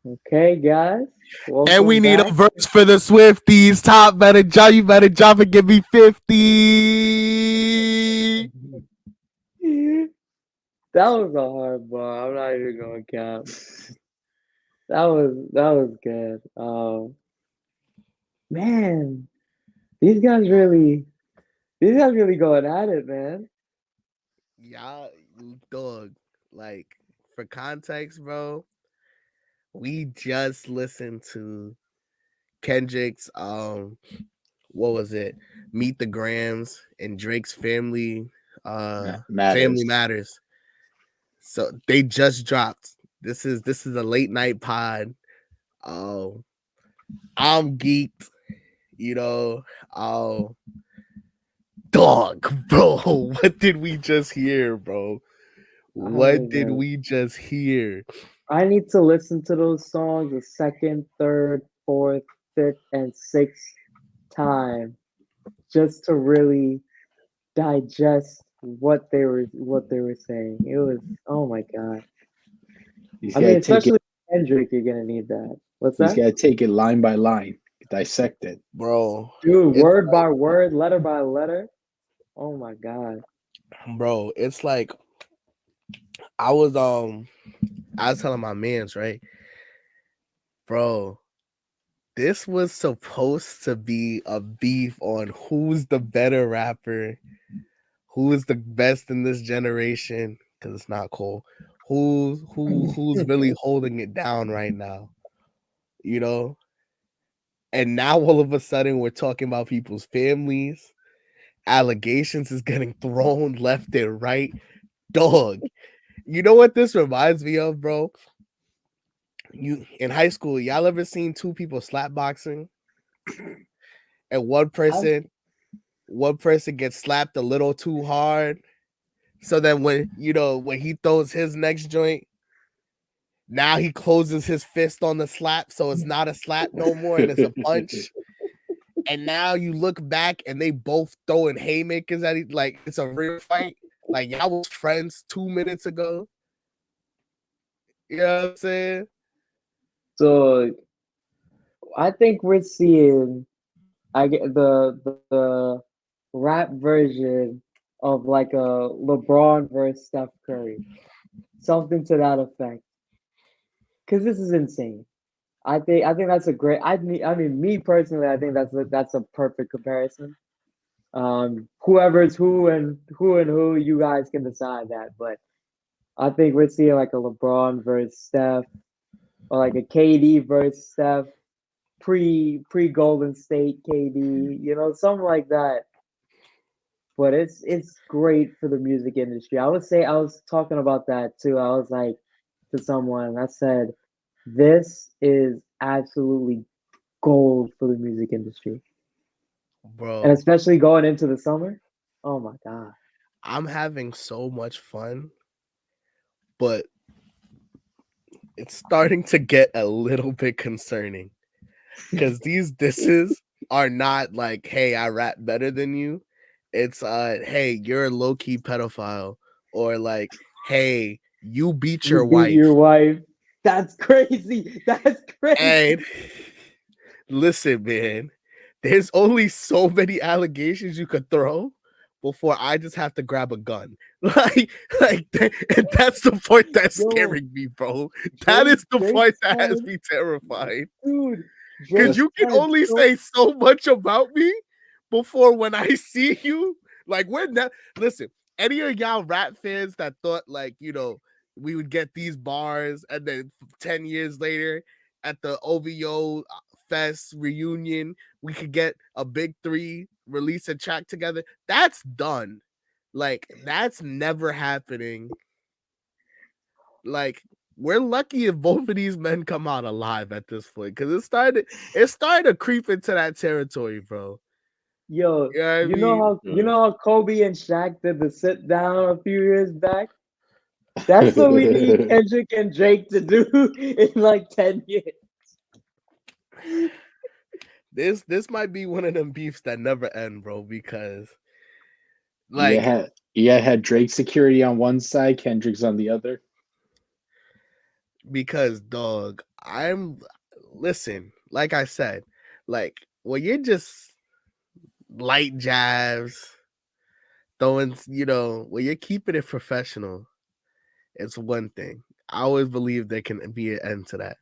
Okay, guys, And we welcome need a back. verse for the Swifties. Top better drop. You better drop and give me 50. That was a hard bar. I'm not even gonna count. That was good. Man, these guys really these guys really going at it, man. Y'all, dog. Like, for context, bro, we just listened to Kendrick's what was it? Meet the Grams and Drake's Family Matters. Matters. So they just dropped. This is a late night pod. Um I'm geeked, you know. Um Dog, bro. What did we just hear, bro? I don't What did even. we just hear? I need to listen to those songs a second, third, fourth, fifth, and sixth time just to really digest what they were saying. It was, oh my god. He's I got mean, to take it. especially Kendrick, you're gonna need that. What's He's that? got to take it line by line, dissect it. Bro. Dude, It's word by word, letter by letter. Oh my god. it's like I was I was telling my mans, right? Bro, this was supposed to be a beef on who's the better rapper, who is the best in this generation, because it's not cool. Who's really holding it down right now, you know? And now all of a sudden we're talking about people's families. Allegations is getting thrown left and right. Dog. You know what this reminds me of, bro? You in high school, y'all ever seen two people slap boxing and I, one person gets slapped a little too hard. So then when he throws his next joint, now he closes his fist on the slap, so it's not a slap no more, and it's a punch. And now you look back and they both throwing haymakers at it like it's a real fight. Like y'all was friends 2 minutes ago. You know what I'm saying? so I think we're seeing I get the rap version of like a LeBron versus Steph Curry. Something to that effect. Because this is insane. I think that's a great. I mean, me personally, I think that's a perfect comparison. Whoever's who, you guys can decide that. But I think we're seeing like a LeBron versus Steph, or like a KD versus Steph, pre Golden State KD, something like that. But it's great for the music industry. I was talking about that too. I was like to someone, I said, this is absolutely gold for the music industry. And Bro, especially going into the summer. Oh my God. I'm having so much fun, but it's starting to get a little bit concerning because these disses are not like, hey, I rap better than you. It's hey, you're a low-key pedophile, or like, hey, you beat You your beat your wife. wife. That's crazy. That's And crazy. listen, man, there's only so many allegations you could throw before I just have to grab a gun. And that's the point that's Yo, scaring me, bro. That Drake is the Drake point that has said, me terrified. dude, Because Drake you can said only so say so much about me before when I see you. Like, we're not, listen, any of y'all rap fans that thought, like, we would get these bars and then 10 years later at the OVO Fest reunion, we could get a big three, release a track together. That's done. Like, that's never happening. Like, we're lucky if both of these men come out alive at this point because it started to creep into that territory, bro. yo, You know what I you know mean? how you know how Kobe and Shaq did the sit down a few years back? That's what we need Kendrick and Drake to do in like 10 years. This might be one of them beefs that never end, bro, because yeah, like had Drake security on one side, Kendrick's on the other. because dog, listen, like I said, like when you're just light jabs, throwing, when you're keeping it professional, it's one thing. I always believe there can be an end to that.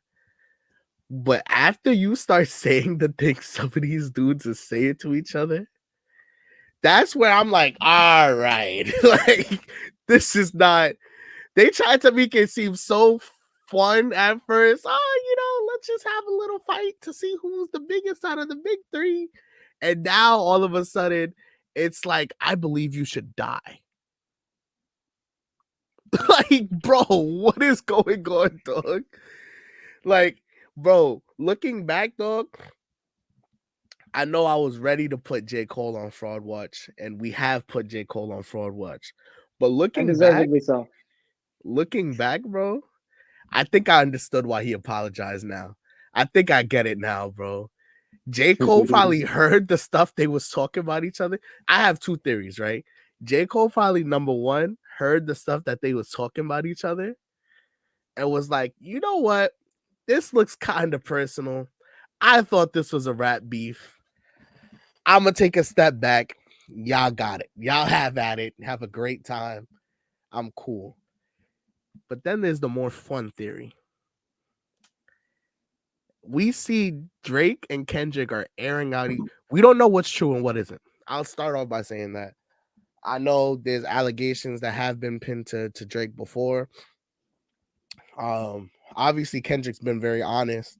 But after you start saying the things some of these dudes are saying to each other, that's where I'm like, all right, like this is not. They tried to make it seem so fun at first. Oh, let's just have a little fight to see who's the biggest out of the big three. And now all of a sudden, it's like, I believe you should die. Like, bro, what is going on, dog? Like, bro, looking back, dog, I know I was ready to put J. Cole on Fraud Watch, and we have put J. Cole on Fraud Watch. But Undeservedly so. looking back, bro, I think I understood why he apologized now. I think I get it now, bro. J. Cole finally heard the stuff they was talking about each other. I have two theories, right? J. Cole finally, number one, heard the stuff that they was talking about each other and was like, you know what? This looks kind of personal. I thought this was a rap beef. I'm going to take a step back. Y'all got it. Y'all have at it. Have a great time. I'm cool. But then there's the more fun theory. We see Drake and Kendrick are airing out. We don't know what's true and what isn't. I'll start off by saying that. I know there's allegations that have been pinned to Drake before. Obviously Kendrick's been very honest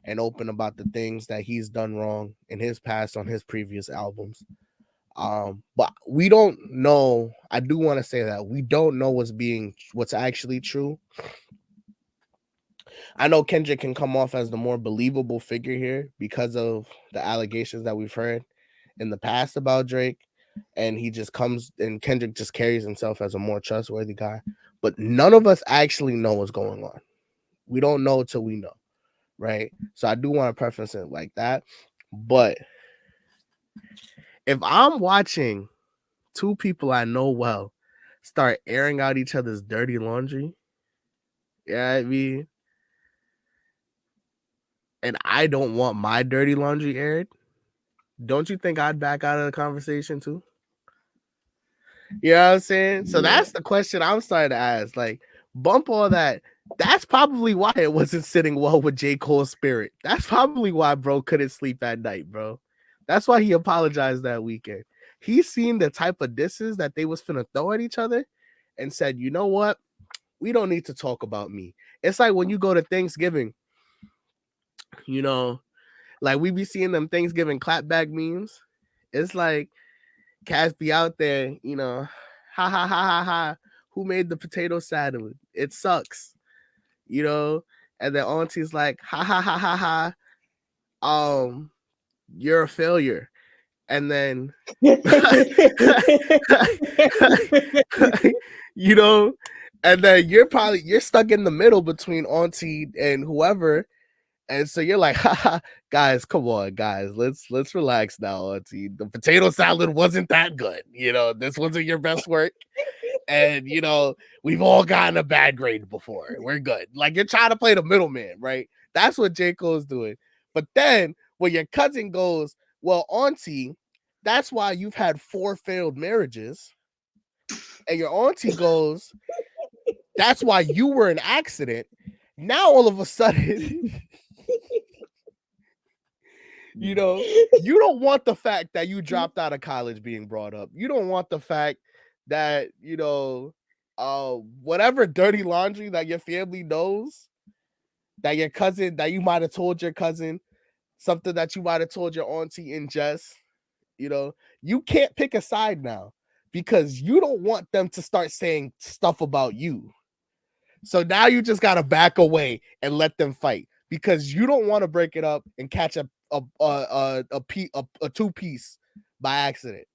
and open about the things that he's done wrong in his past on his previous albums. But we don't know. I do want to say that we don't know what's actually true. I know Kendrick can come off as the more believable figure here because of the allegations that we've heard in the past about Drake. And Kendrick just carries himself as a more trustworthy guy. But none of us actually know what's going on. We don't know till we know, right? So I do want to preface it like that. But if I'm watching two people I know well start airing out each other's dirty laundry, yeah, I mean, and I don't want my dirty laundry aired, don't you think I'd back out of the conversation too? You know what I'm saying? So that's the question I'm starting to ask. Like, bump all that. That's probably why it wasn't sitting well with J. Cole's spirit. That's probably why bro couldn't sleep at night, bro. That's why he apologized that weekend. He seen the type of disses that they was finna throw at each other and said, you know what? We don't need to talk about me. It's like when you go to Thanksgiving, like we be seeing them Thanksgiving clapback memes. It's like cats be out there, ha ha ha ha ha. Who made the potato salad? It sucks, And then auntie's like, ha ha ha ha ha. You're a failure. And then, and then you're stuck in the middle between auntie and whoever. And so you're like, haha, guys, come on, guys, let's relax now, auntie. The potato salad wasn't that good. This wasn't your best work. And we've all gotten a bad grade before. We're good. Like you're trying to play the middleman, right? That's what J. Cole's doing. But then when your cousin goes, well, auntie, that's why you've had 4 failed marriages. And your auntie goes, that's why you were an accident. Now all of a sudden, you don't want the fact that you dropped out of college being brought up. You don't want the fact that, whatever dirty laundry that your family knows, that your cousin, that you might have told your cousin, something that you might have told your auntie in jest, you can't pick a side now because you don't want them to start saying stuff about you. So now you just got to back away and let them fight because you don't want to break it up and catch a 2-piece by accident.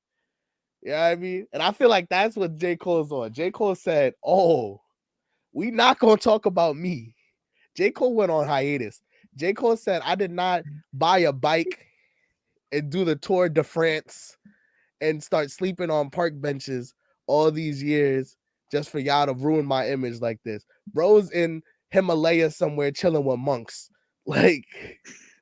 You know what I mean? And I feel like that's what J. Cole's on. J. Cole said, oh, we not going to talk about me. J. Cole went on hiatus. J. Cole said, I did not buy a bike and do the Tour de France and start sleeping on park benches all these years just for y'all to ruin my image like this. Bro's in Himalaya somewhere chilling with monks. Like,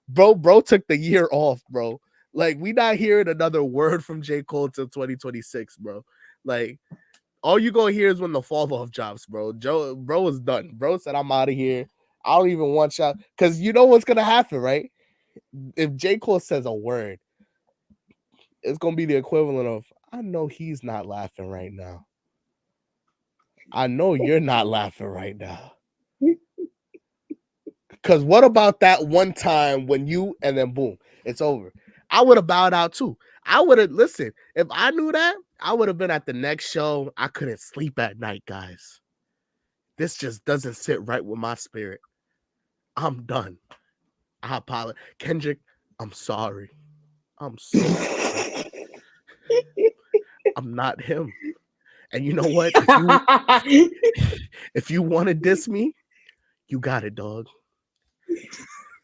bro took the year off, bro. Like, we not hearing another word from J. Cole till 2026, bro. Like, all you gonna hear is when the fall off drops, bro. Bro is done. Bro said, I'm out of here. I don't even want y'all. Because you know what's gonna happen, right? If J. Cole says a word, it's gonna be the equivalent of, I know he's not laughing right now. I know you're not laughing right now. Because what about that one time when you, and then boom, it's over. I would have bowed out too. I would have, listen, if I knew that, I would have been at the next show. I couldn't sleep at night, guys. This just doesn't sit right with my spirit. I'm done. I apologize. Kendrick, I'm sorry. I'm so sorry. I'm not him. And you know what? If you want to diss me, you got it, dog.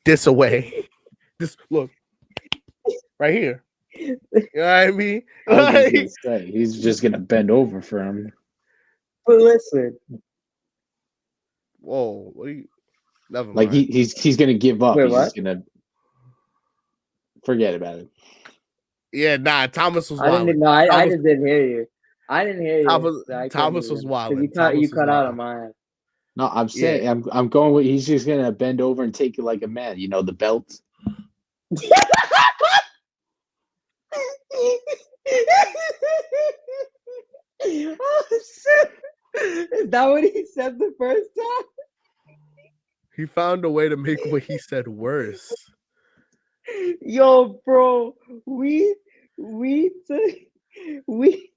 Diss away. This, look, right here. You know what I mean? I was just Like, gonna say he's just gonna bend over for him. But listen, whoa, what are you? Never Like mind. he's gonna give up. Wait, He's what? just gonna forget about it. Yeah, nah, Thomas was I didn't wilding. know. I just didn't hear you. I didn't hear you. Thomas, So I couldn't Thomas was even, wilding. because you Thomas was cut out wilding. on my end. No, I'm Yeah. saying I'm going with he's just gonna bend over and take it like a man. You know, the belt. Oh shit! Is that what he said the first time? He found a way to make what he said worse. Yo, bro, we took we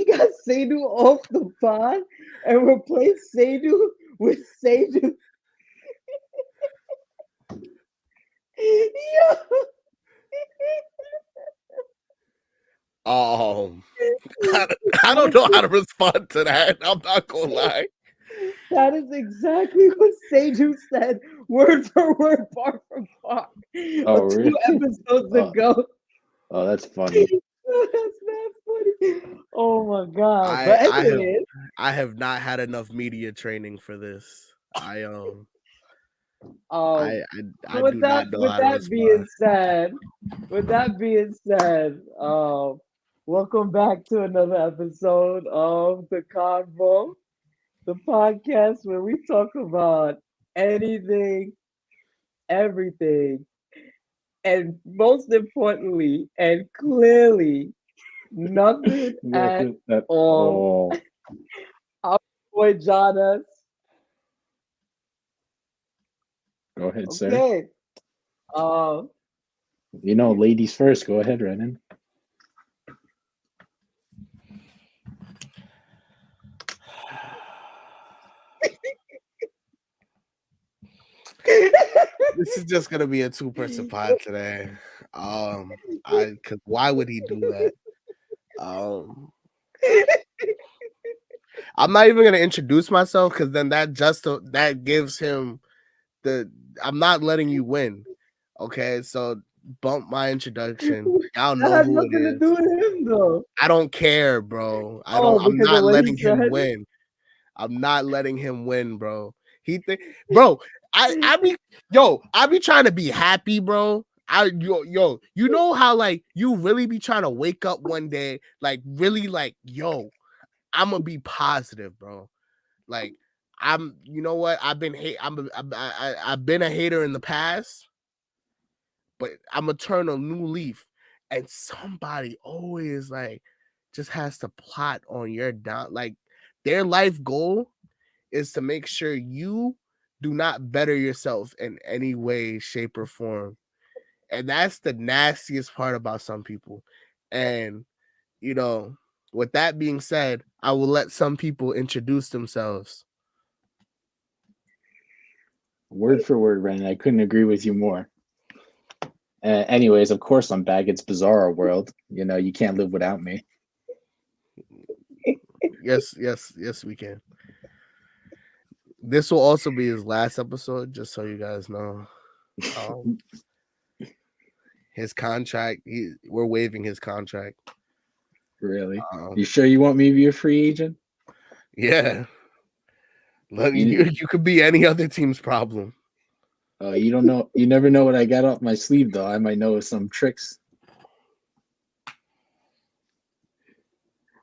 got Sadu off the pod and replaced Sadu with Sadu. Yo. I don't know how to respond to that. I'm not gonna lie. That is exactly what Sadu said, word for word, bar for bar, Oh, 2 really? episodes ago. Oh, that's funny. That's not funny. Oh my god! But anyways, I have not had enough media training for this. I do with not know how to that being respond. said, welcome back to another episode of the Convo, the podcast where we talk about anything, everything, and most importantly and clearly, nothing at all. Our boy Jonas. Go ahead, sir. Okay. You know, ladies first. Go ahead, Renan. This is just gonna be a 2-person pod today. Cause why would he do that? I'm not even gonna introduce myself because then that gives him the. I'm not letting you win. Okay, so bump my introduction. Y'all That know had who it nothing to is. do with him though. I don't care, bro. Oh, I'm because of not what he letting him said? win. I'm not letting him win, bro. Bro, I be trying to be happy, bro. You know how like you really be trying to wake up one day, like really like, yo, I'm gonna be positive, bro. Like you know what? I've been I've been a hater in the past, but I'm gonna turn a new leaf. And somebody always like just has to plot on your down. Like their life goal is to make sure you do not better yourself in any way, shape, or form. And that's the nastiest part about some people. And you know, with that being said, I will let some people introduce themselves. Word for word, Renan. I couldn't agree with you more. Anyways, of course I'm back. It's Bizarro World. You know, you can't live without me. Yes, we can. This will also be his last episode, just so you guys know. His contract, we're waiving his contract. Really? You sure you want me to be a free agent? Yeah. Look, You, you could be any other team's problem. you don't know. You never know what I got off my sleeve, though. I might know some tricks.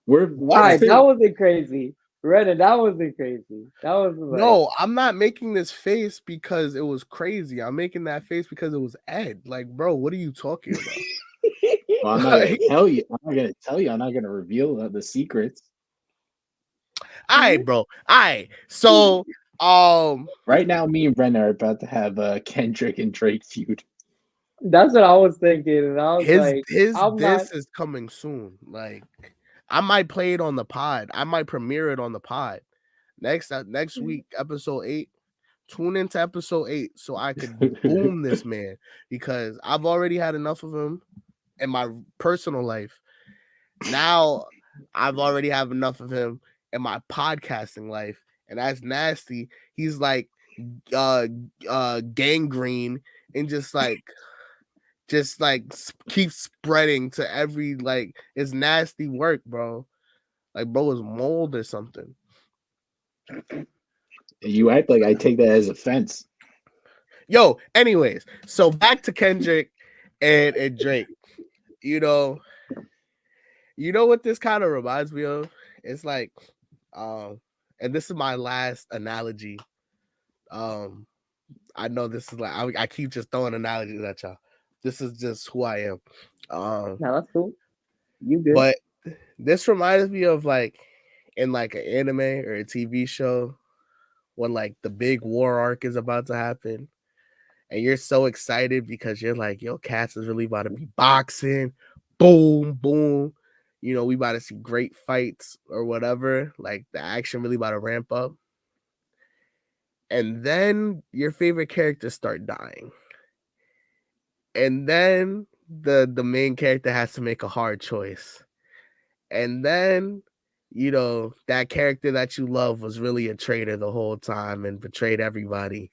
We're What? Alright, that still wasn't crazy. Reddit, that wasn't crazy. That was like No, I'm not making this face because it was crazy. I'm making that face because it was Ed. Like, bro, what are you talking about? Well, I'm not gonna Like, tell you. I'm not gonna tell you. I'm not gonna reveal the secrets. all right, bro. All right. So, Right now, me and Brenna are about to have a Kendrick and Drake feud. that's what I was thinking, and I was like, his I'm not this is coming soon. Like, I might play it on the pod. I might premiere it on the pod next week, episode 8. Tune into episode 8 so I could boom this man because I've already had enough of him in my personal life. Now I've already have enough of him in my podcasting life, and that's nasty. He's like uh gangrene and just keep spreading to every like it's nasty work, bro. Like bro is mold or something. You act like I take that as offense. Yo, anyways, so back to Kendrick and Drake. You know, you know what this kind of reminds me of? It's like, and this is my last analogy. Um, I know this is like I keep just throwing analogies at y'all. This is just who I am. no, that's cool. You good. But this reminds me of like in like an anime or a TV show when like the big war arc is about to happen. And you're so excited because you're like, yo, Cass is really about to be boxing. Boom, boom. You know, we about to see great fights or whatever. Like the action really about to ramp up. And then your favorite characters start dying. And then the main character has to make a hard choice. And then, you know, that character that you love was really a traitor the whole time and betrayed everybody.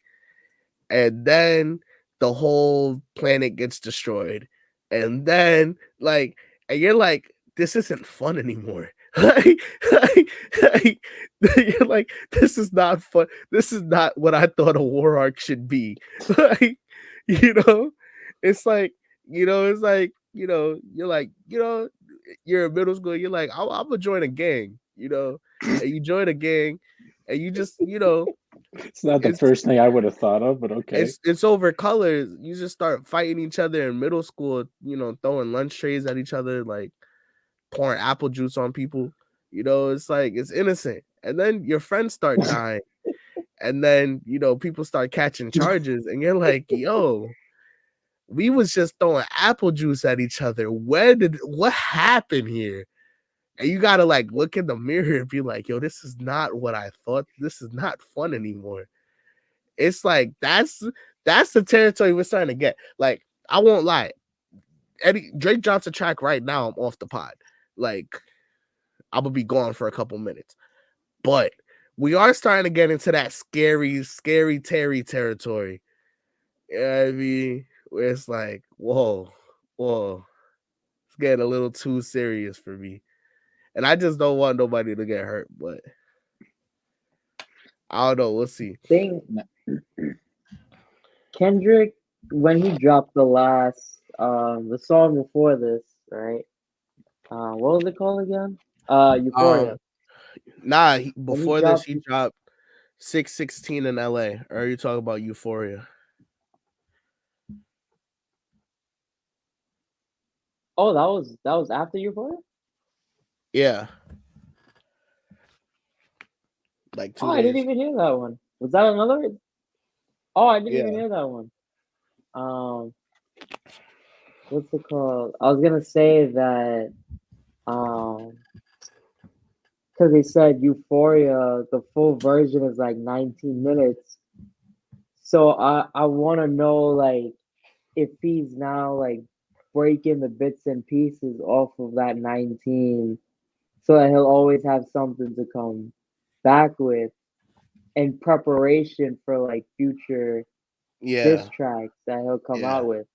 And then the whole planet gets destroyed. And then and you're like, this isn't fun anymore. Like, like, you're like, this is not fun. This is not what I thought a war arc should be. Like, you know, it's like, it's like, you're like, you're in middle school, you're like, I'm gonna join a gang, and you join a gang and you just, It's not the it's first thing I would have thought of, but okay. it's over colors. You just start fighting each other in middle school, throwing lunch trays at each other, like pouring apple juice on people. It's like it's innocent. And then your friends start dying. And then, people start catching charges, and you're like, yo, we was just throwing apple juice at each other. What happened here? And you gotta like look in the mirror and be like, yo, this is not what I thought. This is not fun anymore. It's like that's the territory we're starting to get. Like, I won't lie. Drake drops a track right now. I'm off the pod. Like, I'm gonna be gone for a couple minutes. But we are starting to get into that scary Terry territory. Yeah, I mean, where it's like, whoa, it's getting a little too serious for me. And I just don't want nobody to get hurt, but I don't know. We'll see. Thing Kendrick, when he dropped the song before this, right? What was it called again? Euphoria. Nah, When he before this, dropped, he dropped 616 in LA. Or are you talking about Euphoria? oh, that was after Euphoria. Yeah. Like Oh, 2 I didn't days. even hear that one. Was that another? Oh, I didn't even Yeah. hear that one. What's it called? I was gonna say that, um, because they said Euphoria, the full version is like 19 minutes. So I want to know like if he's now like breaking the bits and pieces off of that 19 so that he'll always have something to come back with in preparation for like future diss Yeah. tracks that he'll come Yeah. out with.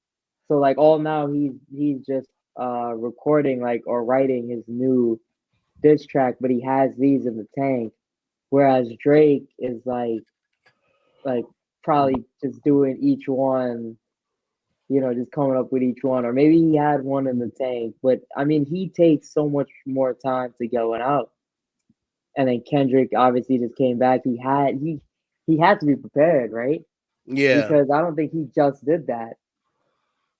So like all now he's just recording like or writing his new diss track, but he has these in the tank whereas Drake is like probably just doing each one, just coming up with each one, or maybe he had one in the tank. But I mean, he takes so much more time to get one out. And then Kendrick obviously just came back. He had to be prepared, right? Yeah, Because I don't think he just did that,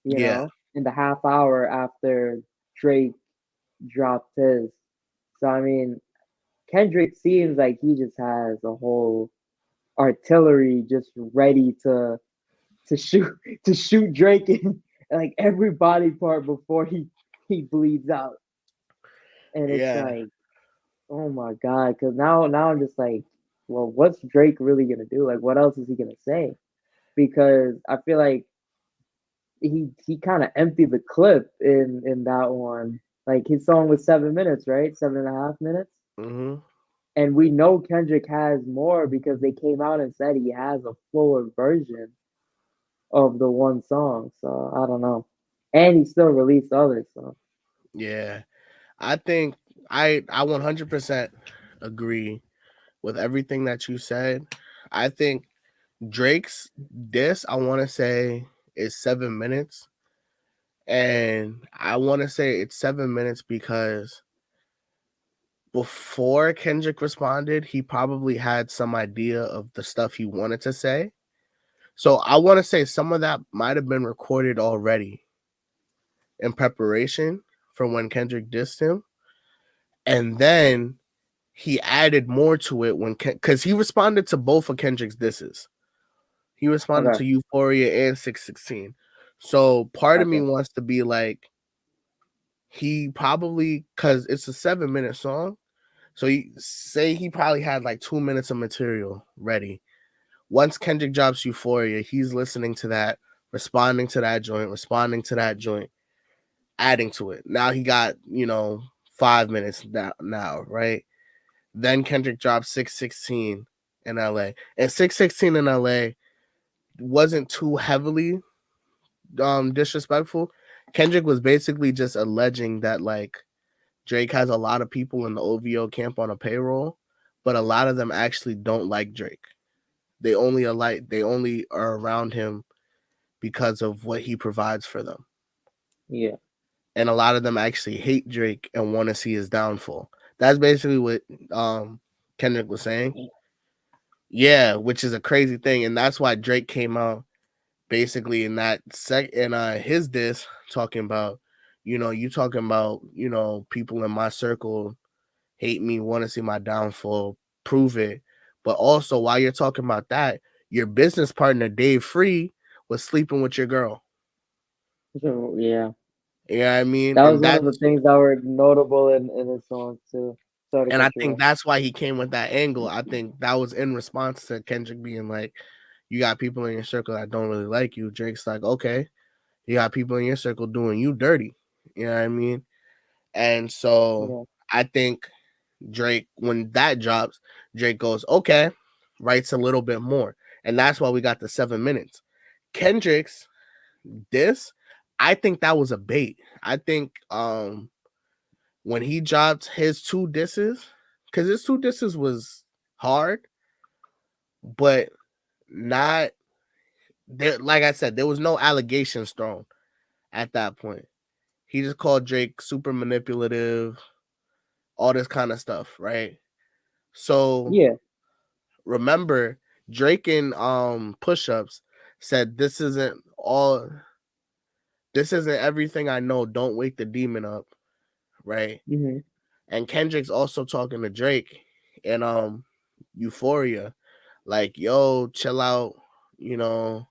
yeah, in the half hour after Drake dropped his. So I mean, Kendrick seems like he just has a whole artillery just ready to shoot to shoot Drake in like every body part before he bleeds out. And it's yeah, like, oh my God, because now I'm just like, well, what's Drake really gonna do? Like, what else is he gonna say? Because I feel like he kind of emptied the clip in that one. Like his song was 7 minutes, right? 7.5 minutes. hmm And we know Kendrick has more because they came out and said he has a fuller version of the one song. So I don't know. And he still released others. So yeah. I think I 100% agree with everything that you said. I think Drake's diss, I want to say, is 7 minutes. And I want to say it's 7 minutes because before Kendrick responded, he probably had some idea of the stuff he wanted to say. So I want to say some of that might have been recorded already in preparation for when Kendrick dissed him. And then he added more to it because he responded to both of Kendrick's disses. He responded okay, to Euphoria and 616. So part of me gotcha. wants to be like, he probably, because it's a 7 minute song. So he probably had like 2 minutes of material ready. Once Kendrick drops Euphoria, he's listening to that, responding to that joint, adding to it. Now he got, 5 minutes now, right? Then Kendrick dropped 616 in LA. And 616 in LA wasn't too heavily disrespectful. Kendrick was basically just alleging that like Drake has a lot of people in the OVO camp on a payroll, but a lot of them actually don't like Drake. They only are around him because of what he provides for them. Yeah. And a lot of them actually hate Drake and want to see his downfall. That's basically what Kendrick was saying. Yeah, which is a crazy thing, and that's why Drake came out basically in that in his diss talking about, you talking about, people in my circle hate me, want to see my downfall, prove it. But also, while you're talking about that, your business partner Dave Free was sleeping with your girl. So yeah, You know what I mean? that was one of the things that were notable in his songs too. Sorry to And I cut you think off. that's why he came with that angle. I think that was in response to Kendrick being like, you got people in your circle that don't really like you. Drake's like, okay, you got people in your circle doing you dirty. You know what I mean? And so Yeah. I think Drake, when that drops, Drake goes, okay, writes a little bit more. And that's why we got the 7 minutes. Kendrick's diss, I think that was a bait. I think when he dropped his two disses, because his two disses was hard, but not there. Like I said, there was no allegations thrown at that point. He just called Drake super manipulative, all this kind of stuff, right? So Yeah. remember, Drake in push-ups said this isn't everything I know. Don't wake the demon up, right? Hmm. And Kendrick's also talking to Drake in Euphoria, like, yo, chill out, you know,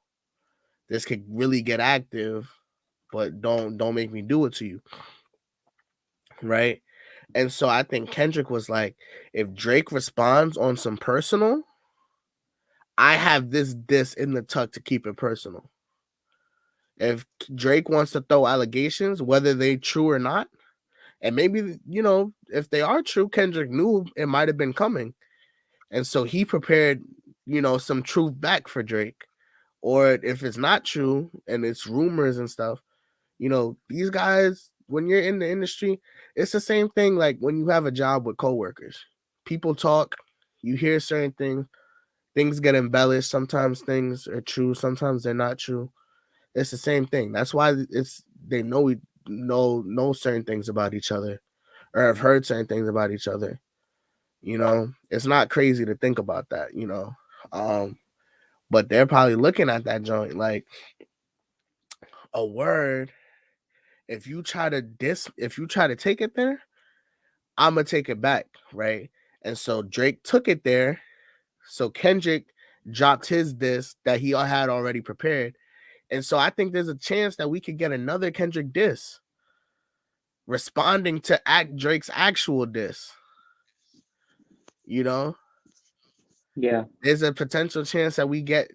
this could really get active, but don't make me do it to you, right? And so I think Kendrick was like, if Drake responds on some personal, I have this in the tuck to keep it personal. If Drake wants to throw allegations, whether they true or not, and maybe, if they are true, Kendrick knew it might have been coming. And so he prepared, some truth back for Drake. Or if it's not true and it's rumors and stuff, these guys, when you're in the industry, it's the same thing like when you have a job with coworkers. People talk, You hear certain things get embellished. Sometimes things are true, sometimes they're not true. It's the same thing. That's why they know we know certain things about each other, or have heard certain things about each other. It's not crazy to think about that. But they're probably looking at that joint like a word. If you try to take it there, I'm gonna take it back, right? And so Drake took it there. So Kendrick dropped his diss that he had already prepared. And so I think there's a chance that we could get another Kendrick diss responding to Drake's actual diss. Yeah. There's a potential chance that we get,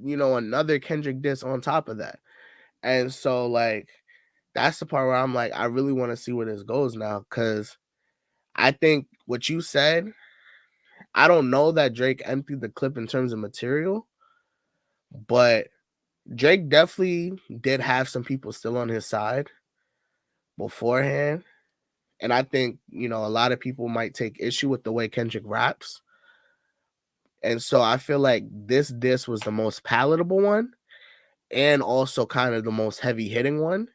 another Kendrick diss on top of that. And so, like, that's the part where I'm like, I really want to see where this goes now. Because I think what you said, I don't know that Drake emptied the clip in terms of material, but Drake definitely did have some people still on his side beforehand. And I think, a lot of people might take issue with the way Kendrick raps. And so I feel like this diss was the most palatable one and also kind of the most heavy hitting one.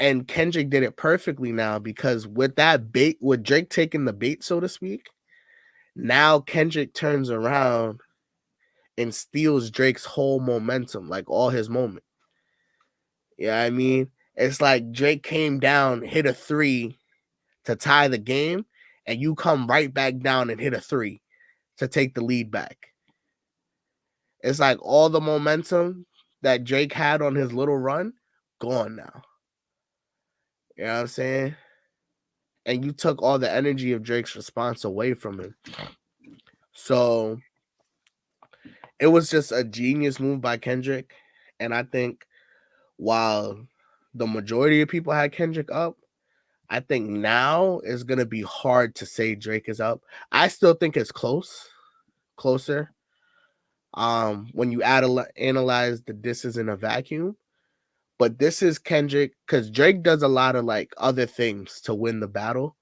And Kendrick did it perfectly now, because with that bait, with Drake taking the bait, so to speak, now Kendrick turns around and steals Drake's whole momentum, like all his moment. Yeah, I mean, it's like Drake came down, hit a 3 to tie the game, and you come right back down and hit a 3 to take the lead back. It's like all the momentum that Drake had on his little run, gone now. You know what I'm saying? And you took all the energy of Drake's response away from him. So it was just a genius move by Kendrick. And I think while the majority of people had Kendrick up, I think now it's going to be hard to say Drake is up. I still think it's closer. When you analyze the disses in a vacuum, but this is Kendrick, because Drake does a lot of like other things to win the battle.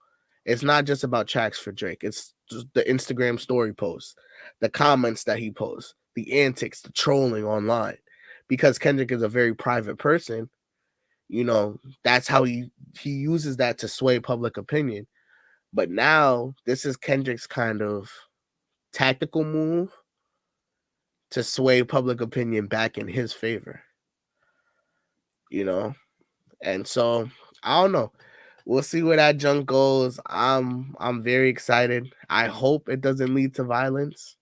It's not just about tracks for Drake. It's just the Instagram story posts, the comments that he posts, the antics, the trolling online. Because Kendrick is a very private person, that's how he uses that to sway public opinion. But now this is Kendrick's kind of tactical move to sway public opinion back in his favor. And so I don't know. We'll see where that junk goes. I'm very excited. I hope it doesn't lead to violence.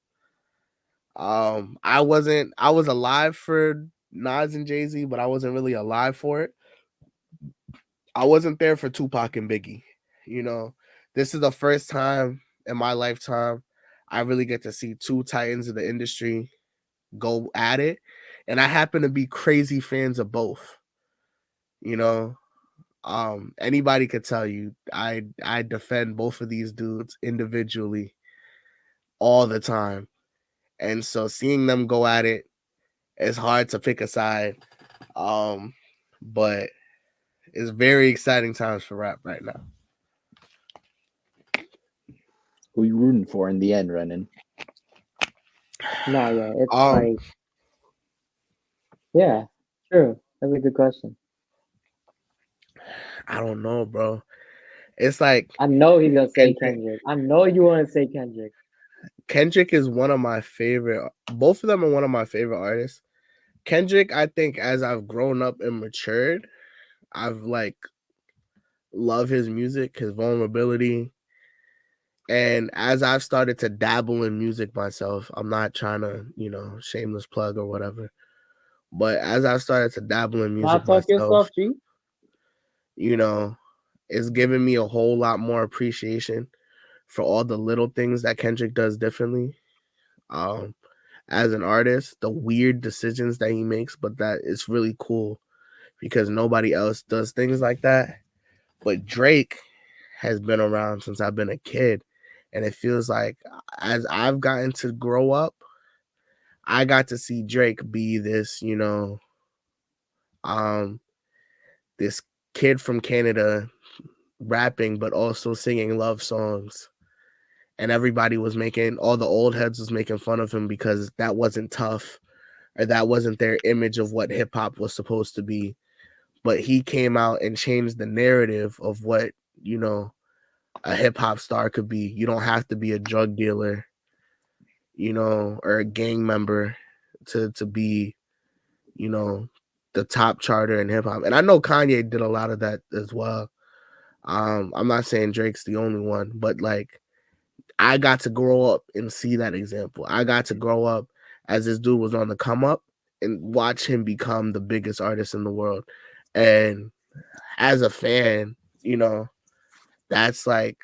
I was alive for Nas and Jay-Z, but I wasn't really alive for it. I wasn't there for Tupac and Biggie. This is the first time in my lifetime I really get to see two titans of the industry go at it. And I happen to be crazy fans of both. Anybody could tell you I defend both of these dudes individually all the time. And so seeing them go at it, it's hard to pick a side. But it's very exciting times for rap right now. Who you rooting for in the end, Renan? No, yeah, it's Um, like, yeah, true. That's a good question. I don't know, bro. It's like I know he's gonna say Kendrick. Kendrick. I know you want to say Kendrick. Kendrick is one of my favorite. Both of them are one of my favorite artists. Kendrick, I think, as I've grown up and matured, I've like love his music, his vulnerability. And as I've started to dabble in music myself, I'm not trying to, shameless plug or whatever. But as I've started to dabble in Now music talk your myself, stuff, G. it's given me a whole lot more appreciation for all the little things that Kendrick does differently. As an artist, the weird decisions that he makes, but that it's really cool because nobody else does things like that. But Drake has been around since I've been a kid. And it feels like as I've gotten to grow up, I got to see Drake be this, this kid from Canada rapping, but also singing love songs and everybody was making, all the old heads was making fun of him because that wasn't tough, or that wasn't their image of what hip hop was supposed to be. But he came out and changed the narrative of what, you know, a hip hop star could be. You don't have to be a drug dealer, you know, or a gang member to be, you know, the top charter in hip hop. And I know Kanye did a lot of that as well. I'm not saying Drake's the only one, but like I got to grow up and see that example. I got to grow up as this dude was on the come up and watch him become the biggest artist in the world. And as a fan, you know, that's like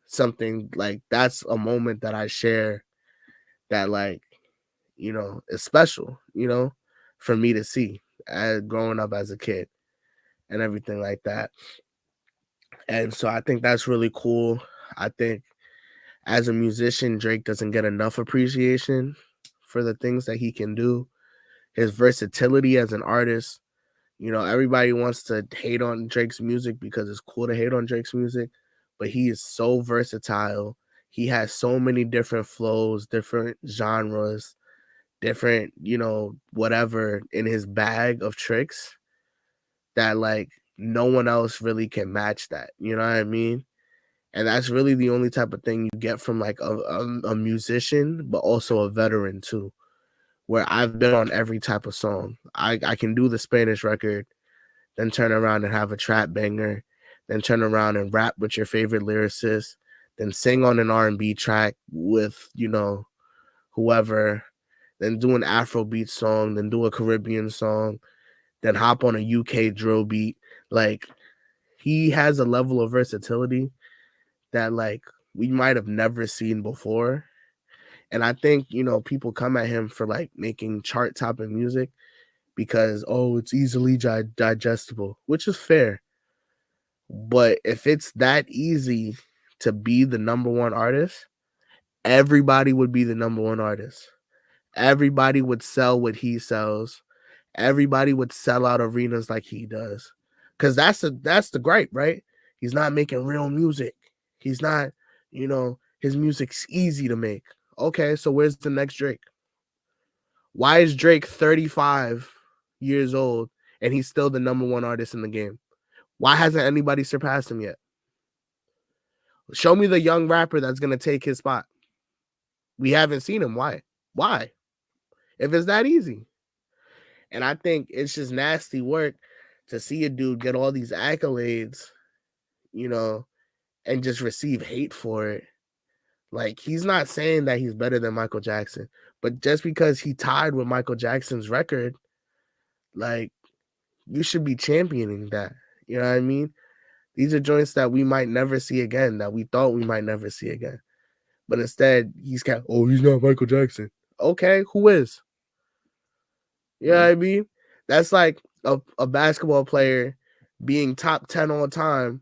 something, like that's a moment that I share that, like, you know, is special, you know, for me to see as growing up as a kid and everything like that. And so I think that's really cool. I think as a musician, Drake doesn't get enough appreciation for the things that he can do. His versatility as an artist, you know, everybody wants to hate on Drake's music because it's cool to hate on Drake's music, but he is so versatile. He has so many different flows, different genres, different, you know, whatever in his bag of tricks that like no one else really can match that. You know what I mean? And that's really the only type of thing you get from like a musician, but also a veteran too, where I've been on every type of song. I can do the Spanish record, then turn around and have a trap banger, then turn around and rap with your favorite lyricist, then sing on an R&B track with, you know, whoever, then do an Afrobeat song, then do a Caribbean song, then hop on a UK drill beat. Like, he has a level of versatility that like we might have never seen before. And I think, you know, people come at him for like making chart topping music because, oh, it's easily digestible, which is fair. But if it's that easy to be the number one artist, everybody would be the number one artist. Everybody would sell what he sells. Everybody would sell out arenas like he does. Cause that's the gripe, right? He's not making real music. He's not, you know, his music's easy to make. Okay, so where's the next Drake? Why is Drake 35 years old and he's still the number one artist in the game? Why hasn't anybody surpassed him yet? Show me the young rapper that's gonna take his spot. We haven't seen him. Why? Why? If it's that easy. And I think it's just nasty work to see a dude get all these accolades, you know, and just receive hate for it. Like, he's not saying that he's better than Michael Jackson, but just because he tied with Michael Jackson's record, like, you should be championing that. You know what I mean? These are joints that we might never see again, that we thought we might never see again. But instead, he's he's not Michael Jackson. Okay, who is? You know what I mean? That's like a basketball player being top 10 all time.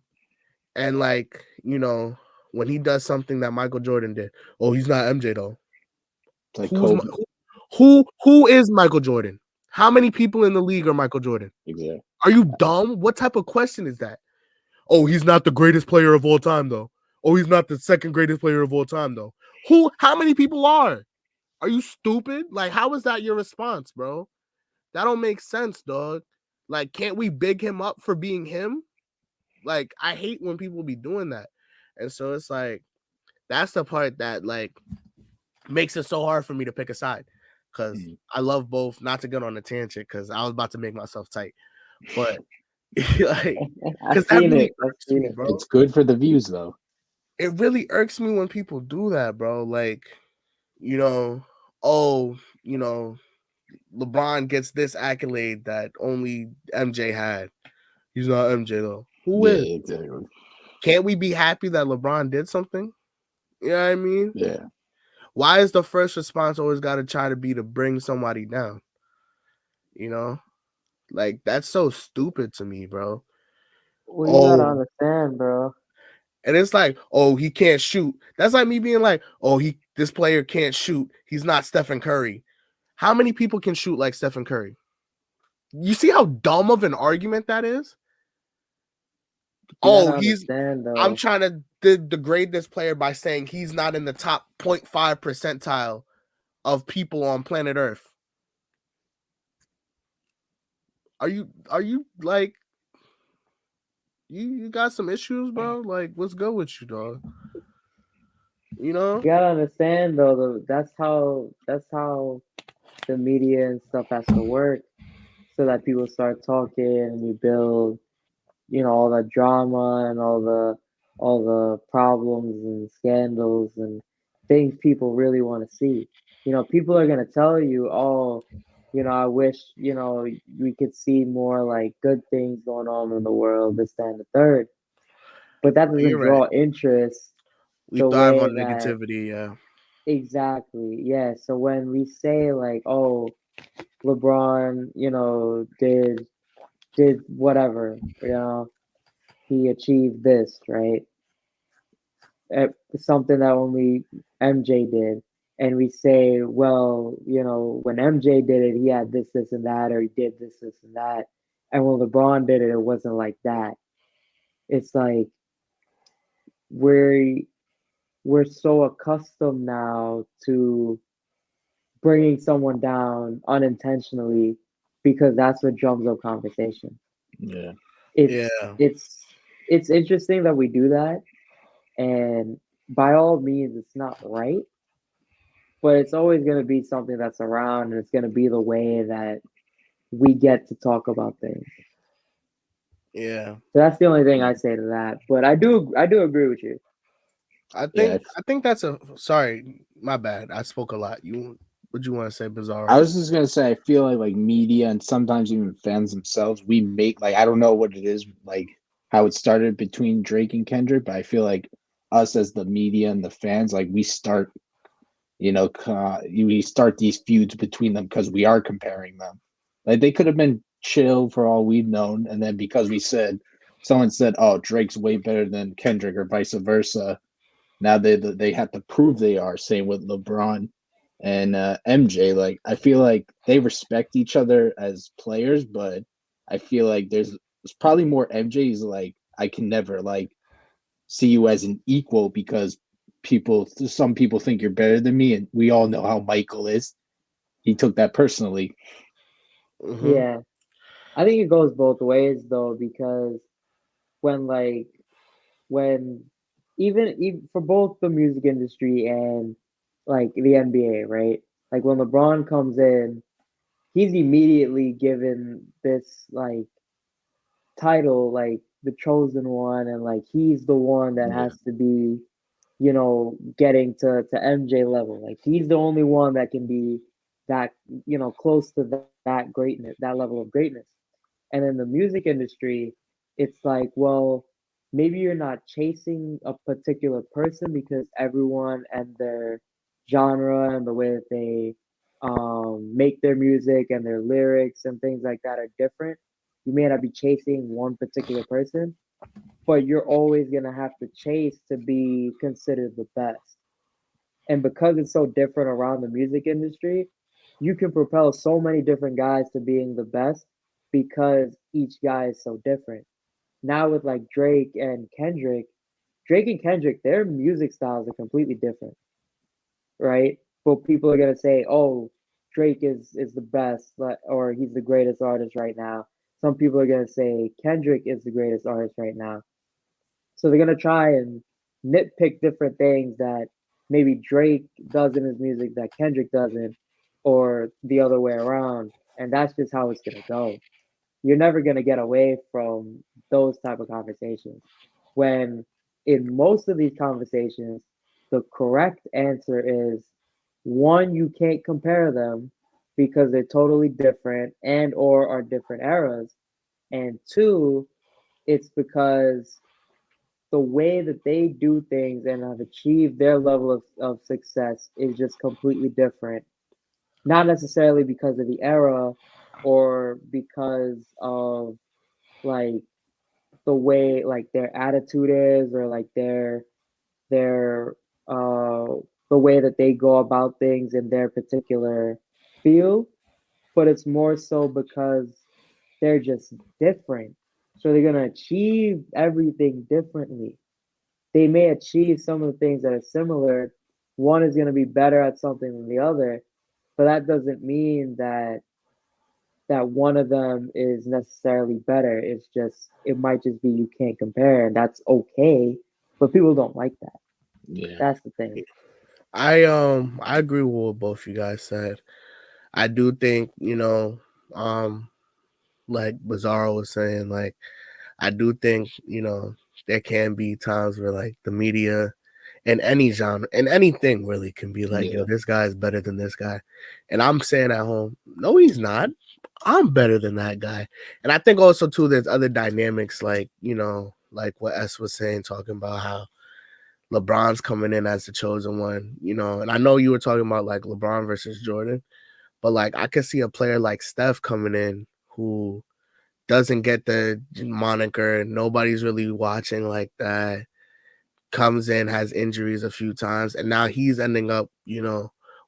And like, you know, when he does something that Michael Jordan did, oh, he's not MJ though. Like Who's Kobe. who is Michael Jordan? How many people in the league are Michael Jordan? Exactly. Are you dumb? What type of question is that? Oh, he's not the greatest player of all time though. Oh, he's not the second greatest player of all time though. How many people are? Are you stupid? Like, how is that your response, bro? That don't make sense, dog. Like, can't we big him up for being him? Like, I hate when people be doing that. And so it's like, that's the part that like makes it so hard for me to pick a side. Cause I love both, not to get on a tangent, because I was about to make myself tight. But like, because that really irks me, bro. It's good for the views though. It really irks me when people do that, bro. Like, you know, oh, you know, LeBron gets this accolade that only MJ had. He's not MJ though. Who is? Exactly. Can't we be happy that LeBron did something? You know what I mean? Yeah. Why is the first response always got to try to be to bring somebody down? You know, like that's so stupid to me, bro. Well, you gotta understand, bro. And it's like, oh, he can't shoot. That's like me being like, oh, this player can't shoot. He's not Stephen Curry. How many people can shoot like Stephen Curry? You see how dumb of an argument that is? You gotta Oh, understand I'm though. trying to degrade this player by saying he's not in the top 0.5 percentile of people on planet Earth. Are you like you got some issues, bro? Like, what's good with you, dog? You know? You gotta understand though, that's how the media and stuff has to work so that people start talking and you build, all the drama and all the problems and scandals and things people really want to see. People are gonna tell you, oh, I wish, we could see more like good things going on in the world, this, that, and the third. But that doesn't You're right. draw interest We the thrive way on that negativity, yeah. exactly, yeah. So when we say like, oh, LeBron, did whatever, he achieved this, right? Something that only MJ did. And we say, well, when MJ did it, he had this, this, and that, or he did this, this, and that. And when LeBron did it, it wasn't like that. It's like we're we're so accustomed now to bringing someone down unintentionally because that's what drums up conversation. Yeah. It's Yeah. it's it's interesting that we do that, and by all means, it's not right, but it's always going to be something that's around, and it's going to be the way that we get to talk about things. Yeah. So that's the only thing I say to that. But I do agree with you. I Yeah. think I think that's a sorry, my bad. I spoke a lot. What you want to say, I Bizarro? was just gonna say I feel like media and sometimes even fans themselves, we make like I don't know what it is, like how it started between Drake and Kendrick, but I feel like us as the media and the fans, like we start, we start these feuds between them because we are comparing them. Like they could have been chill for all we've known, and then because someone said, "Oh, Drake's way better than Kendrick," or vice versa, now they have to prove they are. Same with LeBron and MJ. Like I feel like they respect each other as players, but I feel like there's probably more MJ's like I can never like see you as an equal because some people think you're better than me, and we all know how Michael is. He took that personally. Mm-hmm. Yeah, I think it goes both ways though, because when like when even for both the music industry and like the NBA, right? Like when LeBron comes in, he's immediately given this like title, like the chosen one, and like he's the one that Yeah, has to be, getting to MJ level. Like he's the only one that can be that, close to that greatness, that level of greatness. And in the music industry, it's like, well, maybe you're not chasing a particular person because everyone and their genre and the way that they make their music and their lyrics and things like that are different. You may not be chasing one particular person, but you're always going to have to chase to be considered the best. And because it's so different around the music industry, you can propel so many different guys to being the best because each guy is so different. Now with like Drake and Kendrick, their music styles are completely different, right? But people are gonna say, "Oh, Drake is the best," or he's the greatest artist right now. Some people are gonna say Kendrick is the greatest artist right now. So they're gonna try and nitpick different things that maybe Drake does in his music that Kendrick doesn't, or the other way around. And that's just how it's gonna go. You're never gonna get away from those type of conversations. When in most of these conversations, the correct answer is one, you can't compare them because they're totally different and or are different eras. And two, it's because the way that they do things and have achieved their level of success is just completely different. Not necessarily because of the era or because of like the way like their attitude is or like their uh the way that they go about things in their particular field, but it's more so because they're just different. So they're gonna achieve everything differently. They may achieve some of the things that are similar. One is gonna be better at something than the other, but that doesn't mean that one of them is necessarily better. It's just it might just be you can't compare, and that's okay. But people don't like that. Yeah. That's the thing. I agree with what both you guys said. I do think, um like Bizarro was saying, like I do think, there can be times where like the media in any genre and anything really can be like, yo, Yeah. this guy is better than this guy. And I'm saying at home, no, he's not. I'm better than that guy. And I think also too, there's other dynamics like, like what S was saying, talking about how LeBron's coming in as the chosen one, and I know you were talking about like LeBron versus Jordan, but like I could see a player like Steph coming in who doesn't get the moniker, nobody's really watching like that, comes in, has injuries a few times, and now he's ending up,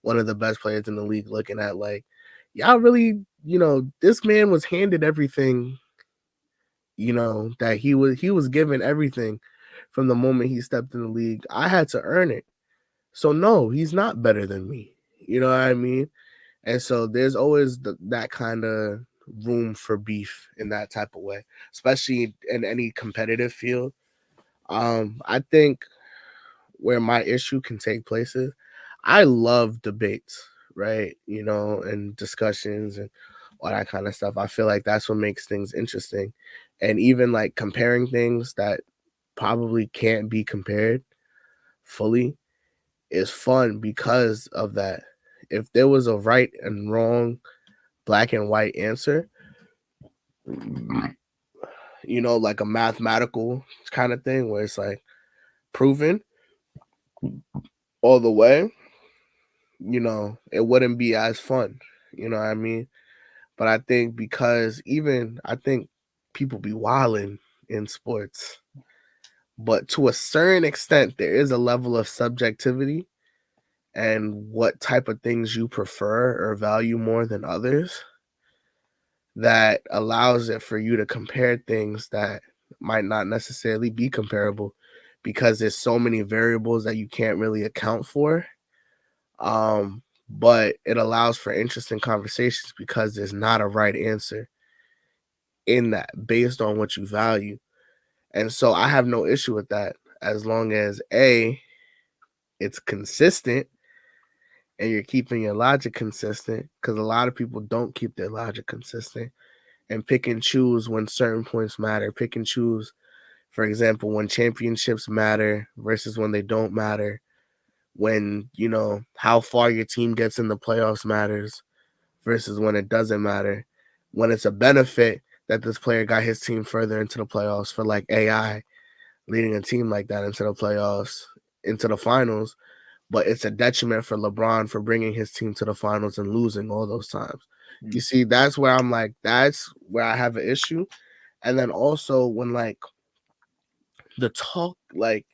one of the best players in the league, looking at like, y'all really, this man was handed everything, that he was given everything from the moment he stepped in the league. I had to earn it. So no, he's not better than me. You know what I mean? And so there's always that kind of room for beef in that type of way, especially in any competitive field. I think where my issue can take place is I love debates, right? And discussions and all that kind of stuff. I feel like that's what makes things interesting. And even like comparing things that probably can't be compared fully is fun because of that. If there was a right and wrong, black and white answer, like a mathematical kind of thing where it's like proven all the way, it wouldn't be as fun. You know what I mean? But I think because I think people be wilding in sports, but to a certain extent, there is a level of subjectivity and what type of things you prefer or value more than others that allows it for you to compare things that might not necessarily be comparable because there's so many variables that you can't really account for. But it allows for interesting conversations because there's not a right answer in that based on what you value. And so I have no issue with that as long as it's consistent and you're keeping your logic consistent, because a lot of people don't keep their logic consistent and pick and choose when certain points matter, pick and choose, for example, when championships matter versus when they don't matter, when, how far your team gets in the playoffs matters versus when it doesn't matter, when it's a benefit that this player got his team further into the playoffs for like AI leading a team like that into the playoffs, into the finals, but it's a detriment for LeBron for bringing his team to the finals and losing all those times. You see, that's where I'm like, that's where I have an issue. And then also when like the talk, like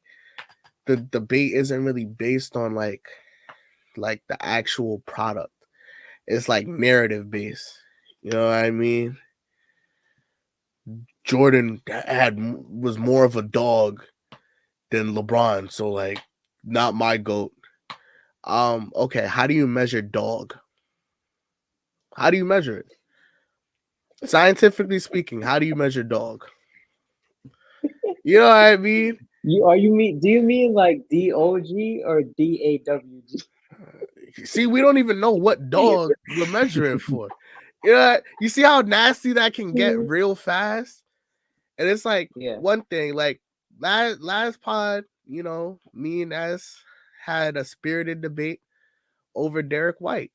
the debate isn't really based on like the actual product. It's like narrative based. You know what I mean? Jordan was more of a dog than LeBron, so like not my goat. Okay, how do you measure dog? How do you measure it? Scientifically speaking, how do you measure dog? You know what I mean? Do you mean like DOG or DAWG? See, we don't even know what dog we're measuring for. You see how nasty that can get real fast? And it's like Yeah. one thing, like last pod, me and S had a spirited debate over Derek White.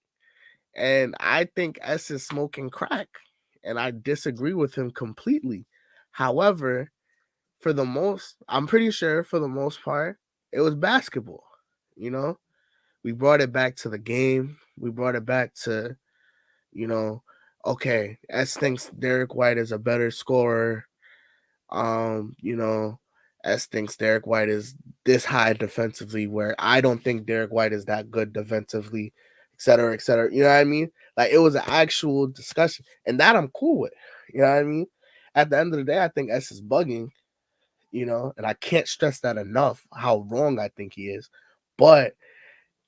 And I think S is smoking crack. And I disagree with him completely. However, I'm pretty sure for the most part, it was basketball. We brought it back to the game. We brought it back to, you know, okay, S thinks Derek White is a better scorer. Um, you know, S thinks Derek White is this high defensively, where I don't think Derek White is that good defensively, et cetera, et cetera. You know what I mean? Like it was an actual discussion, and that I'm cool with. You know what I mean? at the end of the day, I think S is bugging, and I can't stress that enough how wrong I think he is. But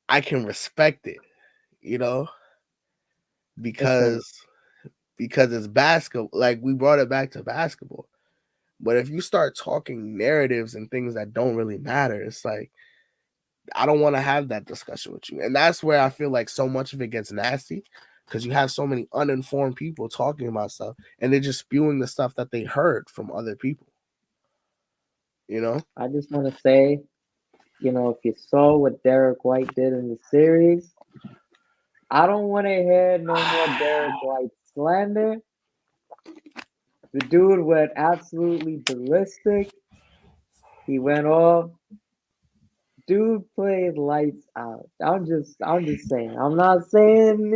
I can respect it, Listen, because it's basketball. Like, we brought it back to basketball. But if you start talking narratives and things that don't really matter, it's like, I don't want to have that discussion with you. And that's where I feel like so much of it gets nasty, because you have so many uninformed people talking about stuff and they're just spewing the stuff that they heard from other people. I just want to say, if you saw what Derek White did in the series, I don't want to hear no more Derek White slander. The dude went absolutely ballistic. He went off. Dude played lights out. I'm just saying. I'm not saying,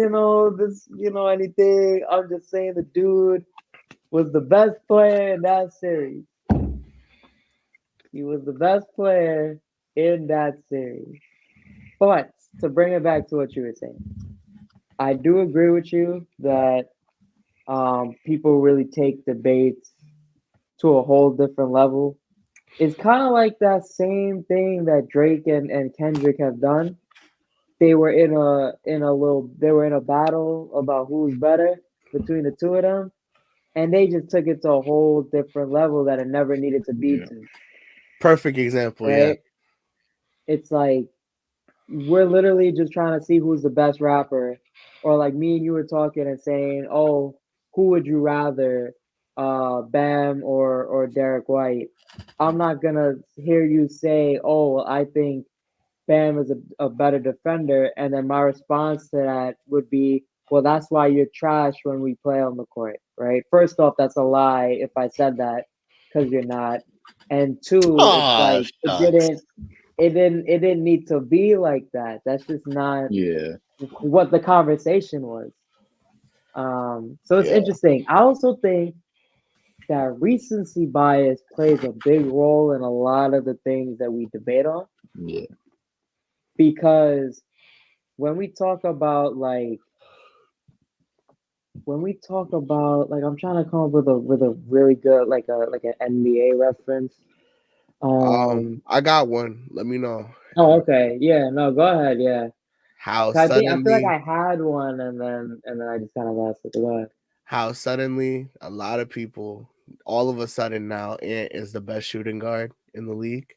this, anything. I'm just saying the dude was the best player in that series. He was the best player in that series. But to bring it back to what you were saying, I do agree with you that people really take debates to a whole different level. It's kind of like that same thing that Drake and Kendrick have done. They were they were in a battle about who's better between the two of them, and they just took it to a whole different level that it never needed to be Yeah. to, Perfect example, yeah. right? It's like we're literally just trying to see who's the best rapper, or like me and you were talking and saying, "Oh, who would you rather, Bam or Derek White?" I'm not gonna hear you say, "Oh, I think Bam is a better defender," and then my response to that would be, "Well, that's why you're trash when we play on the court, right?" First off, that's a lie if I said that, because you're not. And two, it's Oh, like shucks. it didn't need to be like that. That's just not Yeah. what the conversation was. So it's Yeah. interesting. I also think that recency bias plays a big role in a lot of the things that we debate on, Yeah. because when we talk about like I'm trying to come up with a really good like an NBA reference. Um I got one. Let me know. oh, okay. Yeah, no, go ahead. Yeah. How 'Cause I feel like suddenly I had one and then I just kind of lost it. Go ahead. a lot of people, all of a sudden now, Ant is the best shooting guard in the league.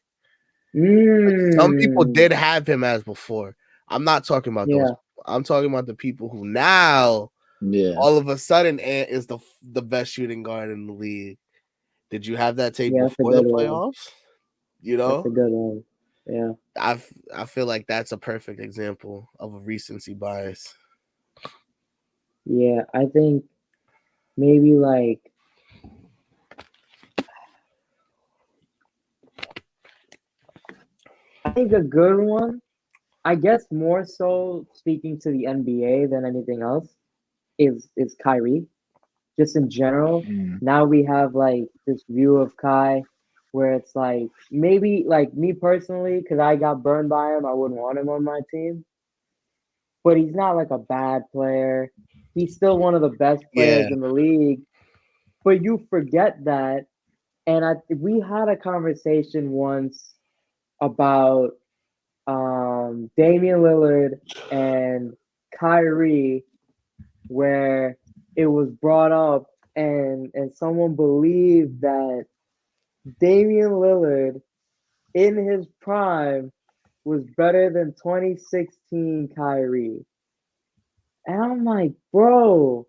Like, some people did Mm, have him as before. I'm not talking about those. yeah, I'm talking about the people who now Yeah. all of a sudden Ant is the best shooting guard in the league. Did you have that take yeah, that's a before the good one. playoffs? That's a good one. Yeah, I feel like that's a perfect example of a recency bias. yeah. I think maybe I think a good one. I guess more so speaking to the NBA than anything else is Kyrie. Just in general. Mm. Now we have like this view of Kai where it's like maybe like me personally, because I got burned by him, I wouldn't want him on my team. But he's not like a bad player. He's still one of the best Yeah, players in the league. But you forget that. And we had a conversation once about Damian Lillard and Kyrie, where it was brought up and someone believed that Damian Lillard in his prime was better than 2016 Kyrie. And I'm like, bro,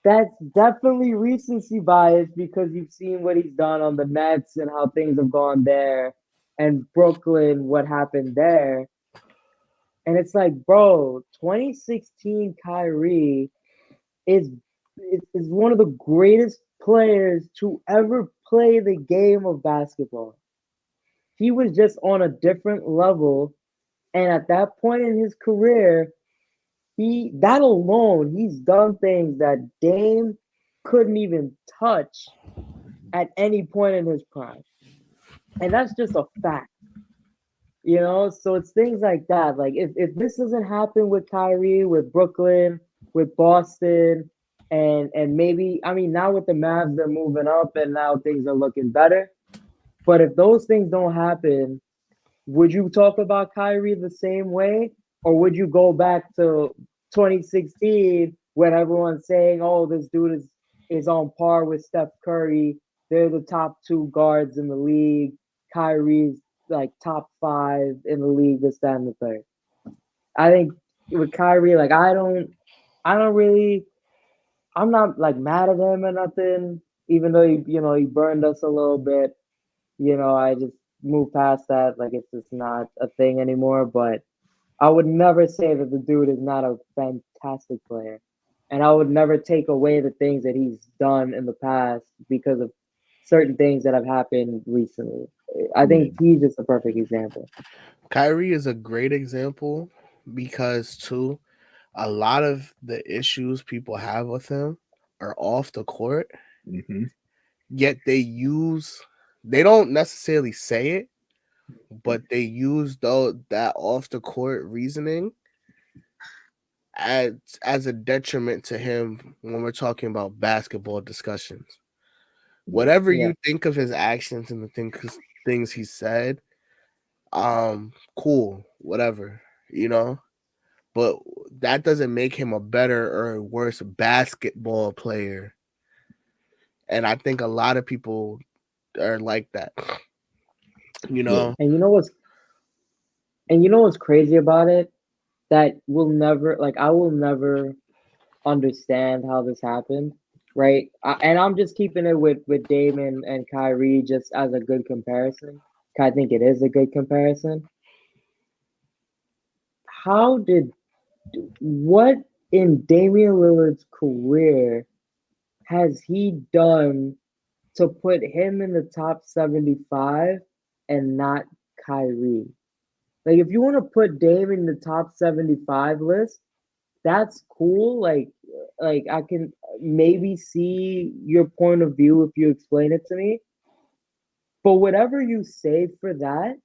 that's definitely recency bias because you've seen what he's done on the Nets and how things have gone there, and Brooklyn, what happened there. And it's like, bro, 2016 Kyrie is is one of the greatest players to ever play the game of basketball. He was just on a different level, and at that point in his career, he that alone, he's done things that Dame couldn't even touch at any point in his prime. And that's just a fact. So it's things like that. Like if this doesn't happen with Kyrie, with Brooklyn, with Boston, and maybe I mean now with the Mavs they're moving up and now things are looking better. But if those things don't happen, would you talk about Kyrie the same way, or would you go back to 2016 when everyone's saying, "Oh, this dude is on par with Steph Curry. They're the top two guards in the league. Kyrie's like top five in the league. This, that, and the third." I think with Kyrie, like I don't really, I'm not like mad at him or nothing. Even though he burned us a little bit. I just moved past that. Like it's just not a thing anymore. But I would never say that the dude is not a fantastic player. And I would never take away the things that he's done in the past because of certain things that have happened recently. I Yeah. think he's just a perfect example. Kyrie is a great example because too a lot of the issues people have with him are off the court, Hmm. yet they don't necessarily say it, but they use that off the court reasoning as as a detriment to him when we're talking about basketball discussions. Yeah. Whatever Yeah. you think of his actions and the things he said, cool, whatever, you know. But that doesn't make him a better or a worse basketball player. And I think a lot of people are like that, you Yeah. know. And you know what's crazy about it? That will never like I will never understand how this happened, right? And I'm just keeping it with Damon and Kyrie just as a good comparison. I think it is a good comparison. How did what in Damian Lillard's career has he done to put him in the top 75 and not Kyrie? Like if you want to put Dame in the top 75 list, that's cool. Like I can maybe see your point of view if you explain it to me. But whatever you say for that,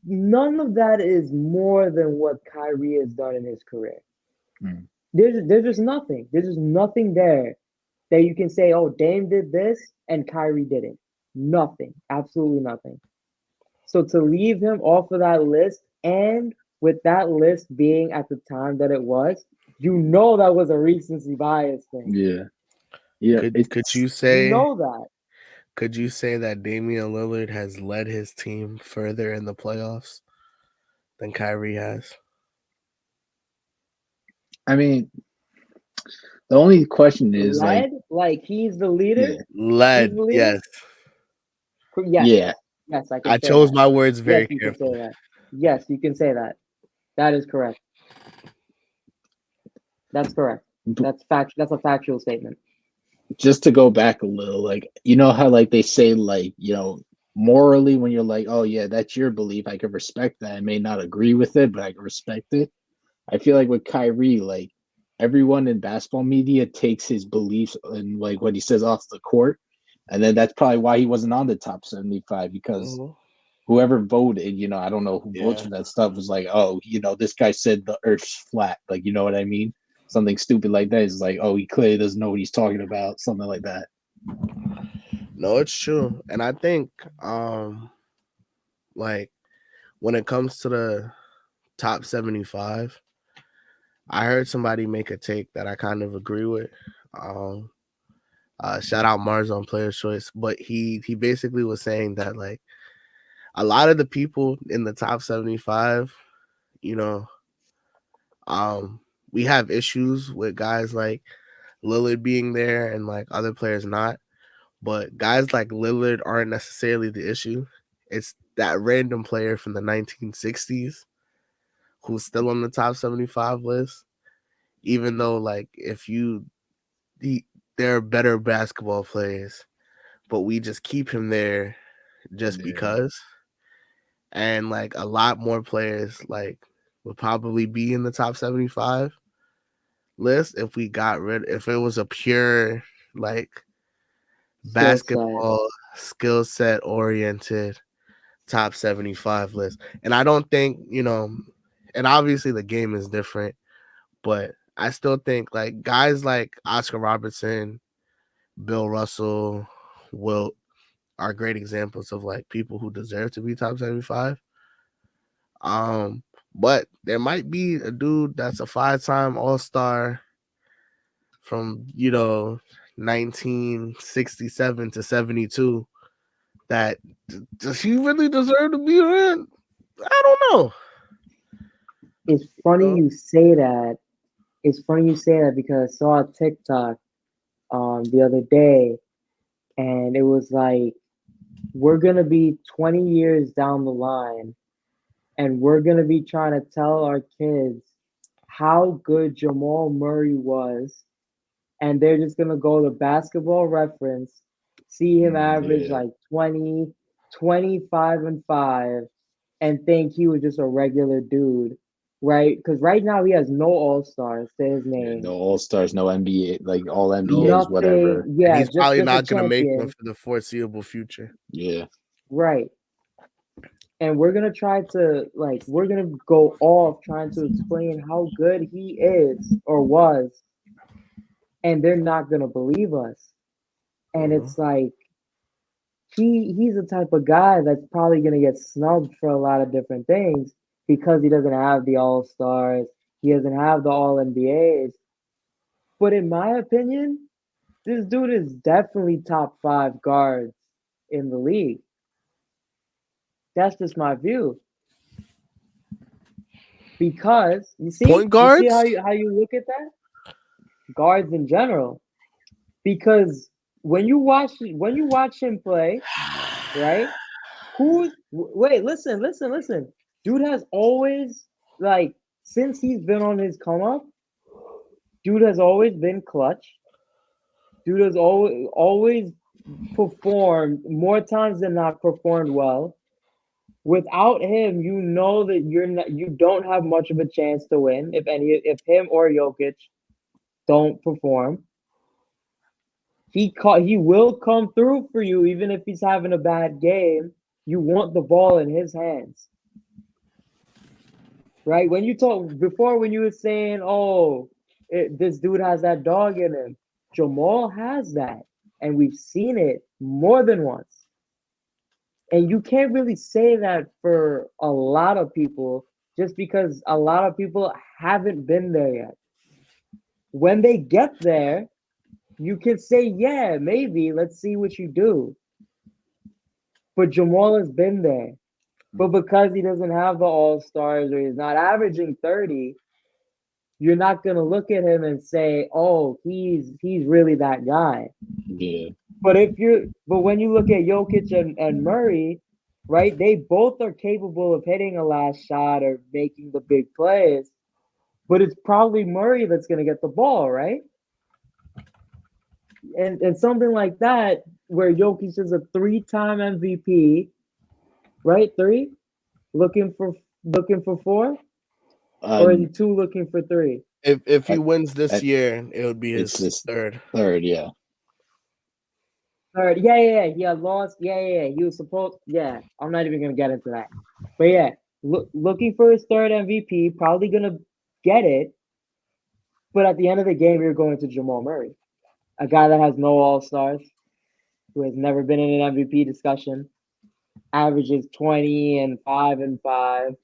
none of that is more than what Kyrie has done in his career. Mm. There's just nothing. There's just nothing there that you can say, oh, Dame did this and Kyrie didn't. Nothing. Absolutely nothing. So to leave him off of that list, and with that list being at the time that it was, that was a recency bias thing. Yeah. Yeah. Could It's you You say know that. could you say that Damian Lillard has led his team further in the playoffs than Kyrie has? I mean, the only question is like, Led, like he's the leader. yeah, He's Led, the leader. yes. Yes, yeah. yes, I can I say chose that. my words Yes, very you can say carefully. that. Yes, you can say that. That is correct. That's correct. That's fact. That's a factual statement. Just to go back a little, like you know how like they say like morally when you're like, oh yeah, that's your belief. I can respect that. I may not agree with it, but I can respect it. I feel like with Kyrie, like everyone in basketball media takes his beliefs and like what he says off the court, and then that's probably why he wasn't on the top 75 because Mhm. whoever voted, I don't know who votes Yeah. for that stuff, was like, oh, this guy said the Earth's flat, like you know what I mean? Something stupid like that is like, oh, he clearly doesn't know what he's talking about, something like that. No, it's true. And I think like when it comes to the top 75, I heard somebody make a take that I kind of agree with. Um shout out Mars on Player's Choice, but he basically was saying that like a lot of the people in the top 75, you know, um we have issues with guys like Lillard being there and like other players not, but guys like Lillard aren't necessarily the issue. It's that random player from the 1960s who's still on the top 75 list, even though like if you he, they're better basketball players, but we just keep him there just Yeah. because. And like a lot more players like would probably be in the top 75 list if it was a pure like Skill set. basketball skill set oriented top 75 list. And I don't think, and obviously the game is different, but I still think like guys like Oscar Robertson, Bill Russell, Wilt are great examples of like people who deserve to be top 75. But there might be a dude that's a 5-time All-Star from 1967 to 72 that does he really deserve to be around? I don't know. It's funny you say that. It's funny you say that because I saw a TikTok the other day, and it was like we're gonna be 20 years down the line, and we're gonna be trying to tell our kids how good Jamal Murray was, and they're just gonna go to Basketball Reference, see him average Yeah. like 20, 25 and 5, and think he was just a regular dude, right? Because right now he has no All Stars to his Yeah, name, no All Stars, no NBA, like all No. NBAs, nothing. whatever. And Yeah, he's just probably just a not gonna make one champion, for the foreseeable future. Yeah. right? And we're gonna try to we're gonna go off trying to explain how good he is or was, and they're not gonna believe us. And Mhm. it's like he's the type of guy that's probably gonna get snubbed for a lot of different things because he doesn't have the All Stars, he doesn't have the All NBAs. But in my opinion, this dude is definitely top 5 guards in the league. That's just my view. Because Point you see how guards? you look at that? Guards in general. Because when you watch him play, right? Wait, listen. Dude has always like since he's been on his come up, dude has always been clutch. Dude has always performed more times than not performed well. Without him, you know that you don't have much of a chance to win if him or Jokic don't perform. He will come through for you even if he's having a bad game. You want the ball in his hands. Right? When you talk before when you were saying, "Oh, this dude has that dog in him." Jamal has that, and we've seen it more than once. And you can't really say that for a lot of people just because a lot of people haven't been there yet. When they get there, you can say, yeah, maybe, let's see what you do. But Jamal has been there. But because he doesn't have the All Stars or he's not averaging 30, you're not gonna look at him and say, oh, he's really that guy. Yeah. But when you look at Jokic and Murray, right, they both are capable of hitting a last shot or making the big plays, but it's probably Murray that's gonna get the ball, right? And something like that, where Jokic is a 3-time MVP, right? Three, looking for looking for four, or is he Um, two looking for three? If he I, wins this I, year, it would be it's his this third. third, yeah. Third, yeah. He had lost, yeah. He was supposed, yeah. I'm not even gonna get into that, but yeah, looking for his third MVP, probably gonna get it. But at the end of the game, you're going to Jamal Murray, a guy that has no All Stars, who has never been in an MVP discussion, averages 20 and 5 and 5,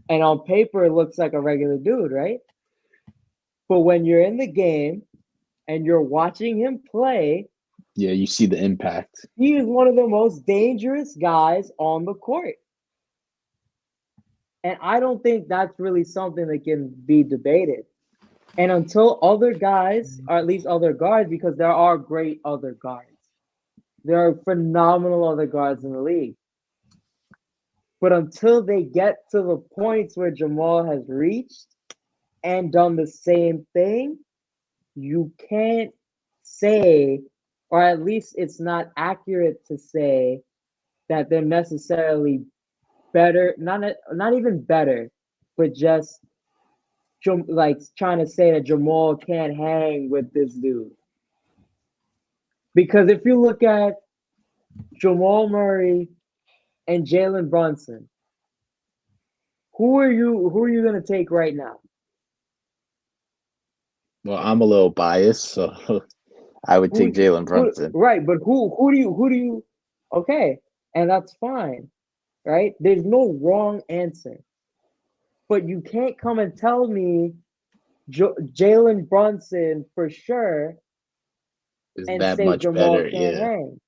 and on paper it looks like a regular dude, right? But when you're in the game and you're watching him play, Yeah, you see the impact. he is one of the most dangerous guys on the court. And I don't think that's really something that can be debated. And until other guys, or at least other guards, because there are great other guards, there are phenomenal other guards in the league. But until they get to the points where Jamal has reached and done the same thing, you can't say, or at least it's not accurate to say that they're necessarily better, not even better, but just like trying to say that Jamal can't hang with this dude. Because if you look at Jamal Murray and Jalen Brunson, who are you going to take right now? Well, I'm a little biased, so I would take Jalen Brunson. Right, but who do you okay, and that's fine, right? There's no wrong answer. But you can't come and tell me Jalen Brunson for sure Is and that say much Jamal better? can't Yeah. hang.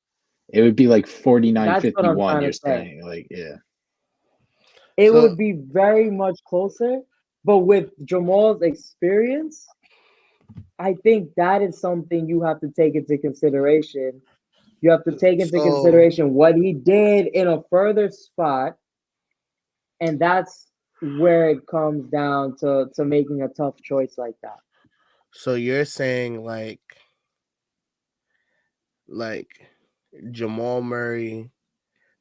It would be like That's what I'm 49-51, trying you're to say. saying. Like, yeah. It So would be very much closer, but with Jamal's experience, I think that is something you have to take into consideration. You have to take into so consideration what he did in a further spot, and that's where it comes down to making a tough choice like that. so you're saying like Jamal Murray,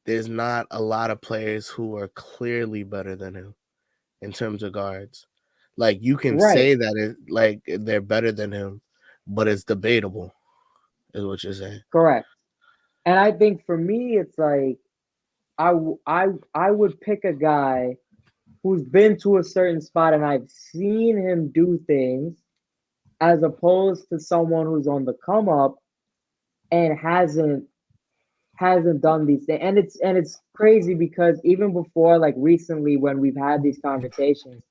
there's not a lot of players who are clearly better than him in terms of guards. Like you can Right, say that it like they're better than him, but it's debatable, is what you're saying. correct. And I think for me, it's like I would pick a guy who's been to a certain spot and I've seen him do things as opposed to someone who's on the come up and hasn't done these things. And it's crazy because even before like recently when we've had these conversations,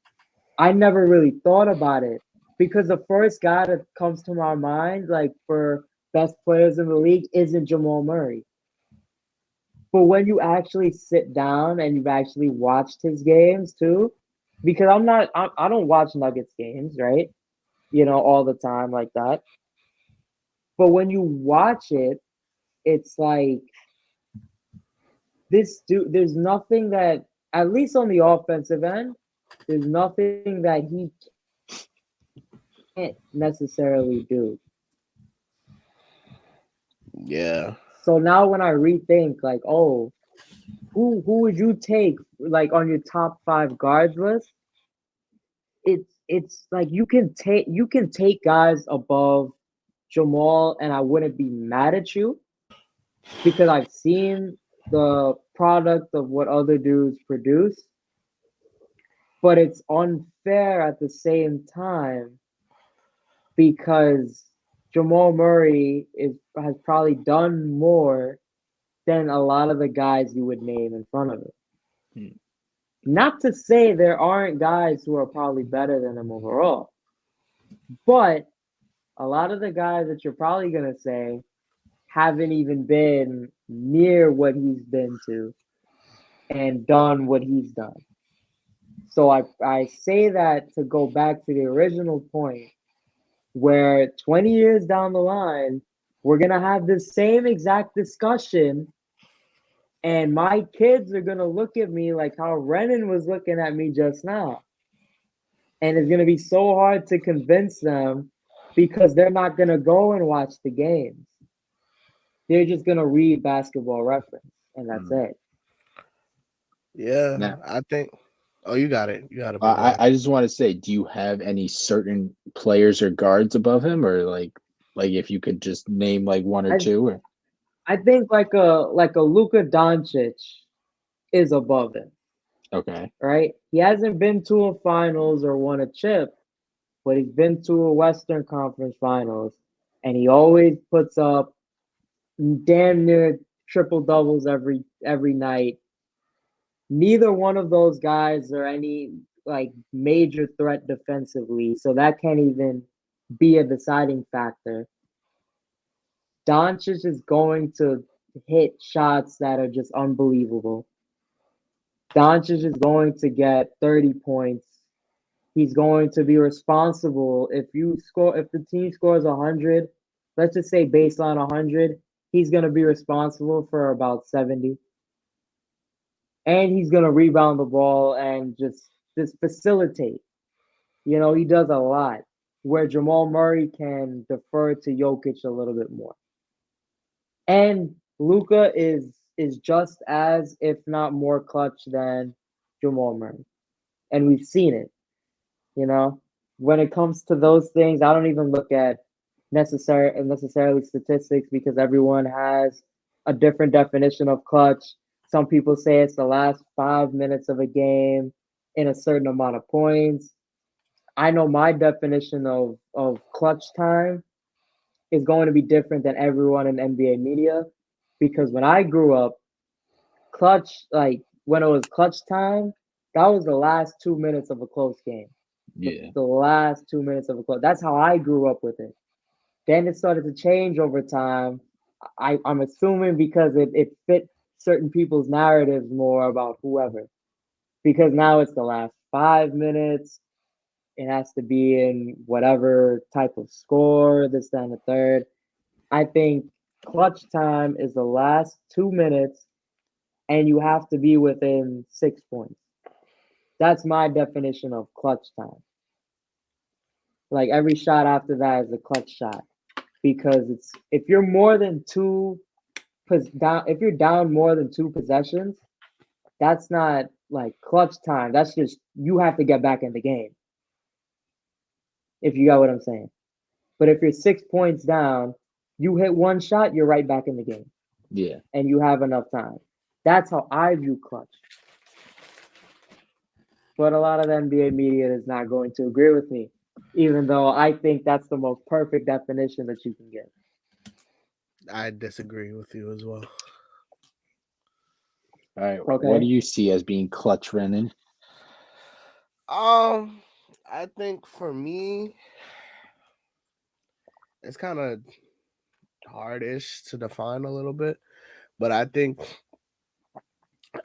I never really thought about it because the first guy that comes to my mind like for best players in the league isn't Jamal Murray. But when you actually sit down and you've actually watched his games too, because I don't watch Nuggets games, right? All the time like that. But when you watch it, it's like this dude, there's nothing that, at least on the offensive end, there's nothing that he can't necessarily do. Yeah. So now when I rethink, like, oh, who would you take like on your top five guards list? It's like you can take guys above Jamal, and I wouldn't be mad at you because I've seen the product of what other dudes produce, but it's unfair at the same time because Jamal Murray has probably done more than a lot of the guys you would name in front of him. Hmm. Not to say there aren't guys who are probably better than him overall, but a lot of the guys that you're probably going to say haven't even been near what he's been to and done what he's done. So I say that to go back to the original point where 20 years down the line, we're going to have the same exact discussion. And my kids are going to look at me like how Renan was looking at me just now. And it's going to be so hard to convince them because they're not going to go and watch the games. They're just going to read basketball reference, and that's Hmm. it. Yeah. Now, I think oh you got it. You got it, bro. Go I, ahead. I just want to say, do you have any certain players or guards above him, or like if you could just name like one or I two, or I think like a Luka Doncic is above him, okay, right? He hasn't been to a finals or won a chip, but he's been to a Western Conference Finals, and he always puts up damn near triple doubles every night. Neither one of those guys are any like major threat defensively, so that can't even be a deciding factor. Doncic is going to hit shots that are just unbelievable. Doncic is going to get 30 points. He's going to be responsible. If the team scores 100, let's just say baseline 100, he's going to be responsible for about 70. And he's going to rebound the ball and just facilitate. He does a lot where Jamal Murray can defer to Jokic a little bit more. And Luka is just as, if not more clutch than Jamal Murray. And we've seen it, you know. When it comes to those things, I don't even look at necessarily statistics because everyone has a different definition of clutch. Some people say it's the last 5 minutes of a game in a certain amount of points. I know my definition of clutch time is going to be different than everyone in NBA media because when I grew up, clutch like when it was clutch time, that was the last 2 minutes of a close game. Yeah. The last 2 minutes of a close. That's how I grew up with it. Then it started to change over time. I'm assuming because it fit certain people's narratives more about whoever. Because now it's the last 5 minutes. It has to be in whatever type of score, this, that, and the third. I think clutch time is the last 2 minutes, and you have to be within 6 points. That's my definition of clutch time. Like every shot after that is a clutch shot because it's if you're more than down, if you're down more than two possessions, that's not like clutch time. That's just you have to get back in the game. If you got what I'm saying. But if you're 6 points down, you hit one shot, you're right back in the game. Yeah. And you have enough time. That's how I view clutch. But a lot of the NBA media is not going to agree with me, even though I think that's the most perfect definition that you can get. I disagree with you as well. All right. Okay. What do you see as being clutch, Renan? I think for me, it's kind of hardish to define a little bit, but I think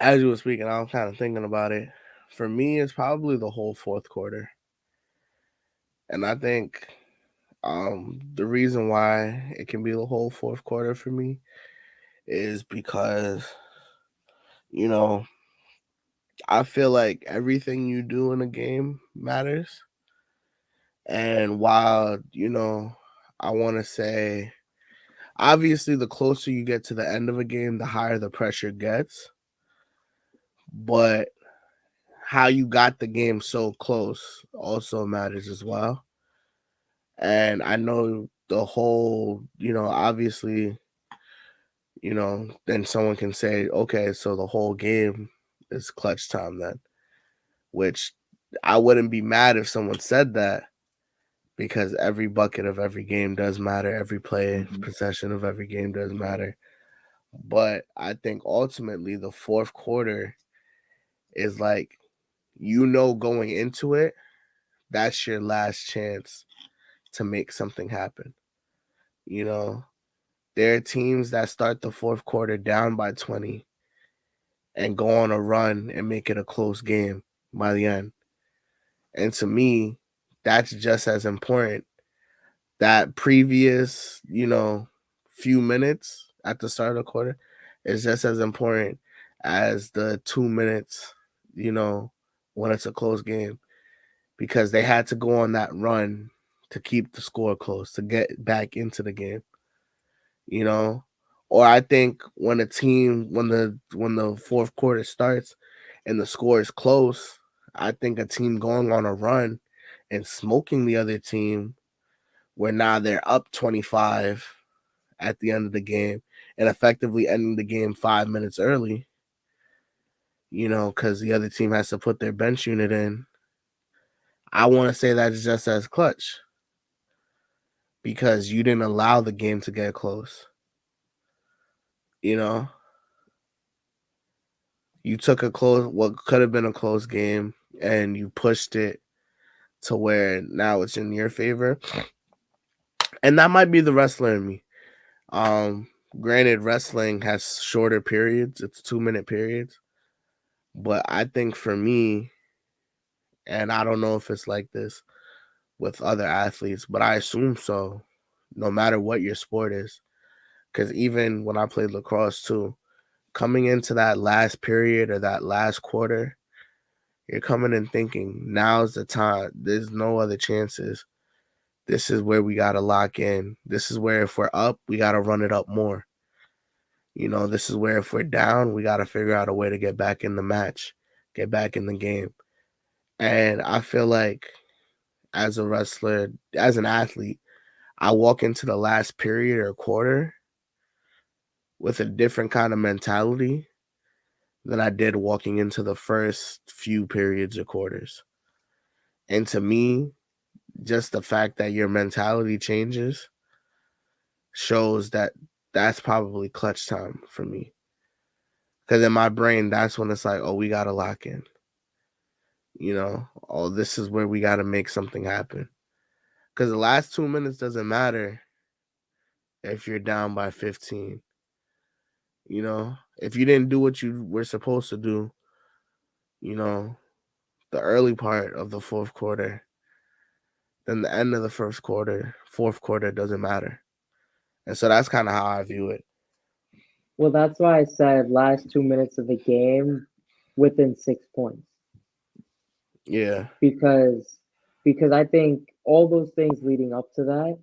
as you were speaking, I was kind of thinking about it. For me, it's probably the whole fourth quarter, and I think the reason why it can be the whole fourth quarter for me is because you know I feel like everything you do in a game matters, and while I want to say obviously the closer you get to the end of a game, the higher the pressure gets, but how you got the game so close also matters as well. And I know the whole, obviously, then someone can say, okay, so the whole game is clutch time then, which I wouldn't be mad if someone said that because every bucket of every game does matter. Every play, possession of every game does matter. But I think ultimately the fourth quarter is like, going into it, that's your last chance to make something happen. There are teams that start the fourth quarter down by 20 and go on a run and make it a close game by the end. And to me, that's just as important. That previous, few minutes at the start of the quarter is just as important as the 2 minutes, when it's a close game, because they had to go on that run to keep the score close, to get back into the game, Or I think when the fourth quarter starts and the score is close, I think a team going on a run and smoking the other team where now they're up 25 at the end of the game and effectively ending the game 5 minutes early, because the other team has to put their bench unit in. I want to say that's just as clutch because you didn't allow the game to get close. You took what could have been a close game and you pushed it to where now it's in your favor. And that might be the wrestler in me. Granted, wrestling has shorter periods. It's 2-minute periods. But I think for me, and I don't know if it's like this with other athletes, but I assume so, no matter what your sport is. Because even when I played lacrosse too, coming into that last period or that last quarter, you're coming in thinking, now's the time. There's no other chances. This is where we got to lock in. This is where if we're up, we got to run it up more. This is where if we're down, we got to figure out a way to get back in the match, get back in the game. And I feel like as a wrestler, as an athlete, I walk into the last period or quarter with a different kind of mentality than I did walking into the first few periods or quarters. And to me, just the fact that your mentality changes shows that that's probably clutch time for me. Because in my brain, that's when it's like, oh, we got to lock in. Oh, this is where we got to make something happen. Because the last 2 minutes doesn't matter if you're down by 15. If you didn't do what you were supposed to do, the early part of the fourth quarter, then the end of the fourth quarter doesn't matter. And so that's kind of how I view it. Well, that's why I said last 2 minutes of the game within 6 points. Yeah. Because I think all those things leading up to that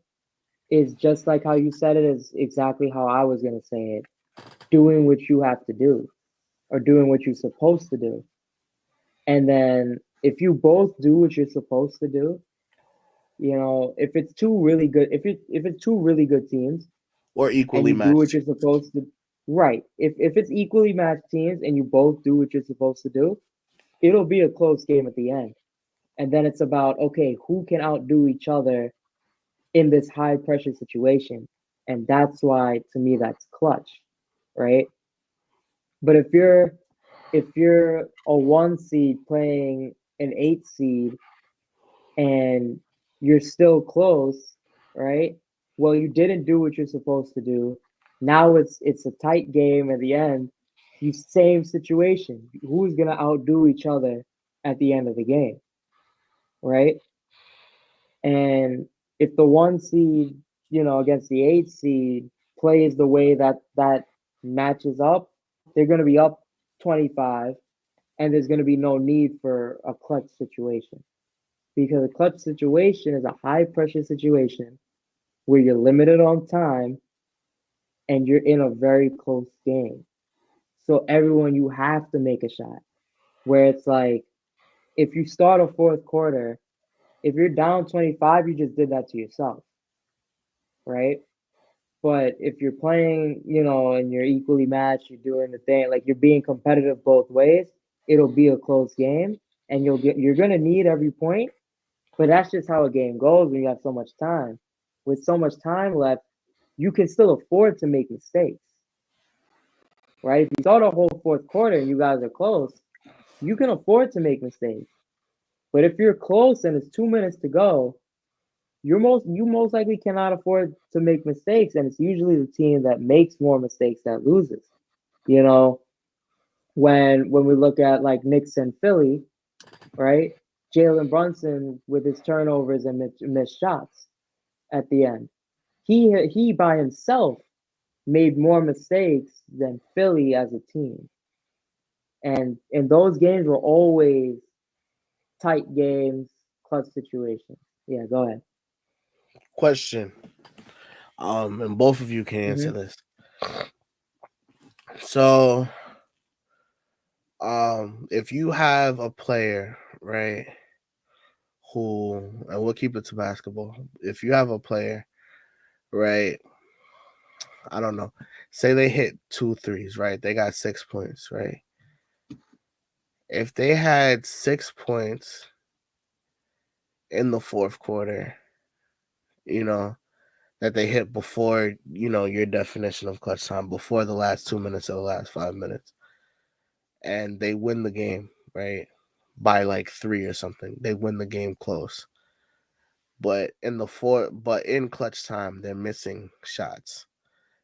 is just like how you said it is exactly how I was gonna say it. Doing what you have to do or doing what you're supposed to do. And then if you both do what you're supposed to do, if it's two really good if it's two really good teams Or and equally you do what matched. you're supposed to, right. If it's equally matched teams and you both do what you're supposed to do, it'll be a close game at the end. And then it's about, okay, who can outdo each other in this high pressure situation? And that's why to me that's clutch, right? But if you're a 1 seed playing an 8 seed and you're still close, right? Well, you didn't do what you're supposed to do. Now it's a tight game at the end. You same situation. Who's gonna outdo each other at the end of the game, right? And if the 1 seed, against the 8 seed plays the way that matches up, they're gonna be up 25, and there's gonna be no need for a clutch situation. Because a clutch situation is a high pressure situation where you're limited on time and you're in a very close game. So everyone, you have to make a shot. Where it's like, if you start a fourth quarter, if you're down 25, you just did that to yourself, right? But if you're playing, and you're equally matched, you're doing the thing, like you're being competitive both ways, it'll be a close game and you're gonna need every point. But that's just how a game goes when you have so much time. With so much time left, you can still afford to make mistakes, right? If you start a whole fourth quarter and you guys are close, you can afford to make mistakes. But if you're close and it's 2 minutes to go, you most likely cannot afford to make mistakes, and it's usually the team that makes more mistakes that loses. You know, when we look at like Knicks and Philly, right? Jalen Brunson with his turnovers and missed shots at the end. He by himself made more mistakes than Philly as a team. And those games were always tight games, clutch situations. Yeah, go ahead. Question. And both of you can answer Hmm. this. So, if you have a player, right, who, and we'll keep it to basketball. If you have a player, right, I don't know, say they hit 2 threes, right, they got 6 points, right. If they had 6 points in the fourth quarter, you know, that they hit before, your definition of clutch time, before the last 2 minutes of the last 5 minutes, and they win the game, right, by like 3 or something. They win the game close. But in clutch time, they're missing shots.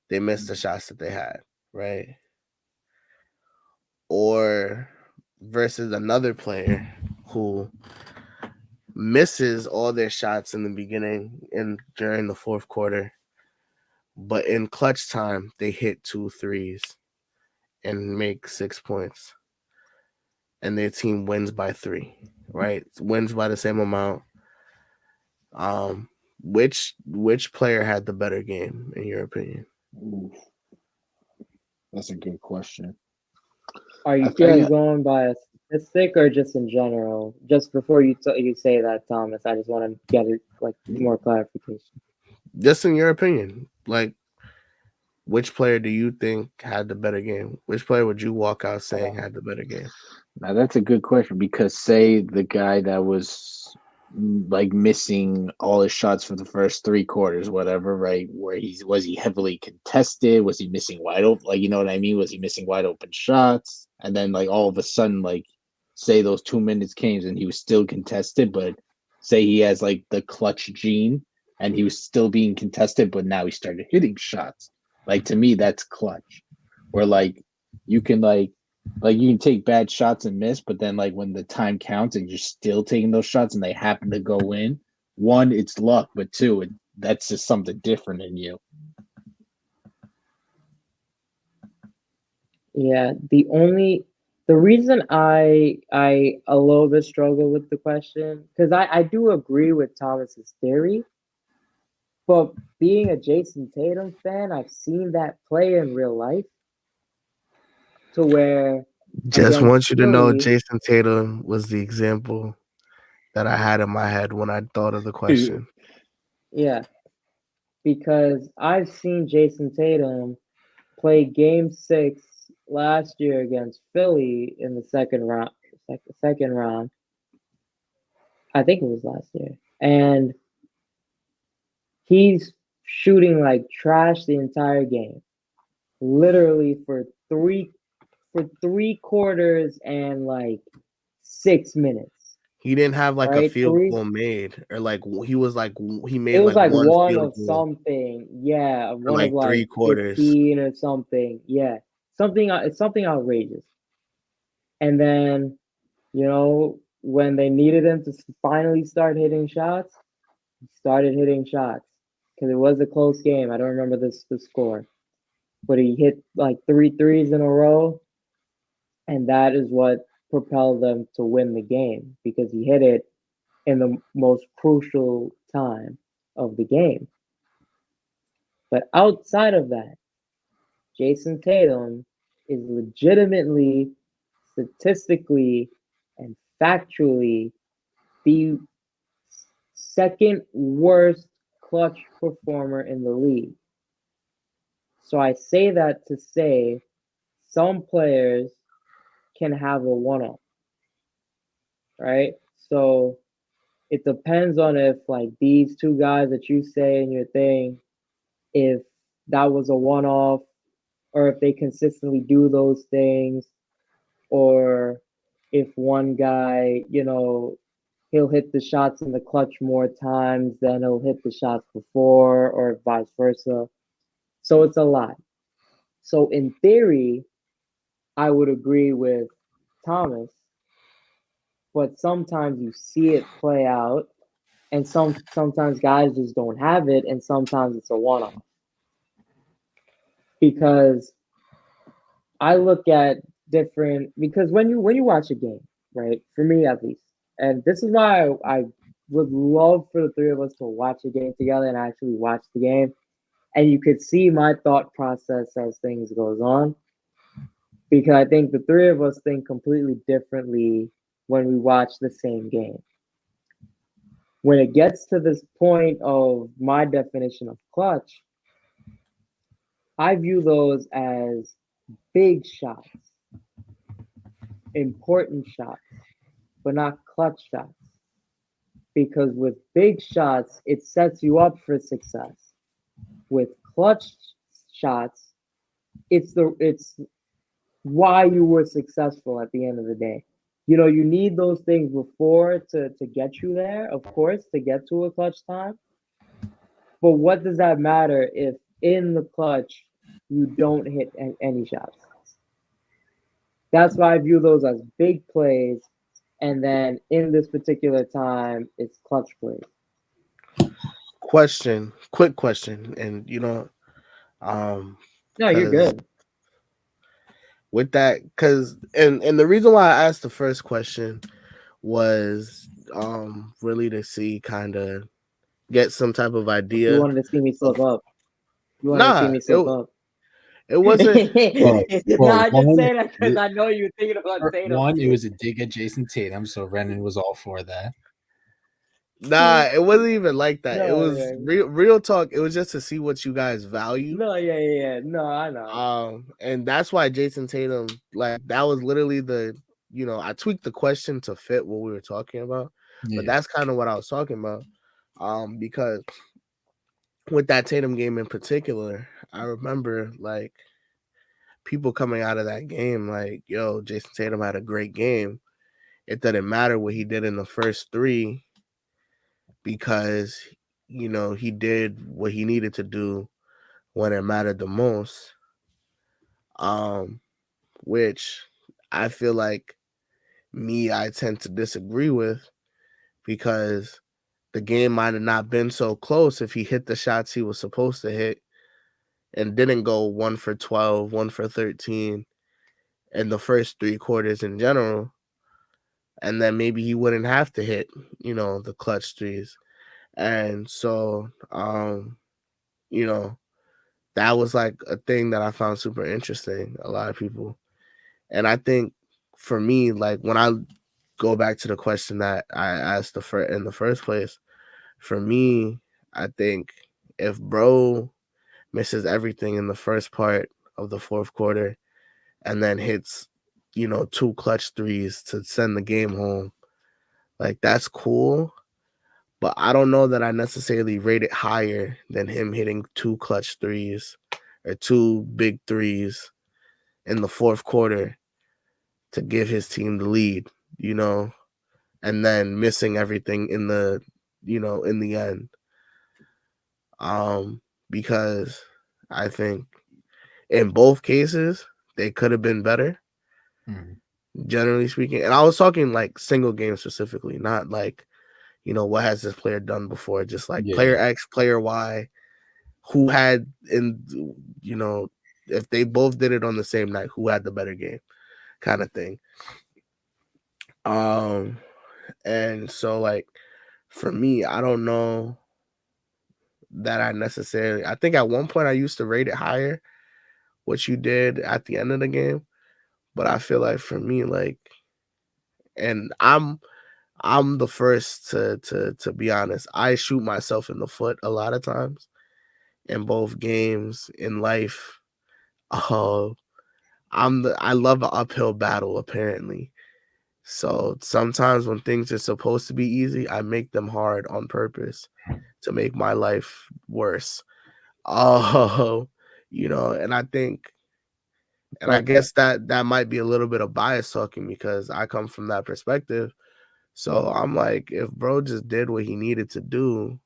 They missed the shots that they had, right? Or versus another player who misses all their shots in the beginning and during the fourth quarter, but in clutch time, they hit 2 threes and make 6 points. And their team wins by 3, right? Wins by the same amount. Um, which player had the better game in your opinion? Ooh, that's a good question. Are I you feel are you like going by a statistic or just in general? Just before you say that, Thomas, I just want to get it like more clarification. Just in your opinion, like which player do you think had the better game? Which player would you walk out saying uh, had the better game? now that's a good question because say the guy that was like missing all his shots for the first 3 quarters, whatever, right? Where was he heavily contested? Was he missing wide open? Like, you know what I mean? Was he missing wide open shots? And then like all of a sudden, like say those 2 minutes came and he was still contested, but say he has like the clutch gene and he was still being contested, but now he started hitting shots. Like to me, that's clutch. Where like you can like you can take bad shots and miss, but then like when the time counts and you're still taking those shots and they happen to go in, one, it's luck, but two, that's just something different in you. Yeah, the reason I a little bit struggle with the question, because I do agree with Thomas's theory, but being a Jason Tatum fan, I've seen that play in real life to where Just against want you to know Philly, Jason Tatum was the example that I had in my head when I thought of the question. yeah, because I've seen Jason Tatum play game 6 last year against Philly in the second round. I think it was last year. And he's shooting like trash the entire game. Literally for three quarters and like 6 minutes. He didn't have like a Right? field goal made, or like he was like he made It was like like one one field of goal something. Yeah, for one of like like 3 quarters. 15 or something. Yeah. It's something outrageous. And then, when they needed him to finally start hitting shots, he started hitting shots because it was a close game. I don't remember the score, but he hit like 3 threes in a row, and that is what propelled them to win the game because he hit it in the most crucial time of the game. But outside of that, Jason Tatum is legitimately, statistically, and factually the second worst clutch performer in the league. So I say that to say some players can have a one off, right? So it depends on if like these two guys that you say in your thing, if that was a one off or if they consistently do those things, or if one guy, he'll hit the shots in the clutch more times than he'll hit the shots before, or vice versa. So it's a lot. So in theory, I would agree with Thomas, but sometimes you see it play out, and sometimes guys just don't have it, and sometimes it's a one-off. Because I look at because when you watch a game, right? For me at least, and this is why I would love for the three of us to watch a game together and actually watch the game, and you could see my thought process as things goes on, because I think the three of us think completely differently when we watch the same game. When it gets to this point of my definition of clutch, I view those as big shots, important shots, but not clutch shots. Because with big shots, it sets you up for success. With clutch shots, it's why you were successful at the end of the day. You need those things before to get you there, of course, to get to a clutch time. But what does that matter if in the clutch you don't hit any shots? That's why I view those as big plays. And then in this particular time, it's clutch plays. Quick question, and No, you're because good. with that, because and the reason why I asked the first question was really to see kind of get some type of You idea wanted to see me slip of up. You wanted to see nah me slip up. it wasn't. No, Well, I just one, say that because I know you're thinking about Tatum. one, it was a dig at Jason Tatum, so Renan was all for that. Nah, it wasn't even like that. It No, was yeah. real talk. It was just to see what you guys value. No, yeah. No, I know. And that's why Jason Tatum, like that was literally I tweaked the question to fit what we were talking about. But Yeah. that's kind of what I was talking about. Because with that Tatum game in particular, I remember like people coming out of that game like, yo, Jason Tatum had a great game. It didn't matter what he did in the first three because, he did what he needed to do when it mattered the most. Um, which I feel like I tend to disagree with because the game might have not been so close if he hit the shots he was supposed to hit and didn't go 1 for 12, 1 for 13 in the first three quarters in general. And then maybe he wouldn't have to hit, the clutch threes. And so, you know, that was like a thing that I found super interesting. A lot of people. And I think for me, like when I go back to the question that I asked in the first place, for me, I think if bro misses everything in the first part of the fourth quarter and then hits, two clutch threes to send the game home, like that's cool. But I don't know that I necessarily rate it higher than him hitting two clutch threes or two big threes in the fourth quarter to give his team the lead, and then missing everything in the end. Because I think in both cases they could have been better, Mhm. generally speaking. And I was talking like single game specifically, not like, what has this player done before, just like player Yeah. X, player Y, who had you know, if they both did it on the same night, who had the better game kind of thing. And so like for me, I don't know that I think at one point I used to rate it higher, what you did at the end of the game. But I feel like for me, like, and I'm the first to be honest. I shoot myself in the foot a lot of times in both games in life. Uh, I love an uphill battle apparently. So sometimes when things are supposed to be easy, I make them hard on purpose to make my life worse. Oh, and I think, and I But guess that might be a little bit of bias talking because I come from that perspective. So I'm like, if bro just did what he needed to do,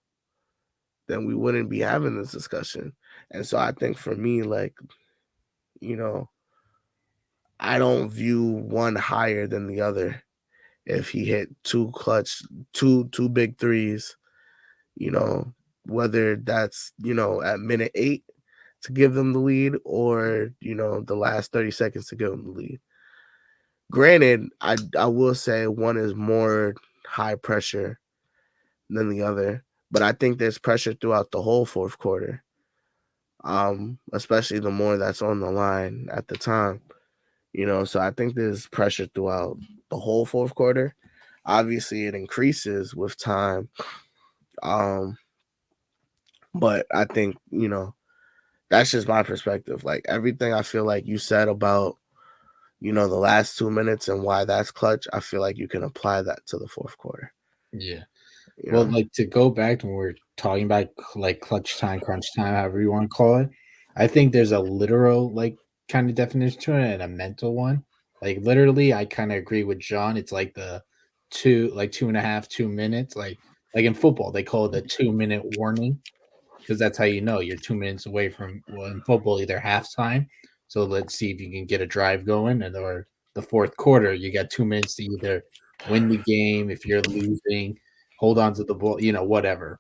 then we wouldn't be having this discussion. And so I think for me, like, you know, I don't view one higher than the other. If he hit two big threes, you know, whether that's, at minute 8 to give them the lead or, the last 30 seconds to give them the lead. Granted, I will say one is more high pressure than the other, but I think there's pressure throughout the whole fourth quarter. Especially the more that's on the line at the time. So I think there's pressure throughout the whole fourth quarter. Obviously it increases with time. Um, but I think, that's just my perspective. Like everything I feel like you said about, the last 2 minutes and why that's clutch, I feel like you can apply that to the fourth quarter. yeah. You Well, know? like to go back to when we are talking about like clutch time, crunch time, however you want to call it, I think there's a literal like kind of definition to it and a mental one. Like literally, I kind of agree with John. It's like the like 2.5, 2 minutes. Like in football, they call it the 2 minute warning because that's how you know you're 2 minutes away from well in football either halftime. So let's see if you can get a drive going, and or the fourth quarter, you got 2 minutes to either win the game if you're losing, hold on to the ball, whatever.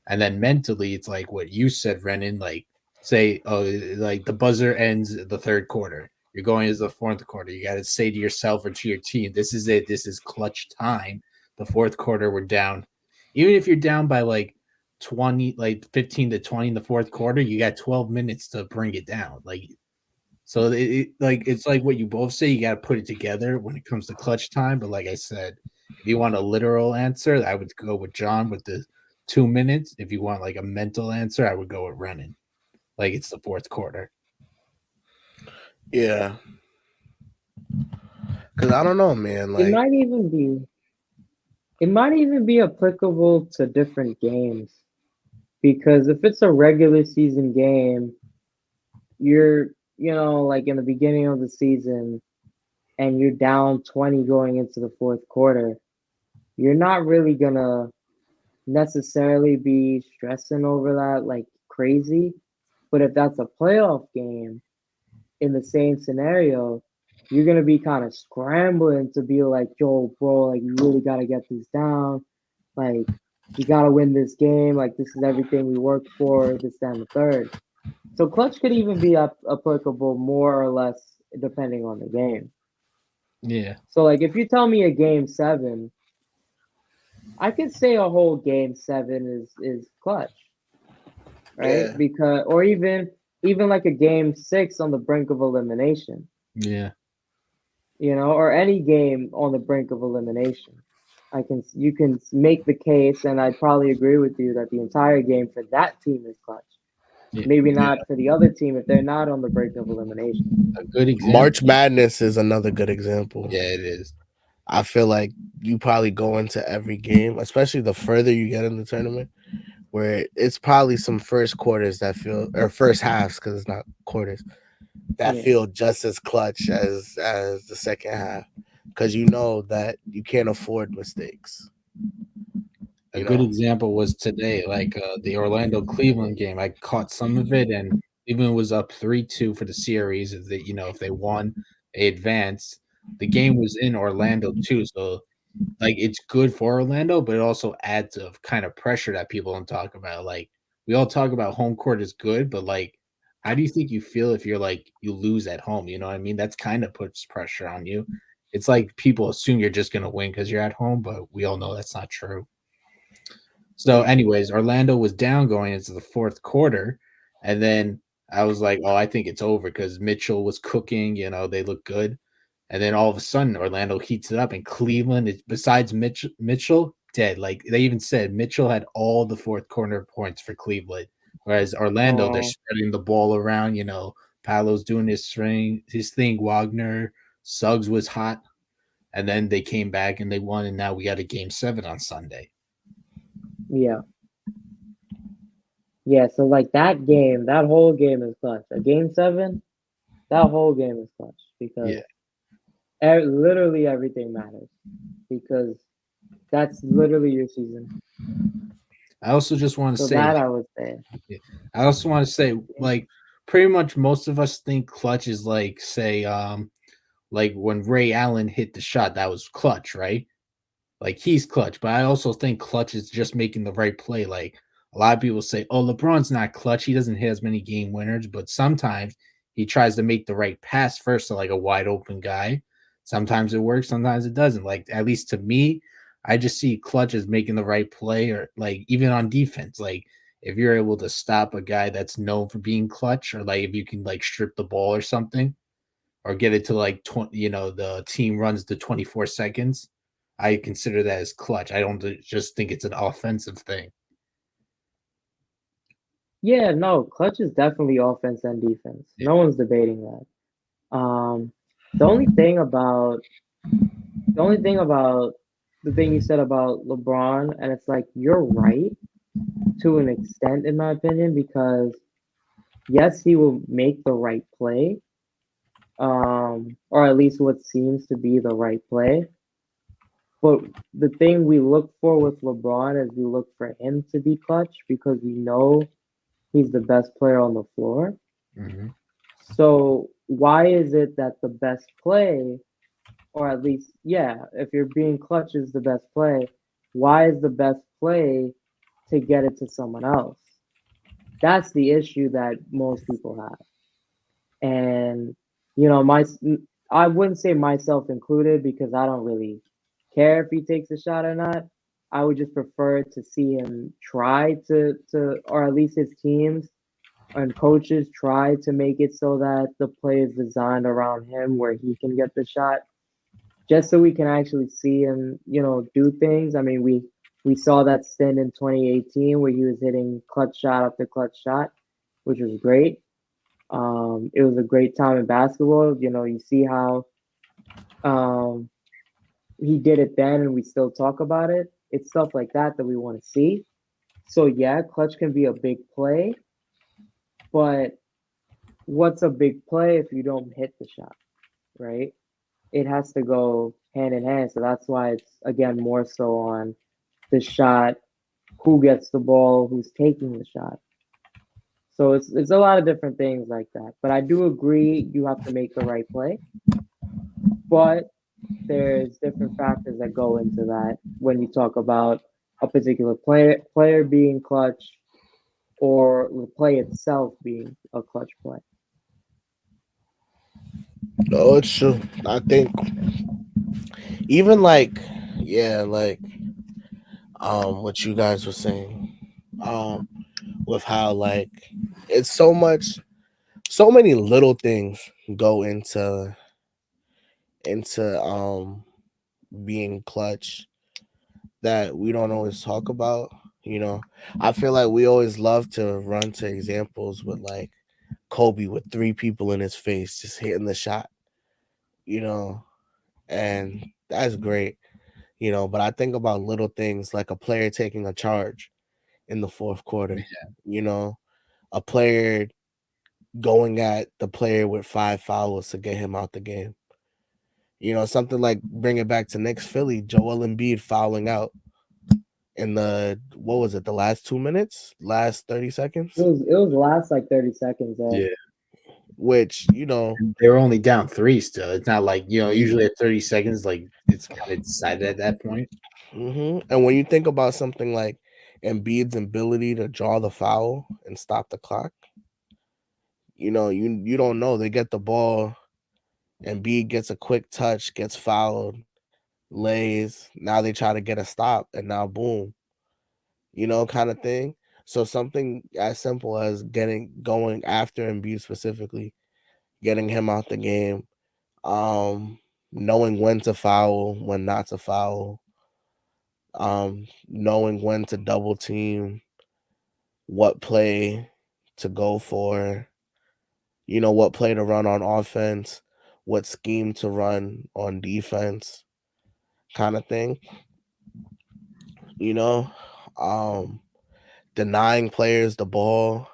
And then mentally, it's like what you said, Renan. Like say, oh, like the buzzer ends the third quarter. You're going into the fourth quarter. You got to say to yourself or to your team, "This is it. This is clutch time." The fourth quarter, we're down. Even if you're down by like 20, like 15 to 20 in the fourth quarter, you got 12 minutes to bring it down. Like so, like it's like what you both say. You got to put it together when it comes to clutch time. But like I said, if you want a literal answer, I would go with John with the 2 minutes. If you want like a mental answer, I would go with Renan. Like it's the fourth quarter. Yeah. Cause I don't know, man. It Like, might even be It might even be applicable to different games because if it's a regular season game, you're, like in the beginning of the season and you're down 20 going into the fourth quarter, you're not really gonna necessarily be stressing over that like crazy. But if that's a playoff game in the same scenario, you're gonna be kind of scrambling to be like, yo, bro, like you really gotta get these down. Like we gotta win this game. Like this is everything we worked for, this, that, and the third. So clutch could even be applicable more or less depending on the game. Yeah. So like if you tell me a game seven, I could say a whole game seven is clutch, right? Yeah. Because or even like a game six on the brink of elimination, Yeah. or any game on the brink of elimination. You can make the case, and I'd probably agree with you that the entire game for that team is clutch. Yeah. Maybe not for the other team if they're not on the brink of elimination. A good example. March Madness is another good example. Yeah, it is. I feel like you probably go into every game, especially the further you get in the tournament, where it's probably some first quarters that feel, or first halves, because it's not quarters, that Yeah. feel just as clutch as the second half, because you know that you can't afford mistakes. A You good know, example was today, like the Orlando Cleveland game. I caught some of it, and Cleveland was up 3-2 for the series. If they won, they advanced. The game was in Orlando too, so like it's good for Orlando, but it also adds of kind of pressure that people don't talk about. Like we all talk about home court is good, but like how do you think you feel if you're like you lose at home? You know what I mean? That's kind of puts pressure on you. It's like people assume you're just gonna win because you're at home, but we all know that's not true. So, Yeah. anyways, Orlando was down going into the fourth quarter, and then I was like, "Oh, I think it's over," because Mitchell was cooking. They look good, and then all of a sudden, Orlando heats it up, and Cleveland is besides Mitchell dead. Like they even said, Mitchell had all the fourth quarter points for Cleveland, whereas Orlando they're Oh, spreading the ball around. Paolo's doing his thing. Wagner, Suggs was hot, and then they came back and they won, and now we got a game 7 on Sunday. yeah. Yeah, so like that game, that whole game is clutch. A game seven, that whole game is clutch Yeah. because literally everything matters because that's literally your season. I also just want to So say, that like, I would say. yeah, I also want to say, like, pretty much most of us think clutch is like, say, like when Ray Allen hit the shot, that was clutch, right? Like he's clutch, but I also think clutch is just making the right play. Like a lot of people say, oh, LeBron's not clutch. He doesn't hit as many game winners, but sometimes he tries to make the right pass first to like a wide open guy. Sometimes it works, sometimes it doesn't. Like at least to me, I just see clutch as making the right play, or like even on defense. Like if you're able to stop a guy that's known for being clutch, or like if you can like strip the ball or something, or get it to like 20, the team runs to 24 seconds. I consider that as clutch. I don't just think it's an offensive thing. Yeah, no, clutch is definitely offense and defense. Yeah. No one's debating that. The only thing about the only thing about the thing you said about LeBron, and it's like you're right to an extent, in my opinion, because yes, he will make the right play, or at least what seems to be the right play. But the thing we look for with LeBron is we look for him to be clutch because we know he's the best player on the floor. Mm-hmm. So why is it that the best play, or at least, yeah, if you're being clutch is the best play, why is the best play to get it to someone else? That's the issue that most people have. And my I wouldn't say myself included because I don't really care if he takes a shot or not. I would just prefer to see him try to or at least his teams and coaches try to make it so that the play is designed around him where he can get the shot just so we can actually see him, do things. I mean, we saw that stint in 2018 where he was hitting clutch shot after clutch shot, which was great. It was a great time in basketball. You see how um, he did it then and we still talk about it. It's stuff like that we want to see. So yeah, clutch can be a big play, but what's a big play if you don't hit the shot, right? It has to go hand in hand. So that's why it's again more so on the shot, who gets the ball, who's taking the shot. So it's a lot of different things like that. But I do agree you have to make the right play. But there's different factors that go into that when you talk about a particular player being clutch or the play itself being a clutch play. No, it's true. I think even like, yeah, like what you guys were saying, um, with how like it's so many little things go into being clutch that we don't always talk about. You know, I feel like we always love to run to examples with like Kobe with three people in his face just hitting the shot, you know, and that's great, you know. But I think about little things like a player taking a charge in the fourth quarter, you know, a player going at the player with 5 fouls to get him out the game. You know, something like bring it back to Knicks Philly, Joel Embiid fouling out in the what was it, the last 2 minutes, last 30 seconds, It was last like 30 seconds. Yeah. which, you know, They were only down three still. It's not like, usually at 30 seconds, like it's kind of decided at that point. and when you think about something like Embiid's ability to draw the foul and stop the clock, you know, you don't know. They get the ball, Embiid gets a quick touch, gets fouled, lays. Now they try to get a stop, and now boom, you know, kind of thing. So something as simple as going after Embiid specifically, getting him out the game, um, knowing when to foul, when not to foul, knowing when to double team, what play to go for, you know, what play to run on offense, what scheme to run on defense, kind of thing, you know, um, denying players the ball,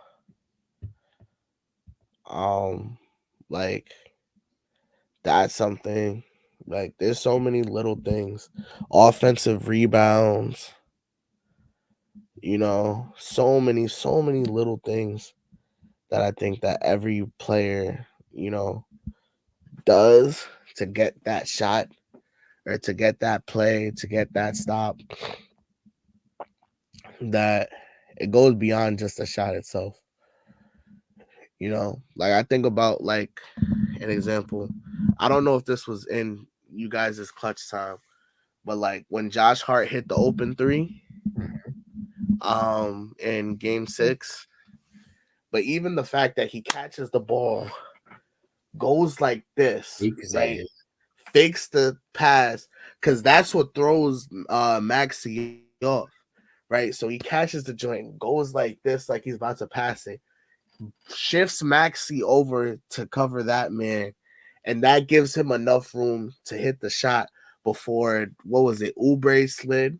um, like that's something. Like there's so many little things, offensive rebounds, you know, so many little things that I think that every player, you know, does to get that shot or to get that play, to get that stop, that it goes beyond just the shot itself. You know, like I think about like an example. I don't know if this was in you guys' clutch time, but like when Josh Hart hit the open three in game 6, but even the fact that he catches the ball, goes like this, right? Exactly. Fakes the pass, because that's what throws Maxi off, right? So he catches the joint, goes like this, like he's about to pass it, shifts Maxi over to cover that man, and that gives him enough room to hit the shot before what was it, Oubre slid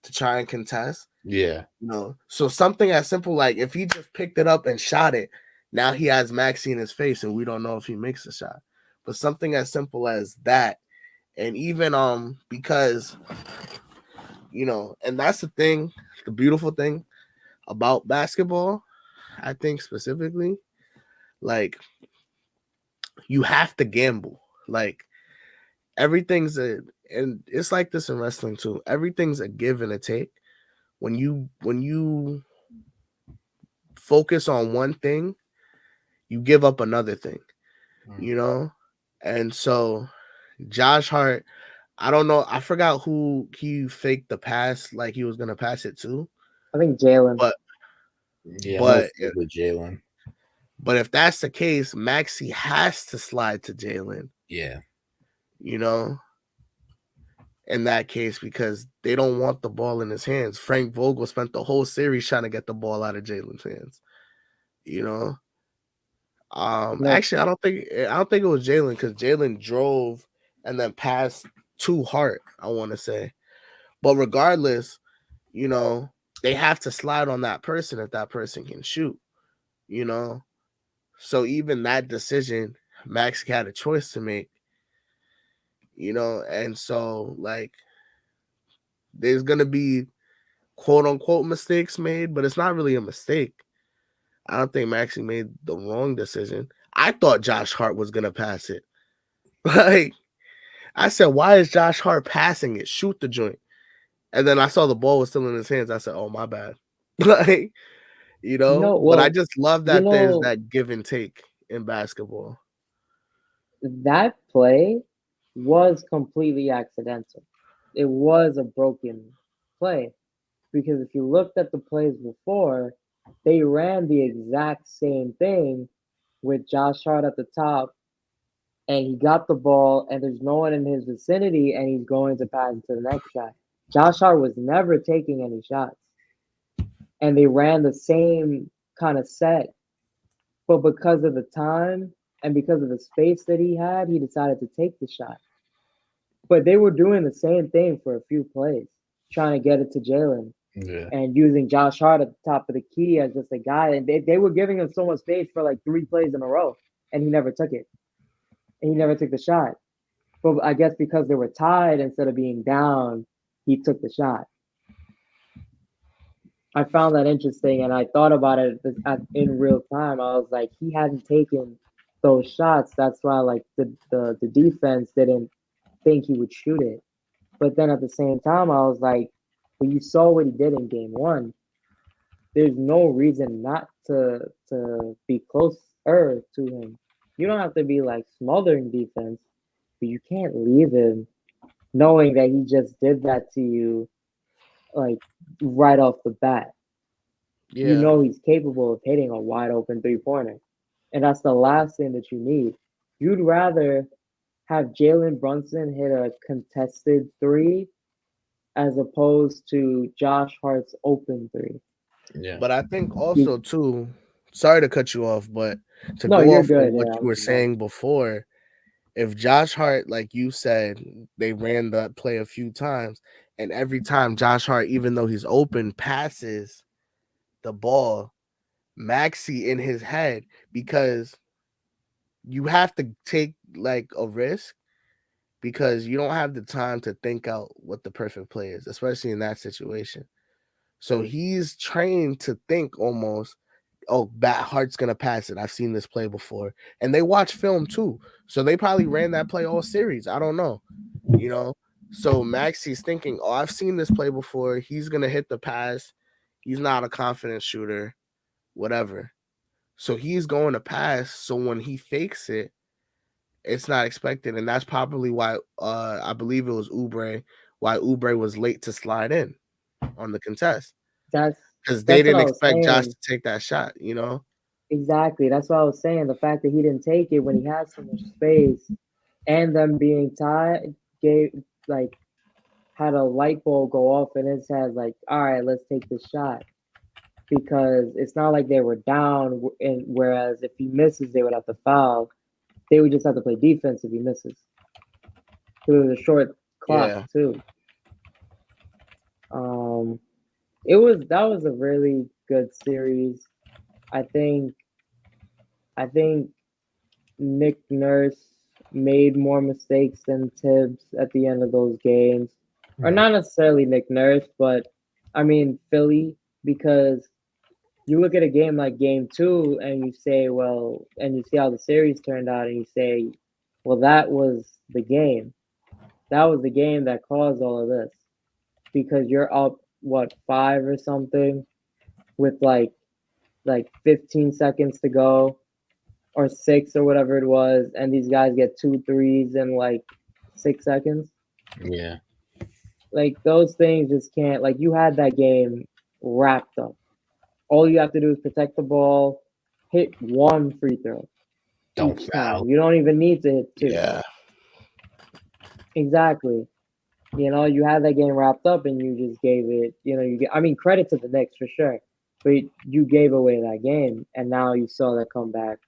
to try and contest. Yeah. You know, so something as simple like if he just picked it up and shot it, now he has Maxi in his face, and we don't know if he makes the shot. But something as simple as that, and even because you know, and that's the thing, the beautiful thing about basketball, I think specifically, like you have to gamble. Like everything's a, and it's like this in wrestling too. Everything's a give and a take. When you focus on one thing, you give up another thing, you know? And so Josh Hart, I don't know, I forgot who he faked the pass like he was gonna pass it to, I think Jalen. but Yeah, but most with Jalen. but if that's the case, Maxi has to slide to Jalen, Yeah. you know, in that case, because they don't want the ball in his hands. Frank Vogel spent the whole series trying to get the ball out of Jalen's hands, you know. No, Actually, I don't think it was Jalen because Jalen drove and then passed too hard, I want to say. But regardless, you know, they have to slide on that person if that person can shoot, you know. So even that decision, Max had a choice to make, you know, and so like there's gonna be quote unquote mistakes made, but it's not really a mistake. I don't think Maxie made the wrong decision. I thought Josh Hart was gonna pass it. Like I said, why is Josh Hart passing it? Shoot the joint. And then I saw the ball was still in his hands. I said, oh my bad. Like, you know, but I Well, just love you that there's know, that give and take in basketball. that play was completely accidental. It was a broken play because if you looked at the plays before, they ran the exact same thing with Josh Hart at the top, and he got the ball, and there's no one in his vicinity, and he's going to pass it to the next guy. Josh Hart was never taking any shots, and they ran the same kind of set, but because of the time and because of the space that he had, he decided to take the shot. But they were doing the same thing for a few plays, trying to get it to Jalen Yeah. and using Josh Hart at the top of the key as just a guy. And they were giving him so much space for like 3 plays in a row, and he never took it. And he never took the shot. But I guess because they were tied instead of being down, he took the shot. I found that interesting, and I thought about it in real time. I was like, he hadn't taken those shots. That's why, like the defense didn't think he would shoot it. But then at the same time, I was like, but you saw what he did in game one. There's no reason not to be closer to him. You don't have to be like smothering defense, but you can't leave him knowing that he just did that to you like right off the bat. You Yeah. know he's capable of hitting a wide open 3-pointer. And that's the last thing that you need. You'd rather have Jalen Brunson hit a contested three as opposed to Josh Hart's open three. Yeah. But I think You, also too, sorry to cut you off, but to no, go you're off of good. what Yeah, you were saying before, if Josh Hart, like you said, they ran that play a few times, and every time Josh Hart, even though he's open, passes the ball, Maxi in his head, because you have to take like a risk because you don't have the time to think out what the perfect play is, especially in that situation. So he's trained to think almost, oh, Bat Hart's gonna pass it. I've seen this play before, and they watch film too, so they probably ran that play all series. I don't know, you know. So Maxi's thinking, oh, I've seen this play before. He's gonna hit the pass. He's not a confident shooter, whatever. So he's going to pass. So when he fakes it, it's not expected, and that's probably why I believe it was why Oubre was late to slide in on the contest that's because they that's what didn't I was expect Josh saying. to take that shot. You know? Exactly. That's what I was saying. The fact that he didn't take it when he had so much space and them being tied gave like had a light bulb go off in his head, like, all right, let's take this shot. Because it's not like they were down, and whereas if he misses, they would have to foul. They would just have to play defense if he misses. It was a short clock Yeah, too. Um, that was a really good series. I think I think Nick Nurse made more mistakes than Tibbs at the end of those games. Or Mhm. not necessarily Nick Nurse, but I mean Philly, because you look at a game like game two and you say, well, and you see how the series turned out and you say, well, that was the game. That was the game that caused all of this. Because you're up, what, five or something with like 15 seconds to go or six or whatever it was, and these guys get two threes in like 6 seconds. Yeah. Like those things just can't, like you had that game wrapped up. All you have to do is protect the ball, hit one free throw Don't each foul. time. You don't even need to hit two. yeah, Exactly. You had that game wrapped up and you just gave it, I mean, credit to the Knicks for sure. But you gave away that game and now you saw that come back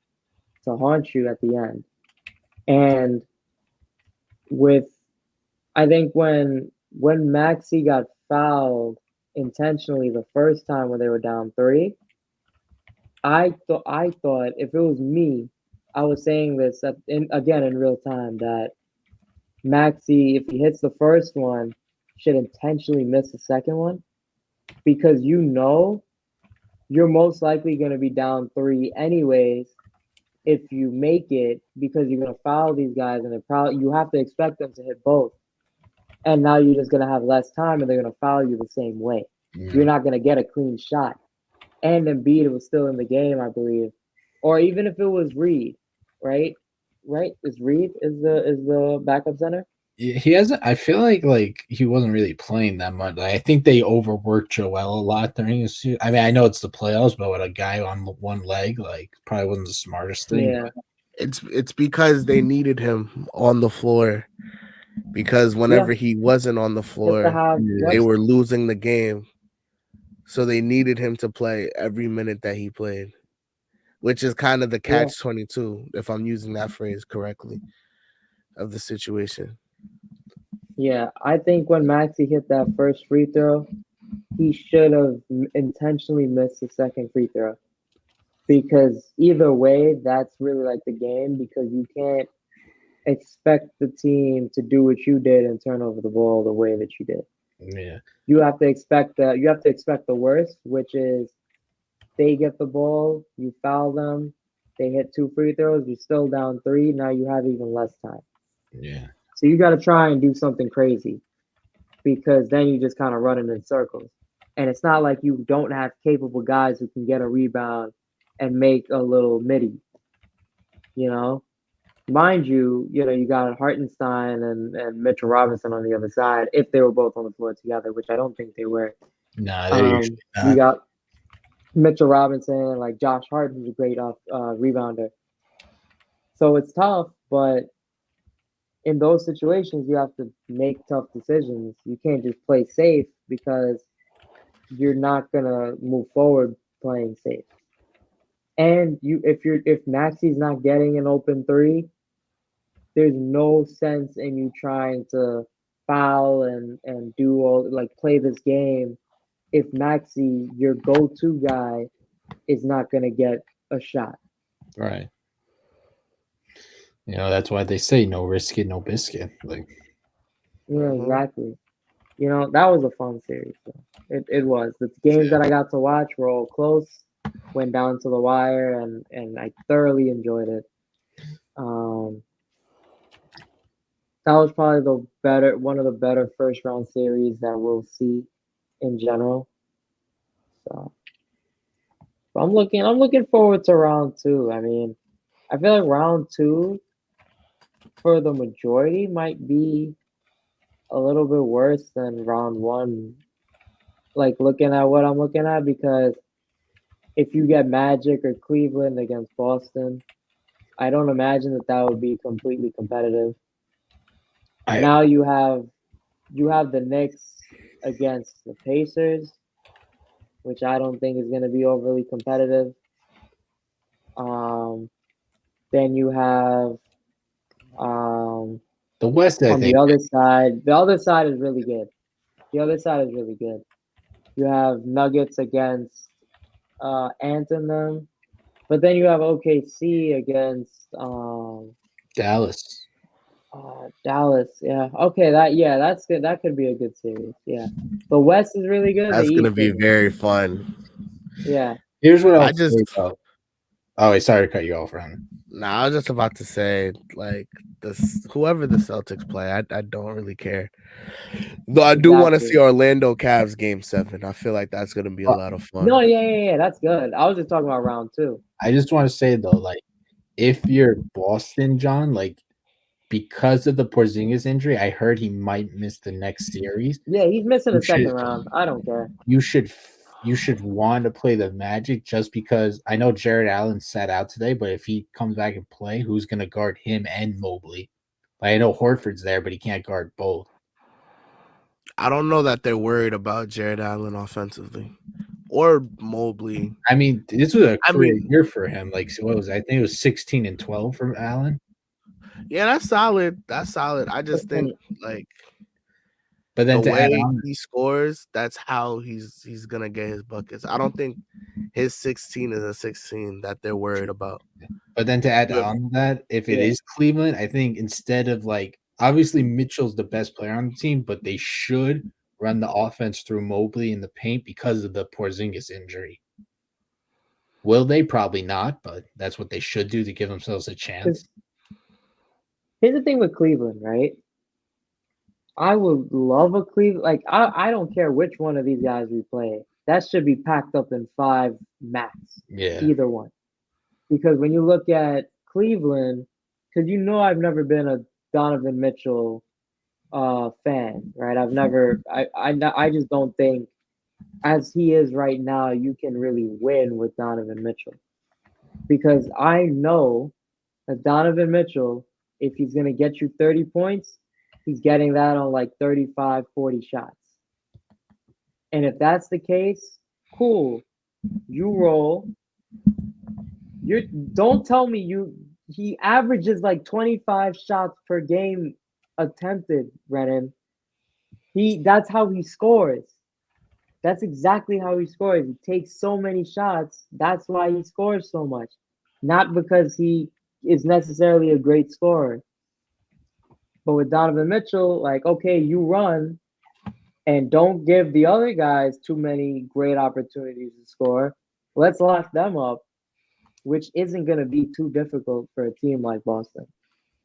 to haunt you at the end. And with I think when Maxi got fouled intentionally the first time when they were down three, I thought if it was me, I was saying this again in real time that Maxi, if he hits the first one, should intentionally miss the second one because you're most likely going to be down three anyways if you make it because you're going to foul these guys and they're probably you have to expect them to hit both. And now you're just going to have less time and they're going to foul you the same way. You're not going to get a clean shot. And Embiid was still in the game, I believe. Or even if it was Reed, right? Right? Is Reed is the backup center? He hasn't. I feel like he wasn't really playing that much. Like, I think they overworked Joel a lot during his season. I mean, I know it's the playoffs, but with a guy on one leg, like probably wasn't the smartest thing. Yeah. It's because they needed him on the floor. Because whenever he wasn't on the Just to floor, have they West. were losing the game. So they needed him to play every minute that he played, which is kind of the Yeah. catch-22, if I'm using that phrase correctly, of the situation. Yeah. I think when Maxi hit that first free throw, he should have intentionally missed the second free throw. Because either way, that's really like the game because you can't expect the team to do what you did and turn over the ball the way that you did. Yeah. You have to expect the worst, which is they get the ball, you foul them, they hit two free throws, you're still down three, now you have even less time. Yeah. So you gotta try and do something crazy because then you just kind of running in circles. And it's not like you don't have capable guys who can get a rebound and make a little midi, you know? Mind you, you got Hartenstein and Mitchell Robinson on the other side if they were both on the floor together, which I don't think they were. Nah, they're usually You not. got Mitchell Robinson and like Josh Hart, who's a great off rebounder. So it's tough, but in those situations, you have to make tough decisions. You can't just play safe because you're not gonna move forward playing safe. And if Maxi's not getting an open three, there's no sense in you trying to foul and do all like play this game if Maxi, your go-to guy, is not gonna get a shot. Right. That's why they say no risk it, no biscuit. Like, Yeah, exactly. That was a fun series. It was. The games that I got to watch were all close, went down to the wire, and I thoroughly enjoyed it. That was probably one of the better first round series that we'll see in general. So I'm looking forward to round two. I mean, I feel like round two for the majority might be a little bit worse than round one. Like looking at what I'm looking at because if you get Magic or Cleveland against Boston, I don't imagine that would be completely competitive. Now you have the Knicks against the Pacers, which I don't think is going to be overly competitive. Then you have the West, I on think. the other side. The other side is really good. The other side is really good. You have Nuggets against Ant and them, but then you have OKC against Dallas. Dallas. Yeah. Okay. That's good. That could be a good series. Yeah. The West is really good. That's The gonna East be isn't. very fun. Yeah. Here's what I I'll say about. Oh, wait, sorry to cut you off, Ryan. I was just about to say, like, whoever the Celtics play, I don't really care. Though I do want to see Orlando Cavs game 7. I feel like that's gonna be a lot of fun. No, yeah, that's good. I was just talking about round two. I just want to say though, like, if you're Boston, John, like, because of the Porzingis injury, I heard he might miss the next series. Yeah, he's missing the second round. I don't care. You should want to play the Magic just because I know Jared Allen sat out today, but if he comes back and play, who's going to guard him and Mobley? Like, I know Horford's there, but he can't guard both. I don't know that they're worried about Jared Allen offensively or Mobley. I mean, this was a career year for him. Like, so what was it? I think it was 16 and 12 from Allen. Yeah, that's solid. That's solid. I just think like But then the to add way on, he scores, that's how he's gonna get his buckets. I don't think his 16 is a 16 that they're worried about. but then to add Yeah. on to that, if it Yeah. is Cleveland, I think instead of like obviously Mitchell's the best player on the team, but they should run the offense through Mobley in the paint because of the Porzingis injury. Will they? Probably not, but that's what they should do to give themselves a chance. Here's the thing with Cleveland, right? I would love a Cleveland. Like, I don't care which one of these guys we play. That should be packed up in 5 max, Yeah. either one. Because when you look at Cleveland, because I've never been a Donovan Mitchell fan, right? I just don't think as he is right now, you can really win with Donovan Mitchell. Because I know that Donovan Mitchell, if he's going to get you 30 points, he's getting that on like 35, 40 shots. And if that's the case, cool. You roll. You don't tell me he averages like 25 shots per game attempted, Brennan. That's how he scores. That's exactly how he scores. He takes so many shots. That's why he scores so much. Not because he is necessarily a great scorer. But with Donovan Mitchell, like, okay, you run and don't give the other guys too many great opportunities to score. Let's lock them up, which isn't going to be too difficult for a team like Boston.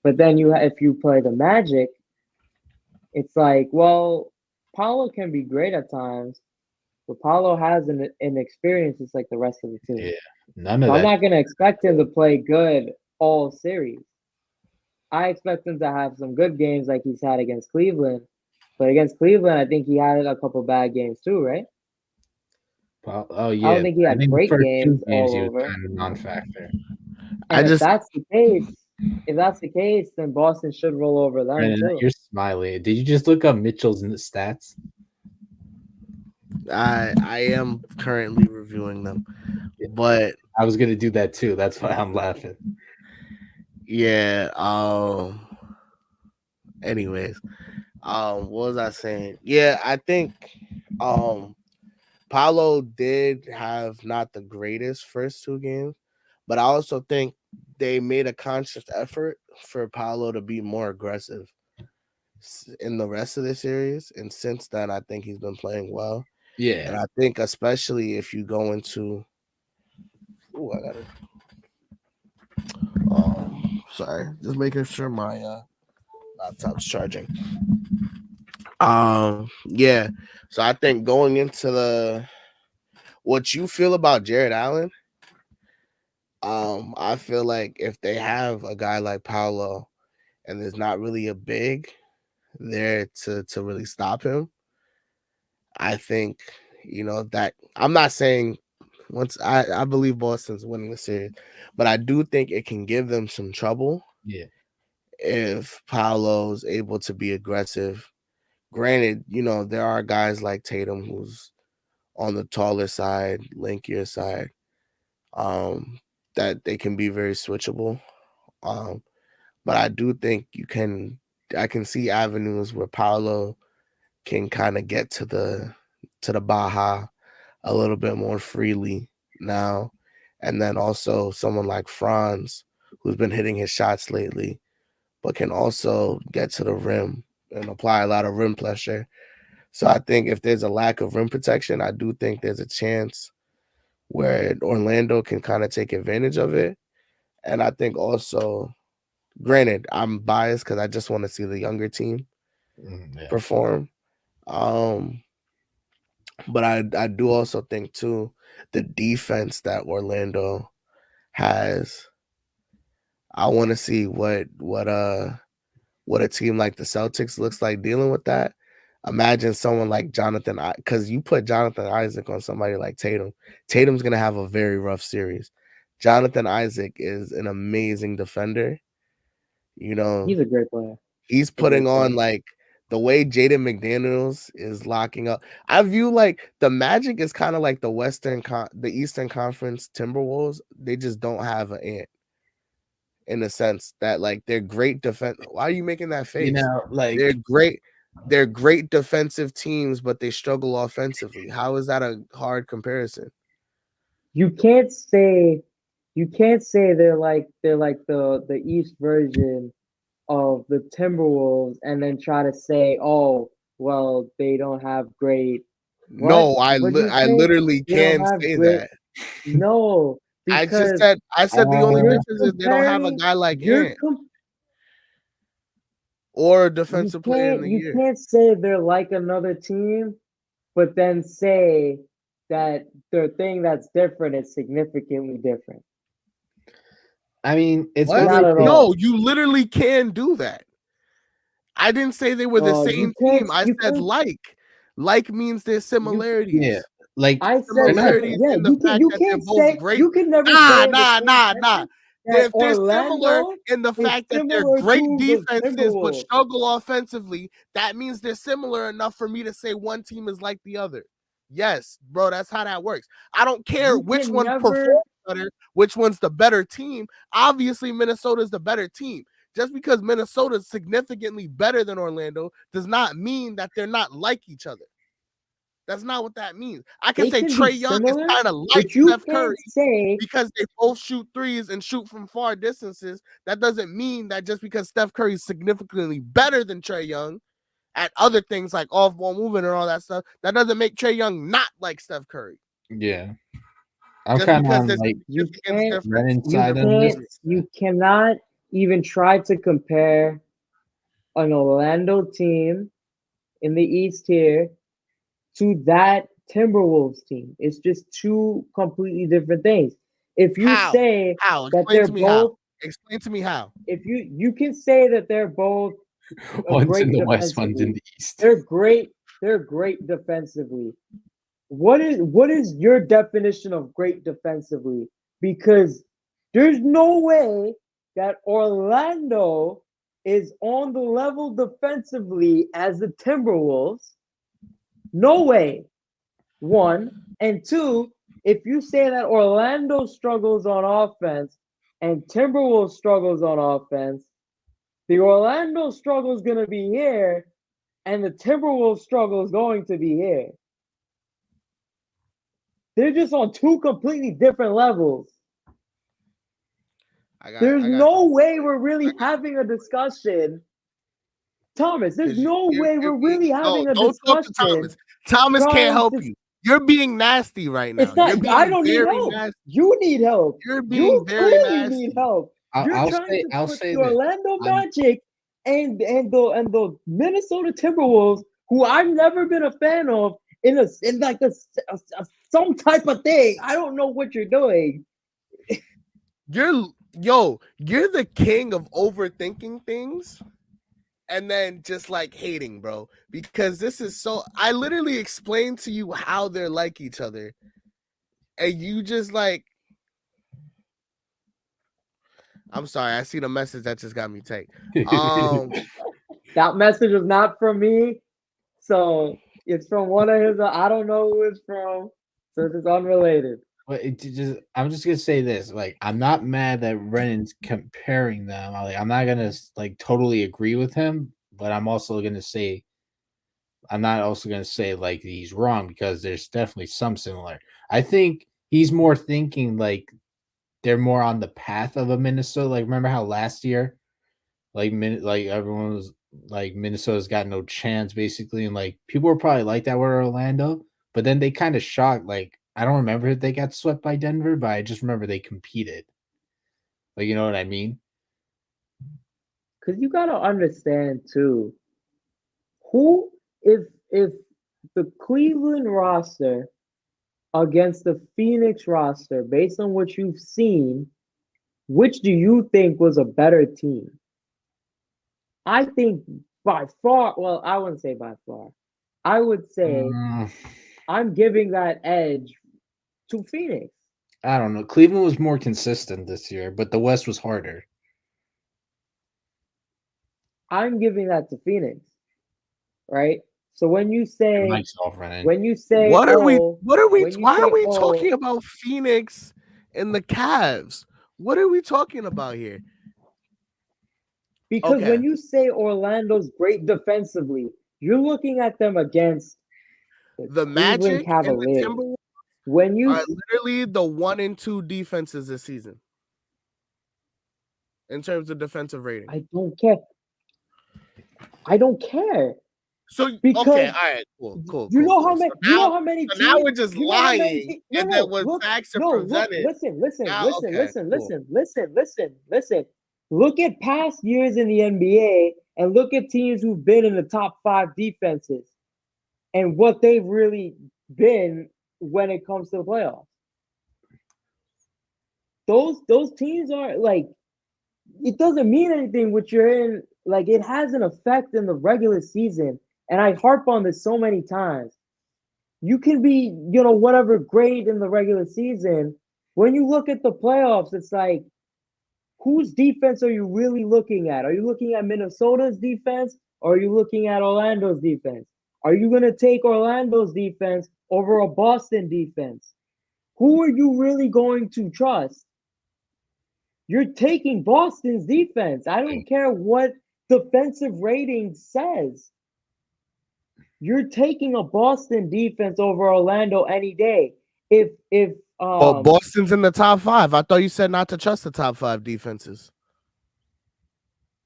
But then if you play the Magic, it's like, well, Paulo can be great at times, but Paulo has an experience just like the rest of the team. Yeah. None of So I'm that. not going to expect him to play good all series. I expect him to have some good games like he's had against Cleveland. But against Cleveland, I think he had a couple bad games too, right? Oh I yeah. don't think he I had think the great first two games games all he was over. kind of non-factor. I And just if that's the case, then Boston should roll over them Brandon, too. you're smiling. Did you just look up Mitchell's stats? I am currently reviewing them, but I was gonna do that too. That's why I'm laughing. yeah. Anyways, what was I saying? Yeah, I think Paulo did have not the greatest first 2 games, but I also think they made a conscious effort for Paulo to be more aggressive in the rest of the series. And since then, I think he's been playing well. And Yeah. I think especially if you go into, oh, I got it. Sorry, just making sure my laptop's charging. Yeah. So I think going into what you feel about Jared Allen, I feel like if they have a guy like Paolo and there's not really a big there to really stop him, I think that I'm not saying once I believe Boston's winning the series, but I do think it can give them some trouble Yeah. if Paolo's able to be aggressive. Granted, there are guys like Tatum who's on the taller side, lankier side, that they can be very switchable. But I do think I can see avenues where Paolo can kind of get to the Baja a little bit more freely now. And then also someone like Franz, who's been hitting his shots lately, but can also get to the rim and apply a lot of rim pressure. So I think if there's a lack of rim protection, I do think there's a chance where Orlando can kind of take advantage of it. And I think also, granted, I'm biased because I just want to see the younger team Yeah. perform. But I do also think too the defense that Orlando has. I want to see what a team like the Celtics looks like dealing with that. Imagine someone like Jonathan, because you put Jonathan Isaac on somebody like Tatum. Tatum's gonna have a very rough series. Jonathan Isaac is an amazing defender. He's a great player. He's A great putting on player. like the way Jaden McDaniels is locking up. I view like the Magic is kind of like the Eastern Conference Timberwolves. They just don't have an ant in the sense that like they're great defense. Why are you making that face? Like They're great. they're great defensive teams, but they struggle offensively. How is that a hard comparison? You can't say they're like the East version of the Timberwolves and then try to say, oh, well, they don't have great what? No, I What'd you say? literally They don't can have say great. that. No, because I said the only you're difference is they don't have a comparing guy like you're Ant com- or a defensive player in the you year. can't say they're like another team, but then say that their thing that's different is significantly different. I mean, it's What? Not really at like, all. No, you literally can do that. I didn't say they were the You same can't. team. I You said can't. like. Like means there's You. yeah, similarities. like I they're said not. Similarities yeah. in the fact You that they're can't both say. great. You can never Nah, say in the nah, same nah, nah. sentence that They're similar Orlando in the is fact that they're similar great to the defenses but Timberwolves. struggle offensively. That means they're similar enough for me to say one team is like the other. Yes, bro, that's how that works. I don't care You which can one never. performs better, which one's the better team. Obviously, Minnesota's the better team. Just because Minnesota's significantly better than Orlando does not mean that they're not like each other. That's not what that means. I can They say can be Trae Young is similar, kind of like but you Steph Curry can't say. because they both shoot threes and shoot from far distances. That doesn't mean that just because Steph Curry is significantly better than Trae Young at other things like off-ball movement and all that stuff, that doesn't make Trae Young not like Steph Curry. Yeah, I'm Just kind of because on there's like a You significance can't. difference. Reddit You side on this. can't. You cannot even try to compare an Orlando team in the East here to that Timberwolves team. It's just two completely different things. If you How? say How? that Explain they're to me how. both, Explain to me how. if you can say that they're both One's in great the West, one's in defensively. the East. They're great. They're great defensively. What is your definition of great defensively? Because there's no way that Orlando is on the level defensively as the Timberwolves. No way. One. And two, if you say that Orlando struggles on offense and Timberwolves struggles on offense, the Orlando struggle is going to be here and the Timberwolves struggle is going to be here. They're just on two completely different levels. There's I got no something. way we're really having a discussion. Thomas, there's no way we're really having a Don't talk to discussion Thomas. Thomas can't trying help to. you. You're being nasty right now. It's You're not. I being don't need very help. nasty. You need help. You're being You very clearly need nasty. help. You're I'll trying say to I'll put say the this. Orlando Magic and the Minnesota Timberwolves, who I've never been a fan of, in like some type of thing. I don't know what you're doing. You're the king of overthinking things and then just like hating, bro. Because this is so I literally explained to you how they're like each other. And you just like I'm sorry, I see the message that just got me taken. That message is not from me, so it's from one of his. I don't know who it's from, so it's unrelated. But I'm just gonna say this: like, I'm not mad that Brennan's comparing them. I'm not gonna like totally agree with him, but I'm also gonna say I'm not also gonna say like he's wrong because there's definitely some similar. I think he's more thinking like they're more on the path of a Minnesota. Like, remember how last year, like everyone was like Minnesota's got no chance basically, and like people were probably like that with Orlando, but then they kind of shocked. Like, I don't remember if they got swept by Denver, but I just remember they competed. Like, you know what I mean? Because you gotta understand too, who if the Cleveland roster against the Phoenix roster, based on what you've seen, which do you think was a better team? I think by far, well, I wouldn't say by far. I would say I'm giving that edge to Phoenix. I don't know. Cleveland was more consistent this year, but the West was harder. I'm giving that to Phoenix, right? So when you say, Mike's off running. when you say, oh, why are we talking about Phoenix and the Cavs? What are we talking about here? Because when you say Orlando's great defensively, You're looking at them against The Cleveland Magic and the Cavaliers. Timberwolves When you, are literally the 1 and 2 defenses this season in terms of defensive rating. I don't care. I don't care So okay, because all right, cool. you know how So many. You know how many now teams. we're just You know how many. lying, No, and then no. when Look. facts are No. Look. presented, Listen. Listen. now Listen. okay, Listen. cool. Listen. Look at past years in the NBA and look at teams who've been in the top 5 defenses and what they've really been when it comes to the playoffs. Those teams are like, it doesn't mean anything what you're in. Like, it has an effect in the regular season, and I harp on this so many times. You can be, whatever great in the regular season. When you look at the playoffs, it's like, whose defense are you really looking at? Are you looking at Minnesota's defense or are you looking at Orlando's defense? Are you going to take Orlando's defense over a Boston defense? Who are you really going to trust? You're taking Boston's defense. I don't care what defensive rating says. You're taking a Boston defense over Orlando any day. If Boston's in the top 5. I thought you said not to trust the top 5 defenses.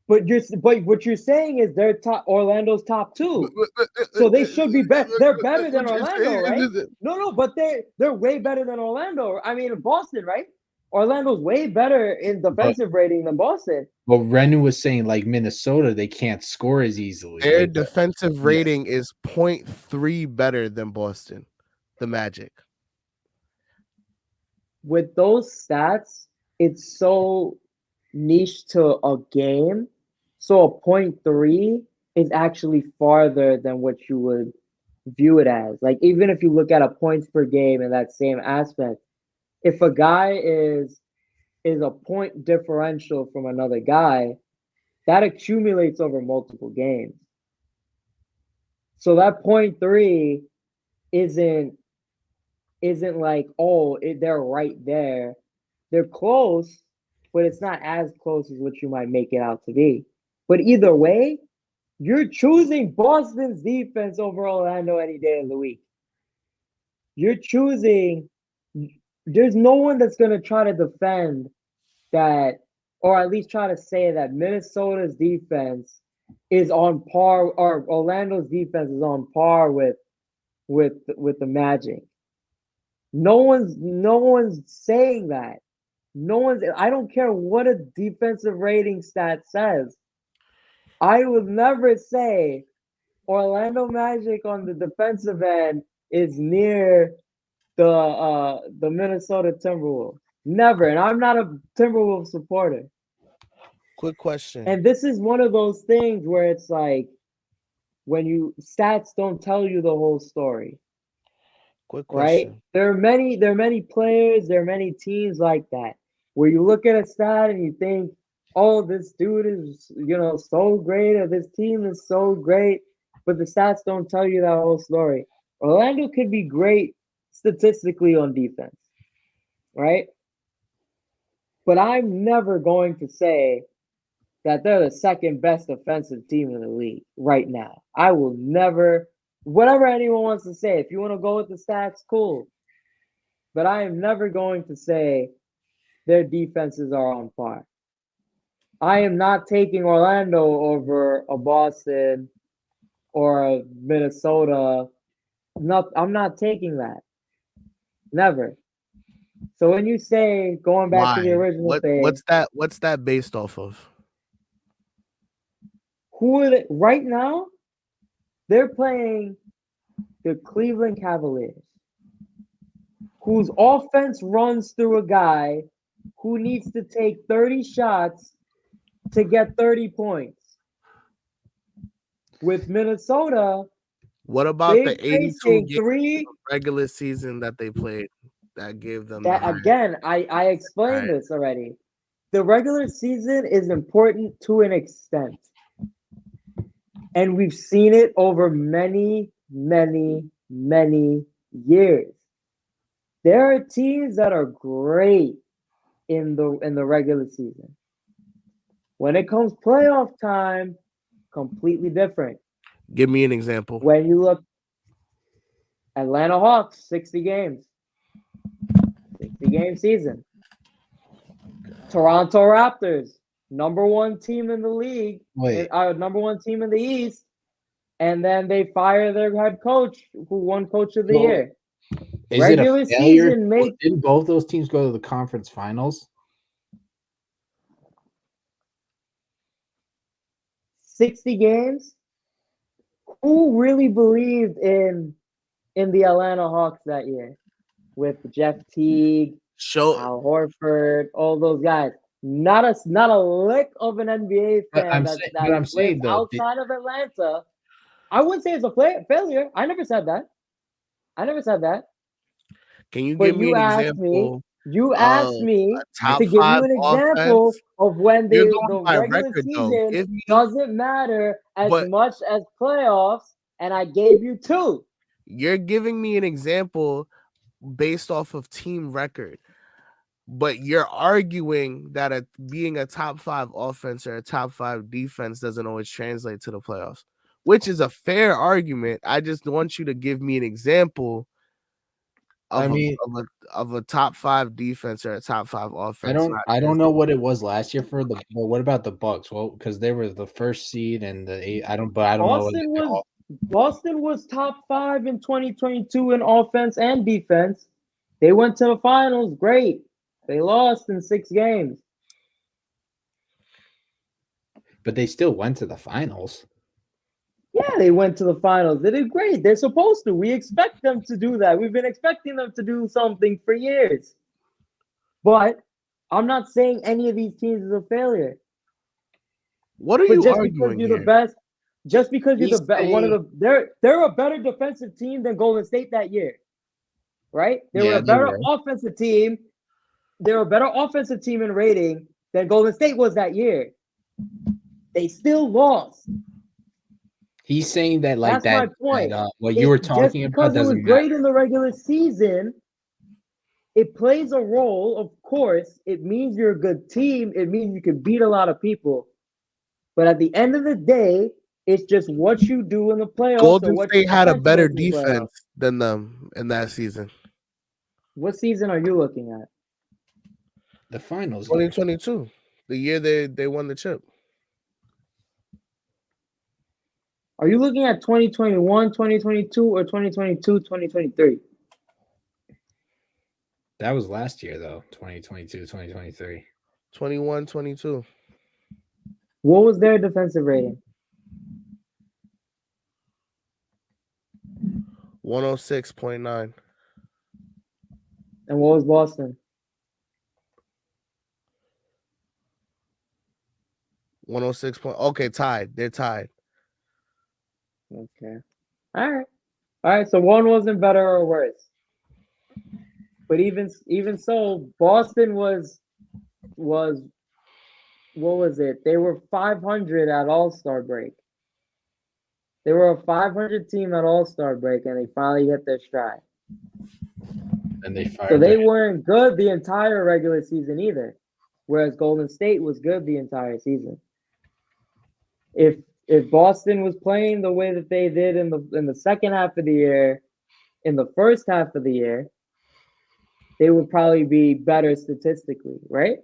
But what you're saying is they're top. Orlando's top 2, so they should be better. They're better than Orlando, right? No, but they're way better than Orlando. I mean, Boston, right? Orlando's way better in defensive rating than Boston. Well, Renu was saying like Minnesota, they can't score as easily. Their defensive rating is 0.3 better than Boston, the Magic. With those stats, it's so niche to a game. So a 0.3 is actually farther than what you would view it as. Like, even if you look at a points per game in that same aspect, if a guy is a point differential from another guy, that accumulates over multiple games. So that 0.3 isn't like, they're right there. They're close, but it's not as close as what you might make it out to be. But either way, you're choosing Boston's defense over Orlando any day of the week. You're choosing. There's no one that's going to try to defend that, or at least try to say that Minnesota's defense is on par, or Orlando's defense is on par with the Magic. No one's saying that. I don't care what a defensive rating stat says. I would never say Orlando Magic on the defensive end is near the Minnesota Timberwolves. Never. And I'm not a Timberwolves supporter. Quick question. And this is one of those things where it's like, when stats don't tell you the whole story. Quick question. Right? There are many players, there are many teams like that, where you look at a stat and you think, oh, this dude is, so great, or this team is so great, but the stats don't tell you that whole story. Orlando could be great statistically on defense, right? But I'm never going to say that they're the second best offensive team in the league right now. I will never, whatever anyone wants to say, if you want to go with the stats, cool. But I am never going to say their defenses are on par. I am not taking Orlando over a Boston or a Minnesota. I'm not taking that. Never. So when you say, going back to the original thing, what's that based off of? Who are they right now? They're playing the Cleveland Cavaliers, whose offense runs through a guy who needs to take 30 shots to get 30 points. With Minnesota, what about the 82 games regular season that they played that gave them that? Again, I explained this already. The regular season is important to an extent. And we've seen it over many, many, many years. There are teams that are great in the regular season. When it comes playoff time, completely different. Give me an example. When you look, Atlanta Hawks, 60 games, 60-game season. Toronto Raptors, number one team in the league, Wait, number one team in the East, and then they fire their head coach, who won Coach of the Well, Year. is it a Regular failure? season make Didn't both those teams go to the conference finals? 60 games. Who really believed in the Atlanta Hawks that year with Jeff Teague, Show Al Horford, all those guys? Not a lick of an NBA But fan I'm that saying lives though, outside of Atlanta. I wouldn't say it's a failure. I never said that. Can you But give me an example you of asked me a top to give you 5 an example offense? of when You're the going by regular record though. season Give me, doesn't matter as but much as playoffs, and I gave you two. you're giving me an example based off of team record. But you're arguing that being a top 5 offense or a top 5 defense doesn't always translate to the playoffs, which is a fair argument. I just want you to give me an example I of mean, a top 5 defense or a top 5 offense. I don't know what it was last year for the. But what about the Bucks? Well, because they were the first seed and the eight. I don't know. Boston was top 5 in 2022 in offense and defense. They went to the finals. Great. They lost in 6 games. But they still went to the finals. Yeah, they went to the finals. They did great. They're supposed to. We expect them to do that. We've been expecting them to do something for years. But I'm not saying any of these teams is a failure. What are But you just because arguing you're here? the best, just because you're He's the best, one of the they're a better defensive team than Golden State that year, right? They were a they better were. offensive team. They were a better offensive team in rating than Golden State was that year. They still lost. He's saying that like That's my point. what you were talking just about because it was doesn't great matter. in the regular season, it plays a role. Of course, it means you're a good team. It means you can beat a lot of people. But at the end of the day, it's just what you do in the playoffs. Golden or what State your had a potential better is in the playoffs. defense than them in that season. What season are you looking at? The finals. year. 2022, the year they won the chip. Are you looking at 2021, 2022, or 2022, 2023? That was last year though, 2022, 2023. 21, 22. What was their defensive rating? 106.9. And what was Boston? 106. Okay, tied. They're tied. Okay. All right. So one wasn't better or worse. But even so, Boston was what was it? They were 500 at All-Star break. They were a 500 team at All-Star break, and they finally hit their stride. And they fired. So they weren't good the entire regular season either, whereas Golden State was good the entire season. If Boston was playing the way that they did in the second half of the year, in the first half of the year, they would probably be better statistically, right?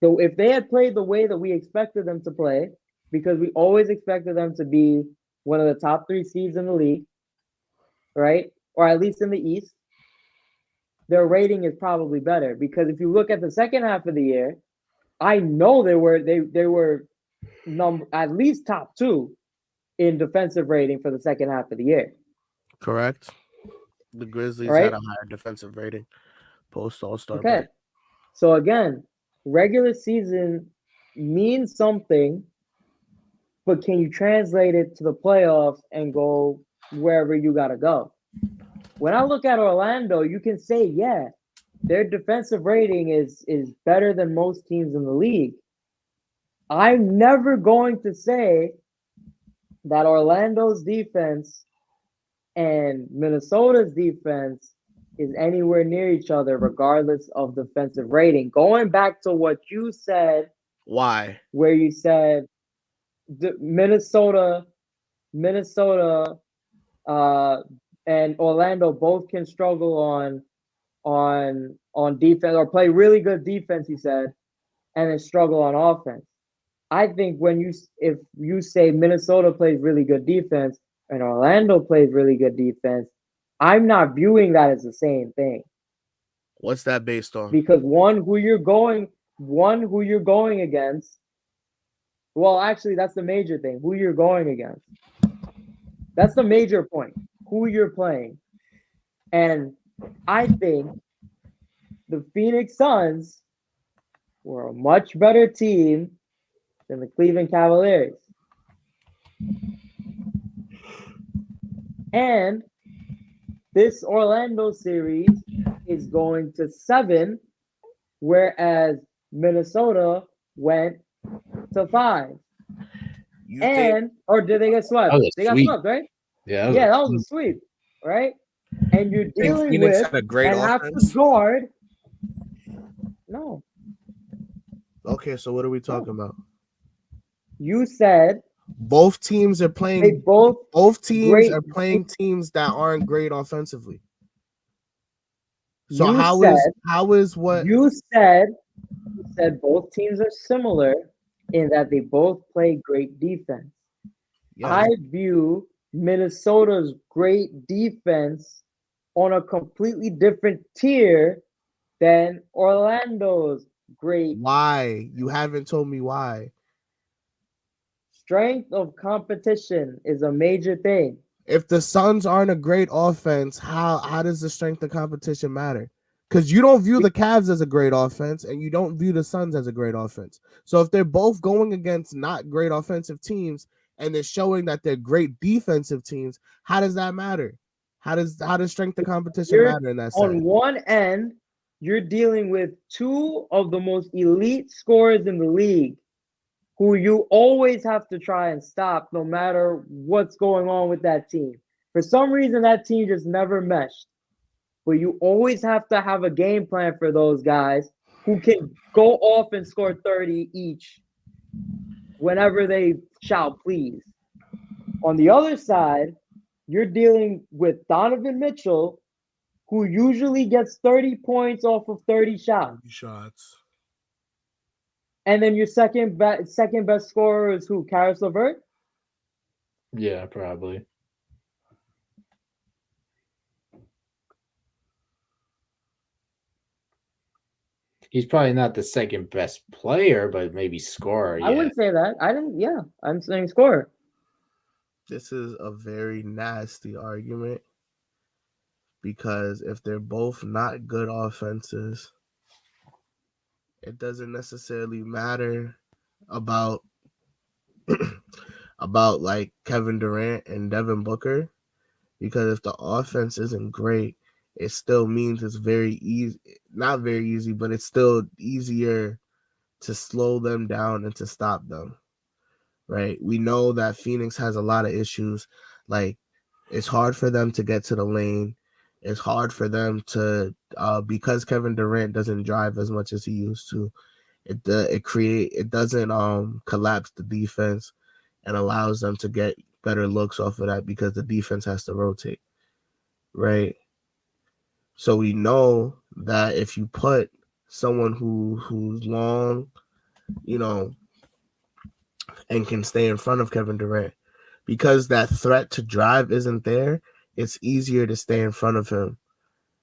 So if they had played the way that we expected them to play, because we always expected them to be one of the top 3 seeds in the league, right? Or at least in the East, their rating is probably better. Because if you look at the second half of the year, I know they were at least top 2 in defensive rating for the second half of the year. Correct. The Grizzlies right? had a higher defensive rating post All-Star Okay. break. So again, regular season means something, but can you translate it to the playoffs and go wherever you got to go? When I look at Orlando, you can say, yeah, their defensive rating is better than most teams in the league. I'm never going to say that Orlando's defense and Minnesota's defense is anywhere near each other, regardless of defensive rating. Going back to what you said, Why? where you said Minnesota Minnesota and Orlando both can struggle on defense or play really good defense, he said, and then struggle on offense. I think if you say Minnesota plays really good defense and Orlando plays really good defense, I'm not viewing that as the same thing. What's that based on? Because one who you're going against. Well, actually, that's the major thing. Who you're going against. That's the major point. Who you're playing. And I think the Phoenix Suns were a much better team than the Cleveland Cavaliers. And this Orlando series is going to 7, whereas Minnesota went to 5. Or did they get swept? They got swept, right? Yeah, that was a sweep, right? And you're dealing Phoenix with had a great and have offense? to guard. No. Okay, so what are we talking about? You said both teams are playing. They both teams are playing teams that aren't great offensively. So how is what you said both teams are similar in that they both play great defense. Yes. I view Minnesota's great defense on a completely different tier than Orlando's great. Why? You haven't told me why. Strength of competition is a major thing. If the Suns aren't a great offense, how does the strength of competition matter? Because you don't view the Cavs as a great offense, and you don't view the Suns as a great offense. So if they're both going against not great offensive teams, and they're showing that they're great defensive teams, how does that matter? How does strength of competition matter in that sense? On one end, you're dealing with 2 of the most elite scorers in the league, who you always have to try and stop no matter what's going on with that team. For some reason, that team just never meshed. But you always have to have a game plan for those guys who can go off and score 30 each whenever they shall please. On the other side, you're dealing with Donovan Mitchell, who usually gets 30 points off of 30 shots. And then your second best scorer is who? Karis LeVert? Yeah, probably. He's probably not the second best player, but maybe scorer. I wouldn't say that. I'm saying scorer. This is a very nasty argument because if they're both not good offenses, it doesn't necessarily matter about like Kevin Durant and Devin Booker, because if the offense isn't great, it still means it's very easy, not very easy, but it's still easier to slow them down and to stop them, right? We know that Phoenix has a lot of issues. Like, it's hard for them to get to the lane. It's hard for them to, because Kevin Durant doesn't drive as much as he used to. It doesn't collapse the defense and allows them to get better looks off of that because the defense has to rotate, right? So we know that if you put someone who's long, and can stay in front of Kevin Durant, because that threat to drive isn't there, it's easier to stay in front of him.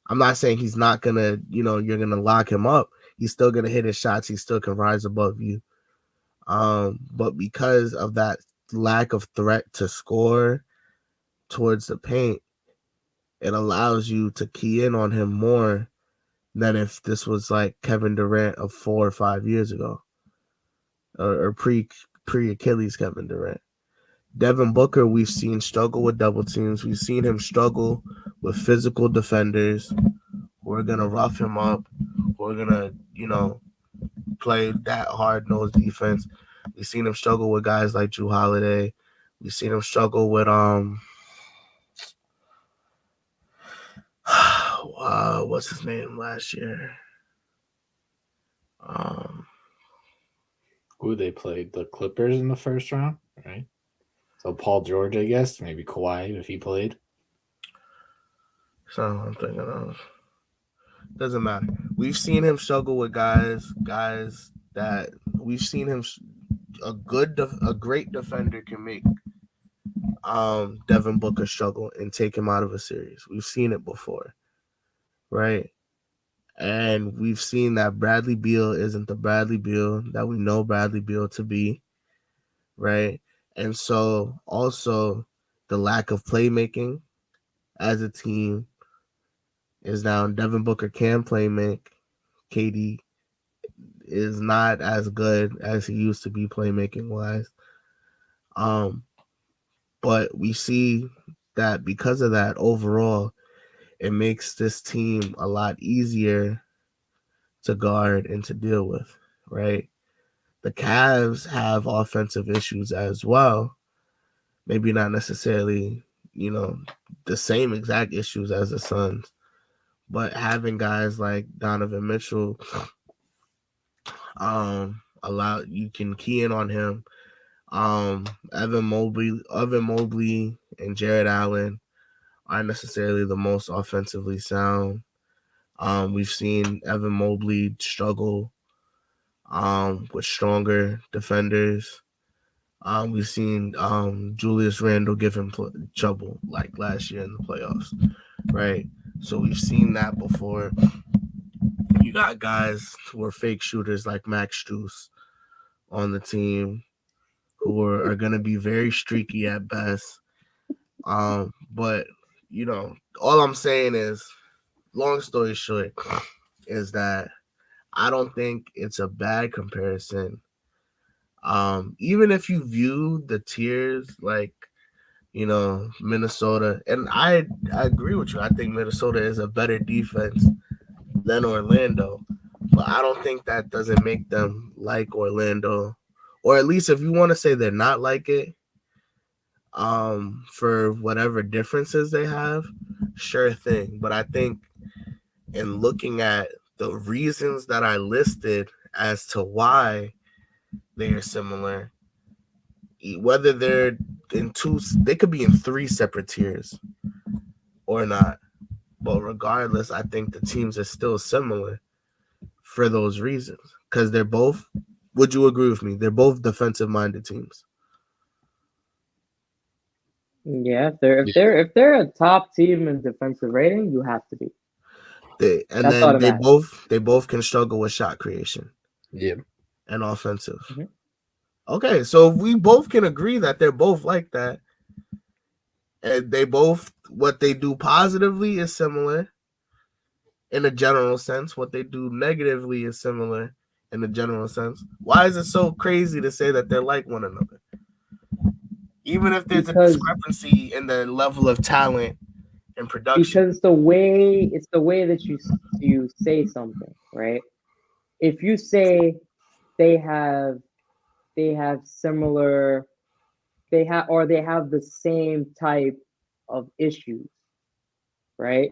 I'm not saying he's not gonna, you're gonna lock him up. He's still gonna hit his shots. He still can rise above you. But because of that lack of threat to score towards the paint, it allows you to key in on him more than if this was like Kevin Durant of 4 or 5 years ago, or pre Achilles Kevin Durant. Devin Booker, we've seen struggle with double teams. We've seen him struggle with physical defenders who are gonna rough him up, who are gonna, play that hard-nosed defense. We've seen him struggle with guys like Jrue Holiday. We've seen him struggle with what's his name last year? Who they played? The Clippers in the first round, right? So Paul George, I guess, maybe Kawhi if he played. So I'm thinking of. Doesn't matter. We've seen him struggle with guys that we've seen him. A great defender can make Devin Booker struggle and take him out of a series. We've seen it before, right? And we've seen that Bradley Beal isn't the Bradley Beal that we know Bradley Beal to be, right? And so also the lack of playmaking as a team is down. Devin Booker can play make. KD is not as good as he used to be playmaking wise. But we see that because of that overall, it makes this team a lot easier to guard and to deal with, right? The Cavs have offensive issues as well. Maybe not necessarily, the same exact issues as the Suns, but having guys like Donovan Mitchell, you can key in on him. Evan Mobley, and Jared Allen aren't necessarily the most offensively sound. We've seen Evan Mobley struggle with stronger defenders. We've seen Julius Randle give him trouble like last year in the playoffs, right? So we've seen that before. You got guys who are fake shooters like Max Strus on the team who are going to be very streaky at best. But, all I'm saying is, long story short, is that I don't think it's a bad comparison. Even if you view the tiers like, Minnesota, and I agree with you. I think Minnesota is a better defense than Orlando, but I don't think that doesn't make them like Orlando, or at least if you want to say they're not like it, for whatever differences they have, sure thing. But I think in looking at the reasons that I listed as to why they are similar, whether they're they could be in 3 separate tiers or not. But regardless, I think the teams are still similar for those reasons. Because they're both, would you agree with me? They're both defensive-minded teams. Yeah, if they're a top team in defensive rating, you have to be. That's then they both can struggle with shot creation. Yeah. And offensive. Mm-hmm. Okay, so if we both can agree that they're both like that, and they both, what they do positively is similar in a general sense. What they do negatively is similar in a general sense. Why is it so crazy to say that they're like one another? Even if there's a discrepancy in the level of talent and production. Because it's the way that you say something, right? If you say they have similar, they have the same type of issues, right?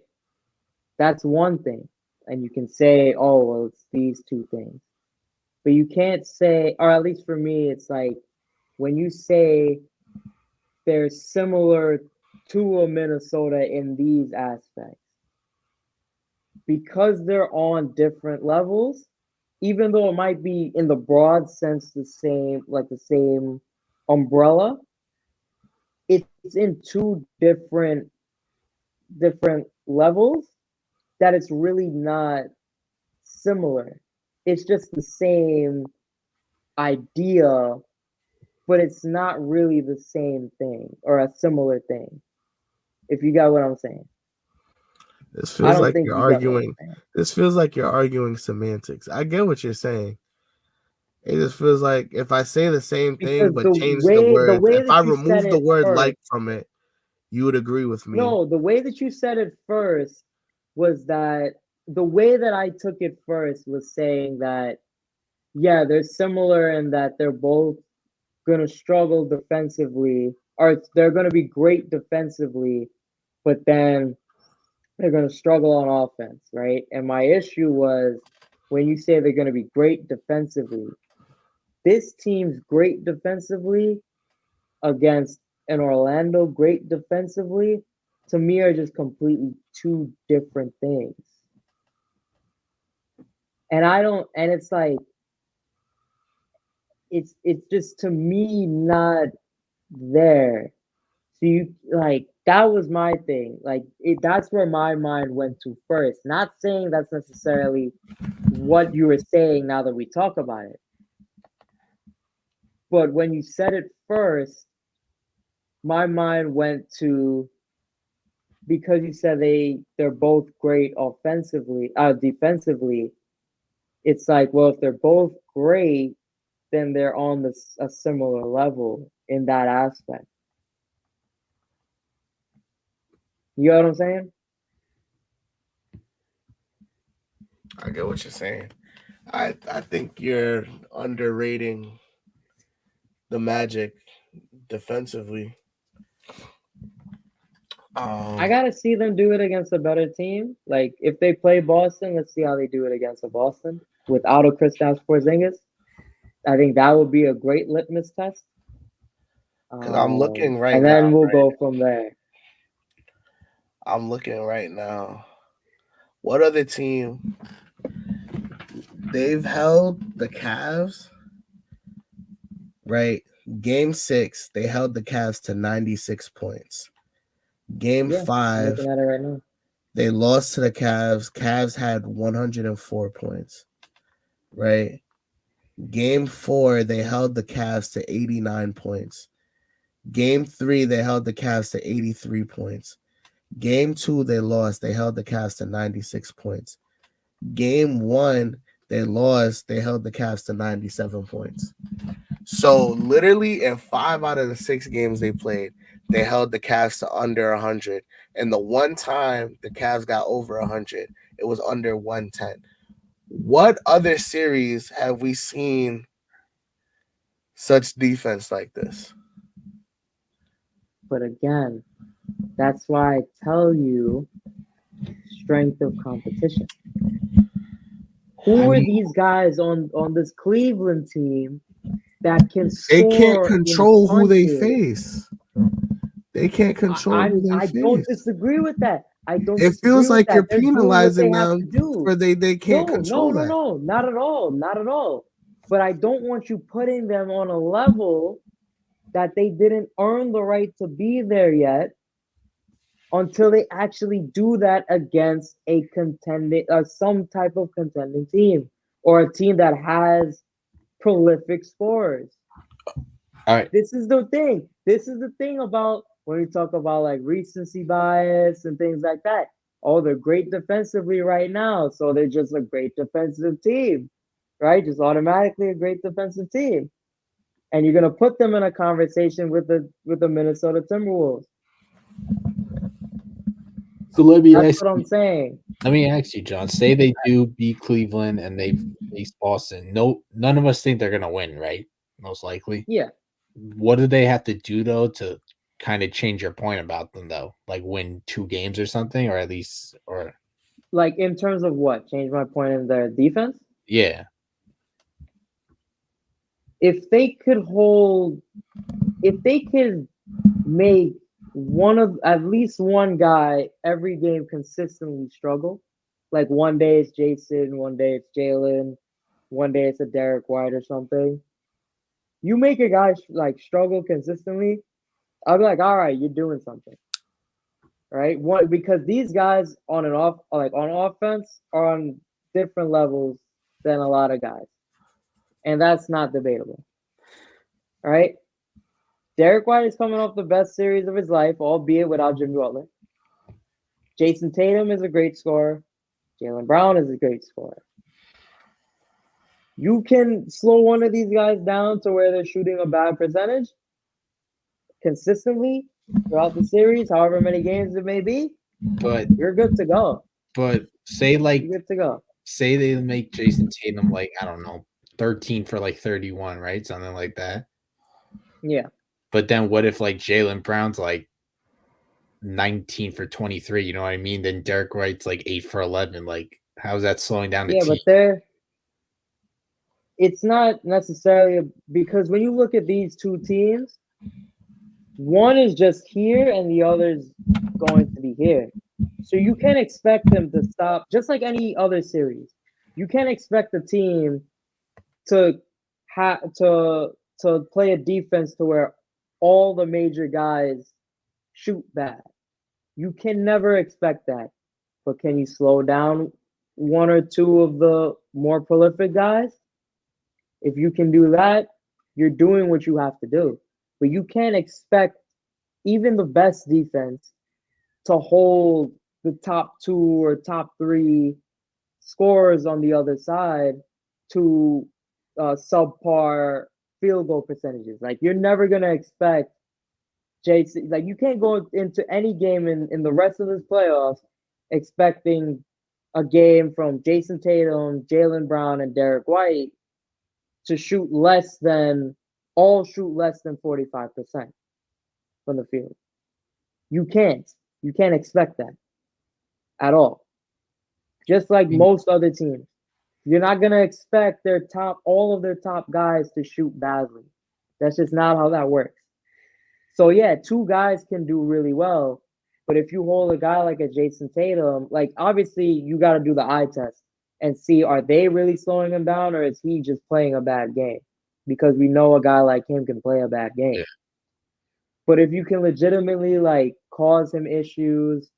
That's one thing. And you can say, oh, well, it's these two things. But you can't say, or at least for me, it's like when you say they're similar to a Minnesota in these aspects, because they're on different levels, even though it might be in the broad sense the same, like the same umbrella, it's in 2 different levels that it's really not similar. It's just the same idea, but it's not really the same thing or a similar thing. If you got what I'm saying. This feels like you're arguing. This feels like you're arguing semantics. I get what you're saying. It just feels like if I say the same thing but change the words, if I remove the word like from it, you would agree with me. No, the way that you said it first was that the way that I took it first was saying that, yeah, they're similar in that they're both going to struggle defensively, or they're going to be great defensively, but then they're going to struggle on offense, right? And my issue was when you say they're going to be great defensively, this team's great defensively against and Orlando great defensively, to me are just completely two different things. And it's like it's just to me not there. So you like that was my thing. Like that's where my mind went to first. Not saying that's necessarily what you were saying now that we talk about it. But when you said it first, my mind went to because you said they're both great defensively. It's like, well, if they're both great, then they're on a similar level in that aspect. You know what I'm saying? I get what you're saying. I think you're underrating the Magic defensively. I gotta see them do it against a better team. Like if they play Boston, let's see how they do it against a Boston without a Kristaps Porzingis. I think that would be a great litmus test. Because I'm looking right and now. then we'll go from there. I'm looking right now. What other team? They've held the Cavs, right? Game 6, they held the Cavs to 96 points. Game 5, I'm looking at it right now. They lost to the Cavs. Cavs had 104 points, right? Game 4, they held the Cavs to 89 points. Game 3, they held the Cavs to 83 points. Game 2, they lost. They held the Cavs to 96 points. Game 1, they lost. They held the Cavs to 97 points. So literally in 5 out of the 6 games they played, they held the Cavs to under 100. And the one time the Cavs got over 100, it was under 110. What other series have we seen such defense like this? But again, that's why I tell you strength of competition. Who are these guys on this Cleveland team that can score? They can't control who they face. They can't control who they face. I don't disagree with that. It feels like you're penalizing them for they can't control that. No, not at all. Not at all. But I don't want you putting them on a level that they didn't earn the right to be there yet until they actually do that against a contending some type of contending team or a team that has prolific scorers. All right. This is the thing. This is the thing about when we talk about like recency bias and things like that. Oh, they're great defensively right now, so they're just a great defensive team, right? Just automatically a great defensive team. And you're gonna put them in a conversation with the Minnesota Timberwolves. So that's what I'm saying. Let me ask you, John. Say they do beat Cleveland and they face Boston. None of us think they're gonna win, right? Most likely. Yeah. What do they have to do though to kind of change your point about them though? Like win 2 games or something, or at least or like in terms of what? Change my point in their defense? Yeah. If they could make at least one guy every game consistently struggle, like one day it's Jason, one day it's Jalen, one day it's a Derek White or something. You make a guy like struggle consistently, I'll be like, all right, you're doing something, right? Because these guys on offense are on different levels than a lot of guys, and that's not debatable, right? Derek White is coming off the best series of his life, albeit without Jimmy Butler. Jason Tatum is a great scorer. Jaylen Brown is a great scorer. You can slow one of these guys down to where they're shooting a bad percentage consistently throughout the series, however many games it may be, but you're good to go. But say like you're good to go. Say they make Jason Tatum like, I don't know, 13 for like 31, right? Something like that. Yeah. But then what if like Jaylen Brown's like 19 for 23, you know what I mean? Then Derek White's like 8 for 11. Like, how's that slowing down the team? But it's not necessarily because when you look at these two teams, one is just here and the other's going to be here. So you can't expect them to stop, just like any other series. You can't expect the team to to play a defense to where all the major guys shoot bad. You can never expect that. But can you slow down one or two of the more prolific guys? If you can do that, you're doing what you have to do. But you can't expect even the best defense to hold the top two or top three scorers on the other side to subpar field goal percentages. Like you're never gonna expect Jason. Like you can't go into any game in the rest of this playoffs expecting a game from Jason Tatum, Jaylen Brown, and Derek White to shoot less than 45% from the field. You can't. You can't expect that at all. Just like most other teams. You're not gonna expect all of their top guys to shoot badly. That's just not how that works. So yeah, two guys can do really well, but if you hold a guy like a Jason Tatum, like obviously you got to do the eye test and see are they really slowing him down or is he just playing a bad game? Because we know a guy like him can play a bad game. Yeah. But if you can legitimately like cause him issues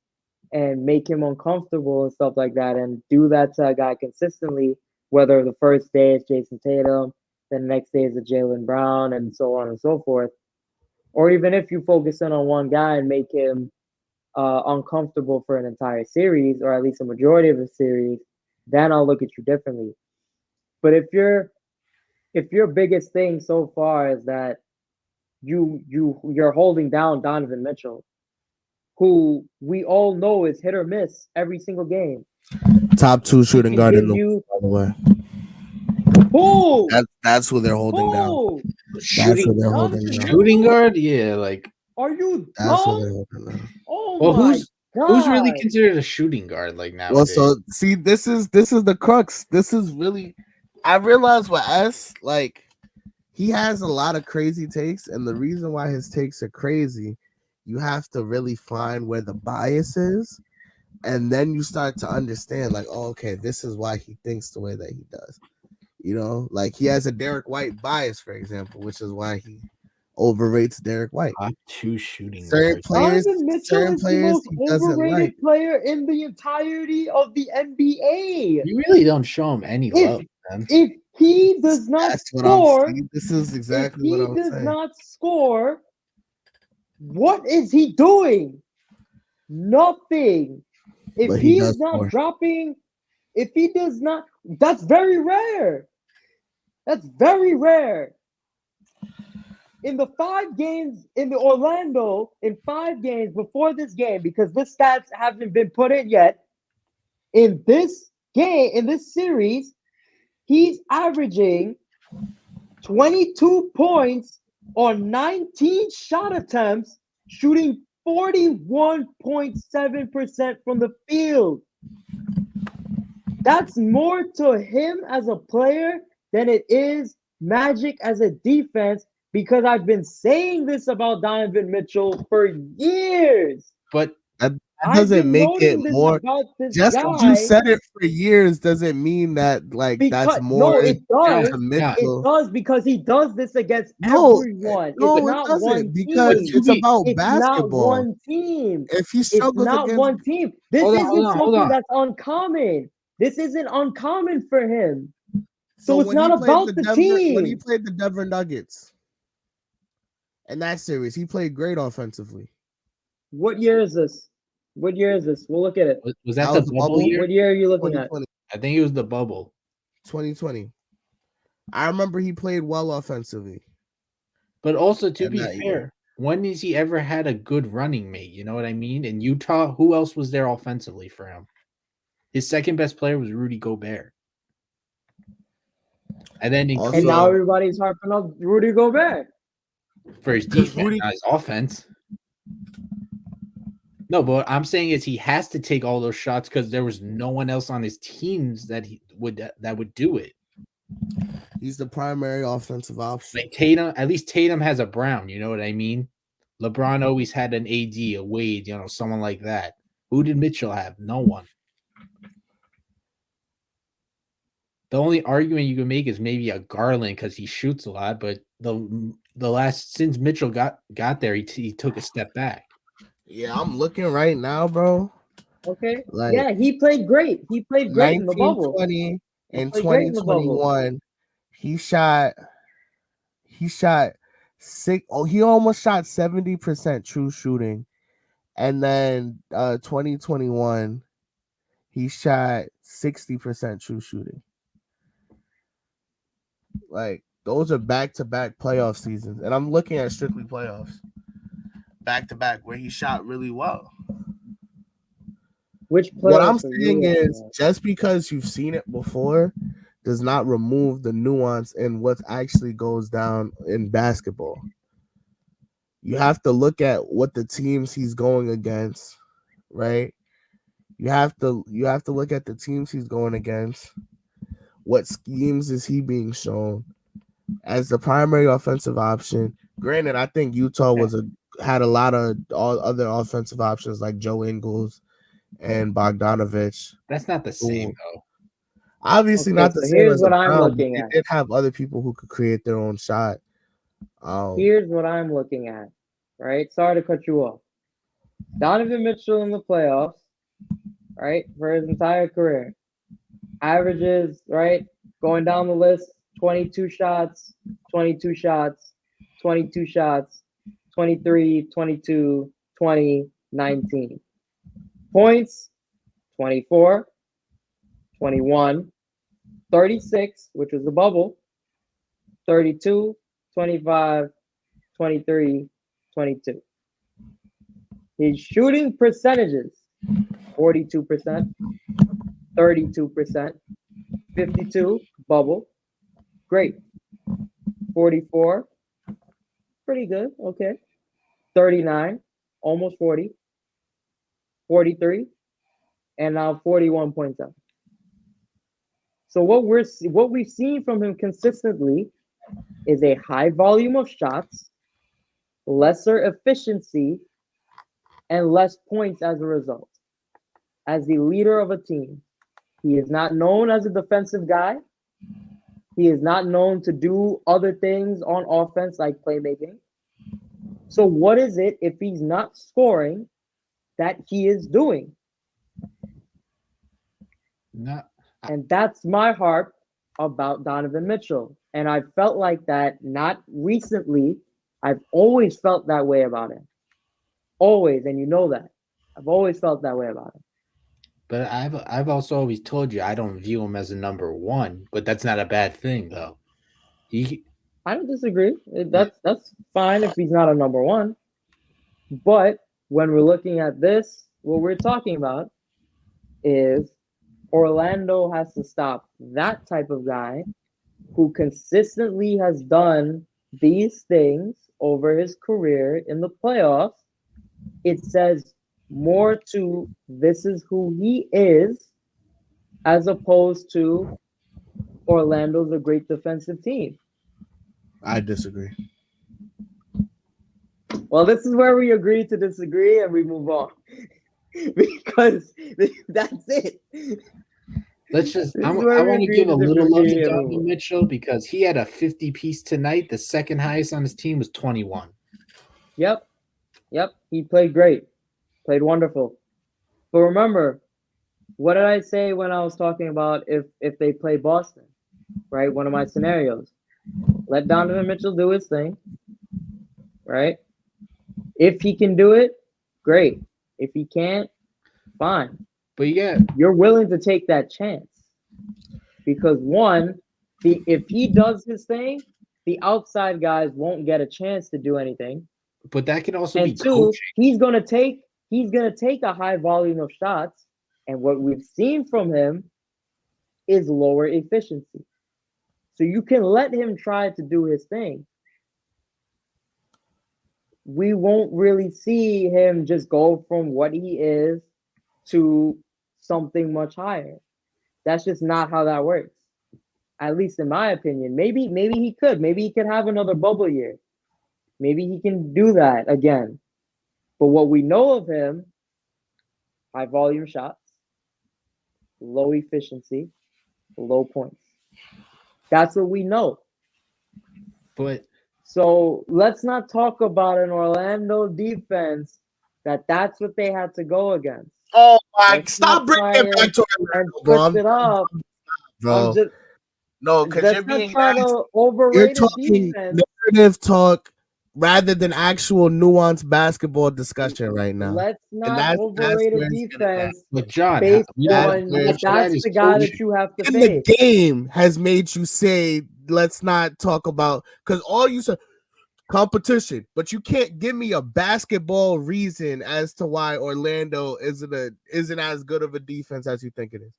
and make him uncomfortable and stuff like that, and do that to a guy consistently, whether the first day is Jason Tatum, then the next day is a Jaylen Brown, and so on and so forth. Or even if you focus in on one guy and make him uncomfortable for an entire series, or at least a majority of the series, then I'll look at you differently. But if your biggest thing so far is that you're holding down Donovan Mitchell, who we all know is hit or miss every single game. Top two shooting guard in the you, by the way. Who? That's who they're holding down. That's who they're holding down. Shooting guard, yeah, like. Are you That's who dumb? they're holding down. Oh Well, my God. who's really considered a shooting guard like nowadays? Well, so see, this is the crux. This is really, I realized with S, like he has a lot of crazy takes, and the reason why his takes are crazy, you have to really find where the bias is, and then you start to understand, like, oh, okay, this is why he thinks the way that he does. You know, like he has a Derek White bias, for example, which is why he overrates Derek White. Top two shooting Certain guards. players, Donovan Mitchell certain is the players most he doesn't overrated like. player in the entirety of the NBA. You really don't show him any love, man. If he does not That's what score, I'm saying. This is exactly what I'm if he does saying. not score, what is he doing? Nothing. If But he he does is not score. dropping, if he does not, that's very rare. That's very rare. In the 5 games in the Orlando, in 5 games before this game, because the stats haven't been put in yet, in this game, in this series, he's averaging 22 points on 19 shot attempts, shooting 41.7% from the field. That's more to him as a player than it is Magic as a defense, because I've been saying this about Donovan Mitchell for years. But that doesn't make it more. Just because you said it for years doesn't mean that like that's more. No, it does. Mitchell. It does, because he does this against everyone. No, it's not one because team. it's about it's basketball. Not one team. If he struggles it's not against one team. This isn't something that's uncommon. This isn't uncommon for him. So it's not about the team. When he played the Denver Nuggets in that series, he played great offensively. What year is this? We'll look at it. Was that the bubble year? What year are you looking at? I think it was the bubble. 2020. I remember he played well offensively. But also, to be fair, when has he ever had a good running mate? You know what I mean? In Utah, who else was there offensively for him? His second best player was Rudy Gobert. And then now everybody's harping on Rudy Gobert for his defense, not his offense. No, but what I'm saying is he has to take all those shots because there was no one else on his teams that would do it. He's the primary offensive option. Like Tatum, at least Tatum has a Brown. You know what I mean? LeBron always had an AD, a Wade, someone like that. Who did Mitchell have? No one. The only argument you can make is maybe a Garland because he shoots a lot, but the last since Mitchell got there, he took a step back. Yeah, I'm looking right now, bro. Okay. Like Yeah, he played great. He played great in the bubble. 1920 He and played great in the bubble. 2021, he shot six. Oh, he almost shot 70% true shooting, and then 2021, he shot 60% true shooting. Like those are back-to-back playoff seasons, and I'm looking at strictly playoffs, back-to-back where he shot really well. Which What I'm playoffs are you saying looking is, at? just because you've seen it before does not remove the nuance in what actually goes down in basketball. You have to look at what the teams he's going against, right? You have to look at the teams he's going against. What schemes is he being shown as the primary offensive option? Granted, I think Utah had a lot of all other offensive options like Joe Ingles and Bogdanovich. That's not the same though. Obviously Okay, not the so same here's as what I'm LeBron, but looking they at. did have other people who could create their own shot. Here's what I'm looking at. Right? Sorry to cut you off. Donovan Mitchell in the playoffs, right, for his entire career. Averages, right, going down the list, 22 shots, 22 shots, 22 shots, 23, 22, 20, 19. Points, 24, 21, 36, which was the bubble, 32, 25, 23, 22. His shooting percentages, 42%, 32%, 52, bubble, great. 44, pretty good, okay. 39, almost 40, 43, and now 41.7. So what we've seen from him consistently is a high volume of shots, lesser efficiency, and less points as a result. As the leader of a team, he is not known as a defensive guy. He is not known to do other things on offense like playmaking. So what is it if he's not scoring that he is doing? No. And that's my harp about Donovan Mitchell. And I felt like that not recently. I've always felt that way about him. Always, and you know that. I've always felt that way about him. But I've also always told you I don't view him as a number one, but that's not a bad thing though. I don't disagree. That's fine if he's not a number one. But when we're looking at this, what we're talking about is Orlando has to stop that type of guy who consistently has done these things over his career in the playoffs. It says more to this is who he is as opposed to Orlando's a great defensive team. I disagree. Well, this is where we agree to disagree and we move on. Because that's it. Let's just. I want to give a little love to Donovan Mitchell because he had a 50 piece tonight. The second highest on his team was 21. Yep. He played great. Played wonderful. But remember, what did I say when I was talking about if they play Boston? Right? One of my scenarios. Let Donovan Mitchell do his thing. Right? If he can do it, great. If he can't, fine. But yeah, you're willing to take that chance because one, if he does his thing, the outside guys won't get a chance to do anything. But that can also and be two, coaching. He's gonna take a high volume of shots, and what we've seen from him is lower efficiency. So you can let him try to do his thing. We won't really see him just go from what he is to something much higher. That's just not how that works. At least in my opinion. Maybe he could. Maybe he could have another bubble year. Maybe he can do that again. But what we know of him, high volume shots, low efficiency, low points. That's what we know. But So let's not talk about an Orlando defense that's what they had to go against. Oh my! Let's Stop not bringing try it back to and Orlando, bro. twist it up. Bro. Just, No, because you're let's not being try to you're overrate a talking defense. narrative talk rather than actual nuanced basketball discussion right now. Let's And not that's overrate a where it's gonna end. defense but John, based that, on that that's is the guy coaching. that you have to In the face. game has made you say, let's not talk about, because all you said competition, but you can't give me a basketball reason as to why Orlando isn't as good of a defense as you think it is.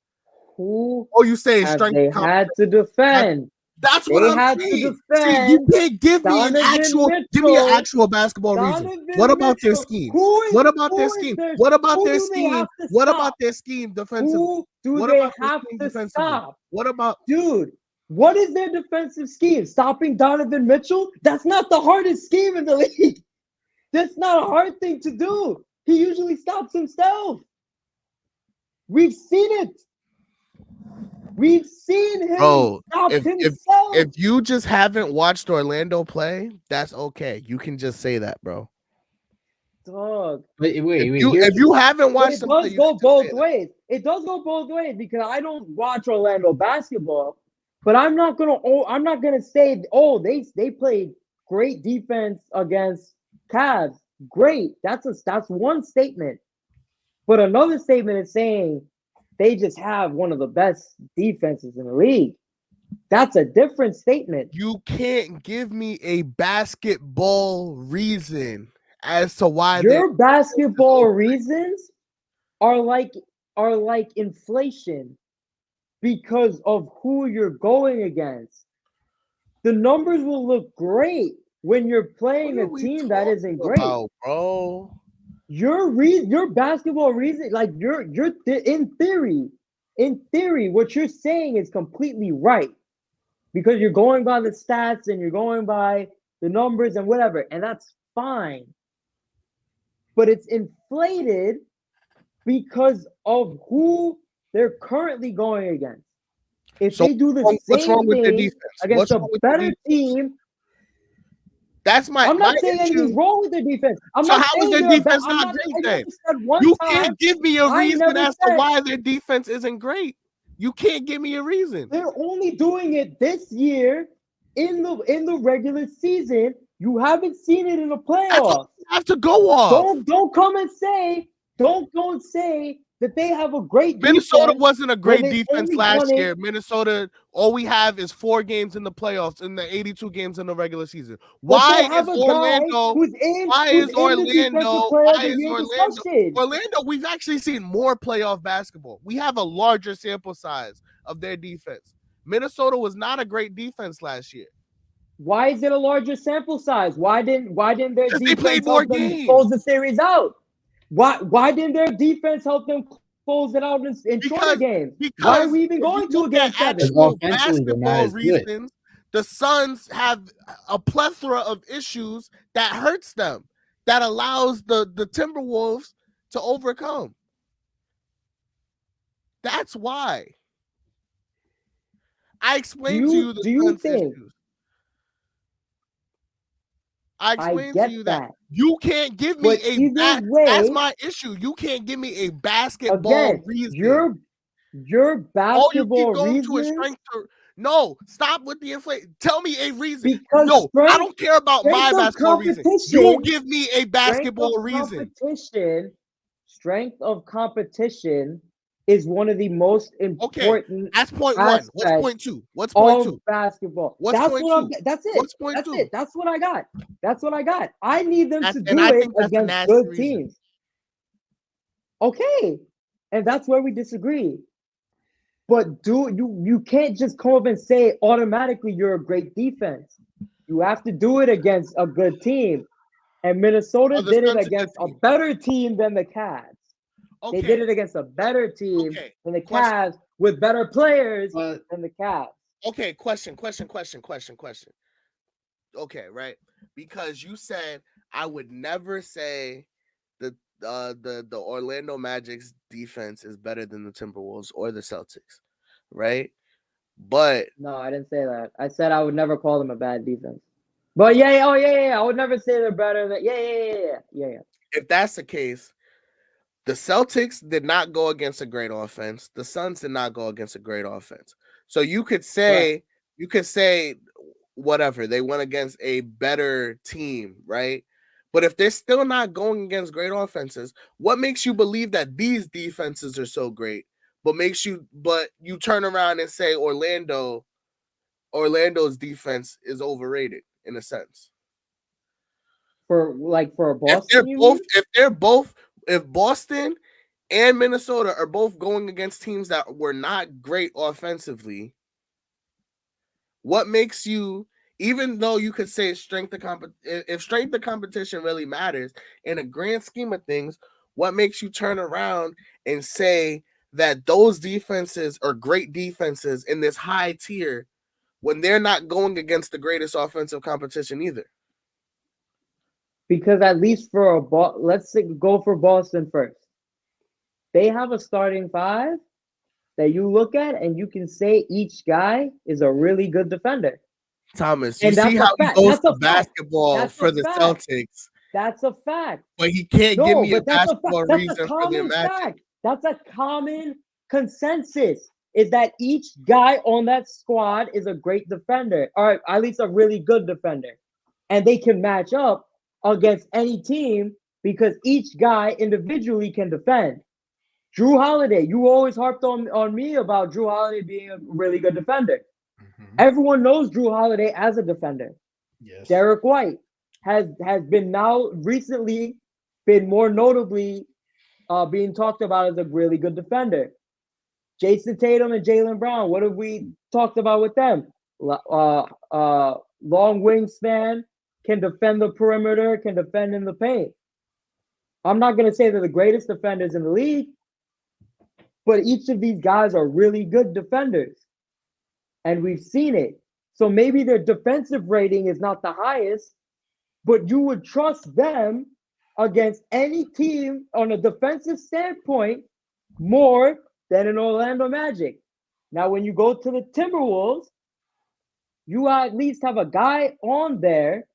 Who All you say is have strength. they had to defend? That's what They I'm had saying. to See, you defend can't give me an actual basketball reason. What about their scheme? What about their scheme? What about their scheme? What about their scheme defensively? Who do What they about their have scheme to defensively? stop? What about Dude, what is their defensive scheme? Stopping Donovan Mitchell? That's not the hardest scheme in the league. That's not a hard thing to do. He usually stops himself. We've seen it. We've seen him Bro, stop himself. if you just haven't watched Orlando play, that's okay. You can just say that, bro. Dog. Wait. If you haven't watched them play, It does go both ways. It does go both ways because I don't watch Orlando basketball, but I'm not gonna say they played great defense against Cavs. Great. That's one statement. But another statement is saying they just have one of the best defenses in the league. That's a different statement. You can't give me a basketball reason as to why your basketball reasons are like inflation because of who you're going against. The numbers will look great when you're playing a team that isn't great, bro. Your basketball reason, like in theory, what you're saying is completely right because you're going by the stats and you're going by the numbers and whatever, and that's fine. But it's inflated because of who they're currently going against. If they do the same thing against a better team, that's my. I'm not saying anything's wrong with their defense. I'm not saying their defense not great then? You can't give me a reason as to why their defense isn't great. You can't give me a reason. They're only doing it this year in the regular season. You haven't seen it in the playoffs. You have to go off. Don't come and say don't say that they have a great Minnesota defense. wasn't a great defense last year. Minnesota, all we have is 4 games in the playoffs in the 82 games in the regular season. Why is Orlando? Orlando, we've actually seen more playoff basketball. We have a larger sample size of their defense. Minnesota was not a great defense last year. Why is it a larger sample size? Why didn't their defense help them close the series out? Why didn't their defense help them close it out in shorter games? Why are we even going to a game 7? Basketball reasons, the Suns have a plethora of issues that hurts them, that allows the Timberwolves to overcome. That's why. I explained to you the Suns issues. I explained to you that you can't give me that's my issue. You can't give me a basketball reason. Your basketball reason. No, stop with the inflation. Tell me a reason. No, I don't care about my basketball reason. You give me a basketball reason. Strength of competition is one of the most important. That's point 1. What's point 2? What's point 2? Basketball. What's point 2? That's it. What's point 2? It. That's what I got. That's what I got. I need them to do it against good teams. Okay, and that's where we disagree. But you can't just come up and say automatically you're a great defense. You have to do it against a good team. And Minnesota did it against a better team than the Cavs. Okay. They did it against a better team than the Cavs with better players than the Cavs. Okay, question. okay, right? Because you said I would never say the Orlando Magic's defense is better than the Timberwolves or the Celtics, right? But No, I didn't say that. I said I would never call them a bad defense. But yeah, oh yeah. I would never say they're better than yeah. if that's the case, the Celtics did not go against a great offense. The Suns did not go against a great offense. So you could say whatever, they went against a better team, right? But if they're still not going against great offenses, what makes you believe that these defenses are so great? But you turn around and say Orlando's defense is overrated in a sense. For Boston, you mean? If Boston and Minnesota are both going against teams that were not great offensively, what makes you, even though you could say if strength of competition really matters in a grand scheme of things, what makes you turn around and say that those defenses are great defenses in this high tier when they're not going against the greatest offensive competition either? Because at least for let's go for Boston first. They have a starting five that you look at and you can say each guy is a really good defender. Thomas, you And see that's a how he fact. goes That's a to fact. basketball That's for a the fact. Celtics, That's a fact. but he can't give No, me a but that's a fact. basketball That's a reason for the common Magic. fact. That's a common consensus. Is that each guy on that squad is a great defender, or at least a really good defender, and they can match up against any team because each guy individually can defend. Drew Holiday, you always harped on me about Drew Holiday being a really good defender. Mhm. Everyone knows Drew Holiday as a defender. Yes. Derek White has been now recently been more notably being talked about as a really good defender. Jason Tatum and Jaylen Brown, what have we talked about with them? Long wingspan, can defend the perimeter, can defend in the paint. I'm not going to say they're the greatest defenders in the league, but each of these guys are really good defenders. And we've seen it. So maybe their defensive rating is not the highest, but you would trust them against any team on a defensive standpoint more than an Orlando Magic. Now, when you go to the Timberwolves, you at least have a guy on there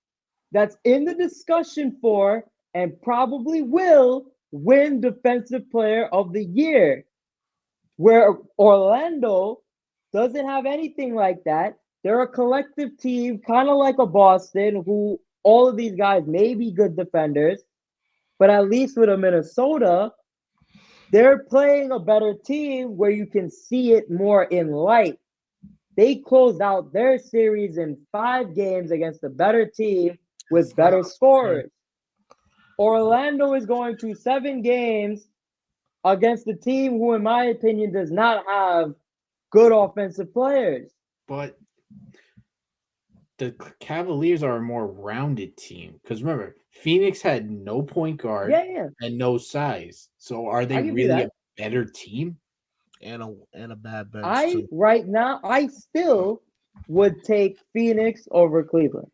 that's in the discussion for and probably will win Defensive Player of the Year, where Orlando doesn't have anything like that. They're a collective team, kind of like a Boston, who all of these guys may be good defenders, but at least with a Minnesota, they're playing a better team where you can see it more in light. They closed out their series in 5 games against a better team with better scorers. Orlando is going to 7 games against a team who, in my opinion, does not have good offensive players. But the Cavaliers are a more rounded team because remember, Phoenix had no point guard and no size. So are they really a better team? And a bad bench too. Right now, I still would take Phoenix over Cleveland.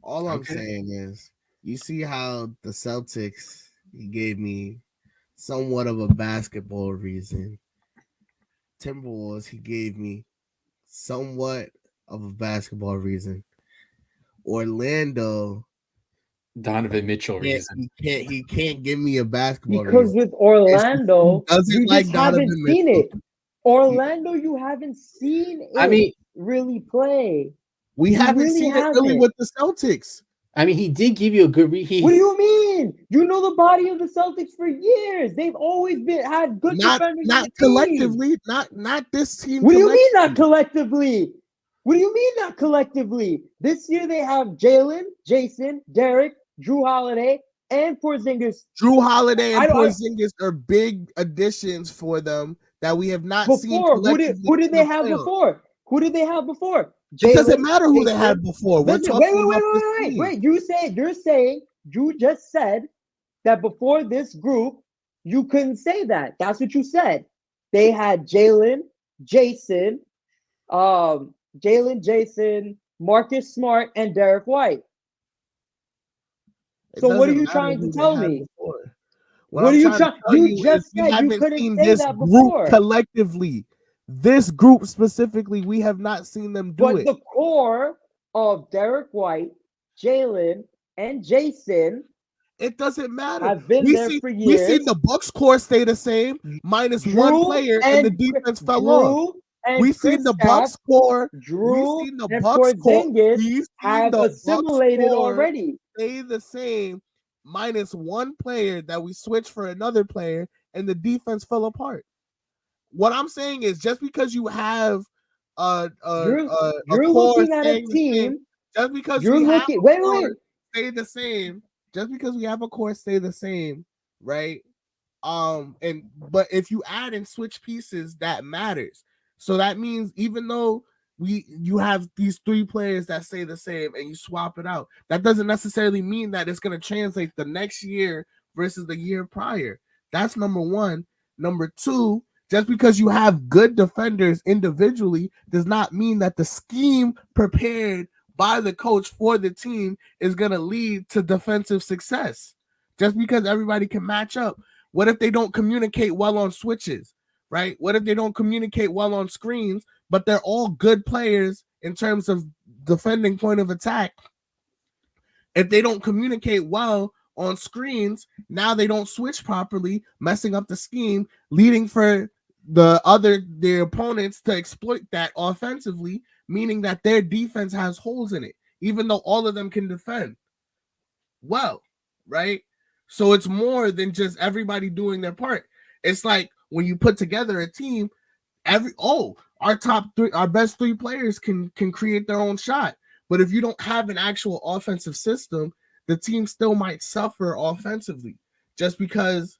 All I'm saying is, you see how the Celtics, he gave me somewhat of a basketball reason. Timberwolves, he gave me somewhat of a basketball reason. Orlando, Donovan Mitchell reason. He can't give me a basketball because reason. with Orlando, you just haven't seen it. Orlando, you haven't seen it really play. We haven't seen it really with the Celtics. I mean, he did give you a good read. What do you mean? You know the body of the Celtics for years. They've always had good defenders. Not collectively. Not this team. What do you mean not collectively? What do you mean not collectively? This year they have Jalen, Jason, Derek, Drew Holiday, and Porzingis. Drew Holiday and Porzingis are big additions for them that we have not seen. Who did they have before? Who did they have before? It doesn't matter who they had before. Listen, wait. You just said that before this group, you couldn't say that. That's what you said. They had Jalen, Jason, Jalen, Jason, Marcus Smart, and Derek White. It So what are doesn't you matter trying to who they tell had me? before. What What I'm are you trying to trying? tell You you is just we said you haven't couldn't seen say this that group before. collectively. This group specifically, we have not seen them do But it. the core of Derek White, Jalen, and Jason It doesn't matter. have been there for We seen years. the Bucks core stay the same, minus one Drew player, and the and defense fell off. Drew and We seen the Kristaps, Bucks core. We Drew seen the and Bucks core. Porzingis We seen have the Bucks assimilated core already. stay the same, minus one player that we switched for another player, and the defense fell apart. What I'm saying is, just because you have a Drew core looking at a staying the same, team. just because we Drew have looking. a Wait, core wait. stay the same, just because we have a core stay the same, right? But if you add and switch pieces, that matters. So that means even though you have these three players that stay the same and you swap it out, that doesn't necessarily mean that it's going to translate the next year versus the year prior. That's number one. Number two, just because you have good defenders individually does not mean that the scheme prepared by the coach for the team is going to lead to defensive success. Just because everybody can match up. What if they don't communicate well on switches, right? What if they don't communicate well on screens, but they're all good players in terms of defending point of attack? If they don't communicate well on screens, now they don't switch properly, messing up the scheme, leading for their opponents to exploit that offensively, meaning that their defense has holes in it, even though all of them can defend well, right? So it's more than just everybody doing their part. It's like when you put together a team, our best three players can create their own shot. But if you don't have an actual offensive system, the team still might suffer offensively just because,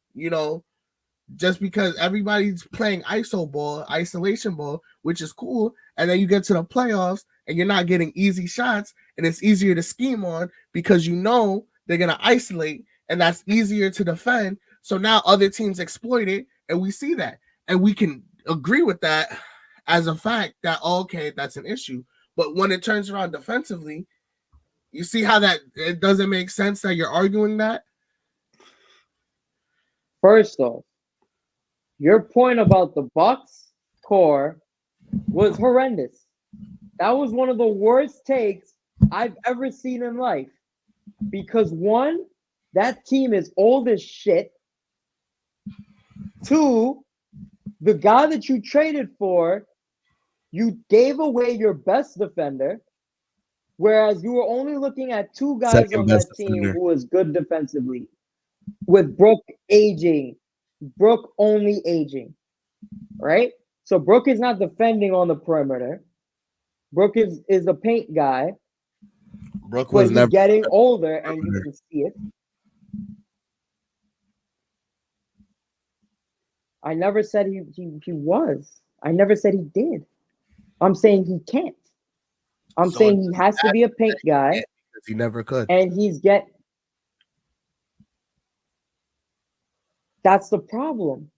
just because everybody's playing isolation ball, which is cool. And then you get to the playoffs and you're not getting easy shots, and it's easier to scheme on because they're going to isolate, and that's easier to defend. So now other teams exploit it, and we see that. And we can agree with that as a fact that, okay, that's an issue. But when it turns around defensively, you see how that it doesn't make sense that you're arguing that? First off, your point about the Bucks core was horrendous. That was one of the worst takes I've ever seen in life. Because one, that team is old as shit. Two, the guy that you traded for, you gave away your best defender, whereas you were only looking at two guys Second on best that team defender. who was good defensively. With Brook aging, Brook only aging, right? So Brook is not defending on the perimeter. Brook is a paint guy, Brooke but was he's never getting older and you can see it. I never said he was. I never said he did. I'm saying he can't. I'm so saying he has to be a paint guy, because he never could. and that's the problem.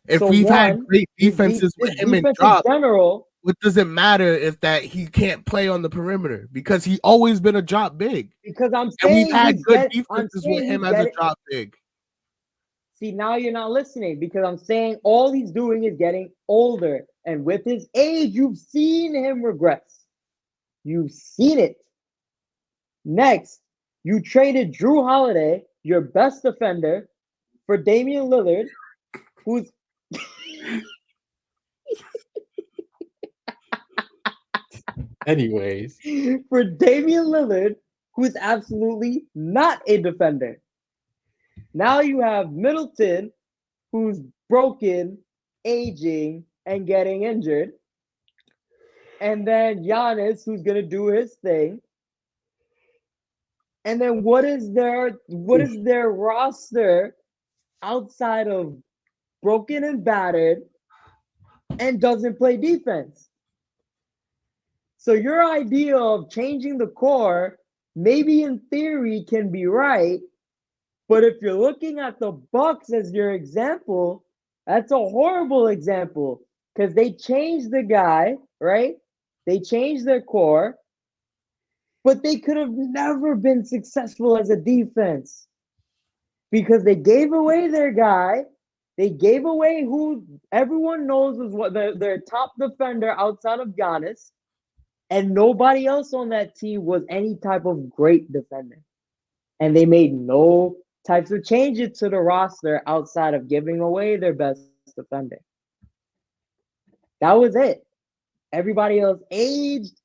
If So we've had one, great defenses with him in defense in drop, general, what does it matter if that he can't play on the perimeter? Because he always been a drop big. because I'm And we've saying had he's good I'm defenses with saying him he's as a getting. drop big. See, now you're not listening because I'm saying all he's doing is getting older, and with his age, you've seen him regress. You've seen it. Next, you traded Drew Holiday, your best defender, for Damian Lillard, who's Anyways, for Damian Lillard, who's absolutely not a defender. Now you have Middleton, who's broken, aging, and getting injured. And then Giannis, who's gonna do his thing. And then what is their roster outside of broken and battered and doesn't play defense? So your idea of changing the core, maybe in theory, can be right, but if you're looking at the Bucks as your example, that's a horrible example because they changed the guy, right? They changed their core, but they could have never been successful as a defense because they gave away their guy. They gave away who everyone knows was what their top defender outside of Giannis, and nobody else on that team was any type of great defender. And they made no types of changes to the roster outside of giving away their best defender. That was it. Everybody else aged,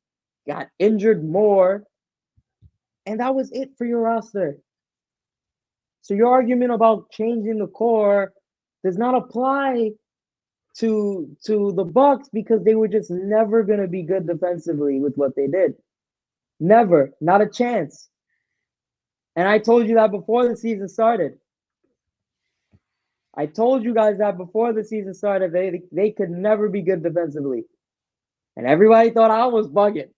got injured more, and that was it for your roster. So your argument about changing the core does not apply to the Bucks because they were just never going to be good defensively with what they did. Never, not a chance. And I told you that before the season started. I told you guys that before the season started, they could never be good defensively. And everybody thought I was bugging.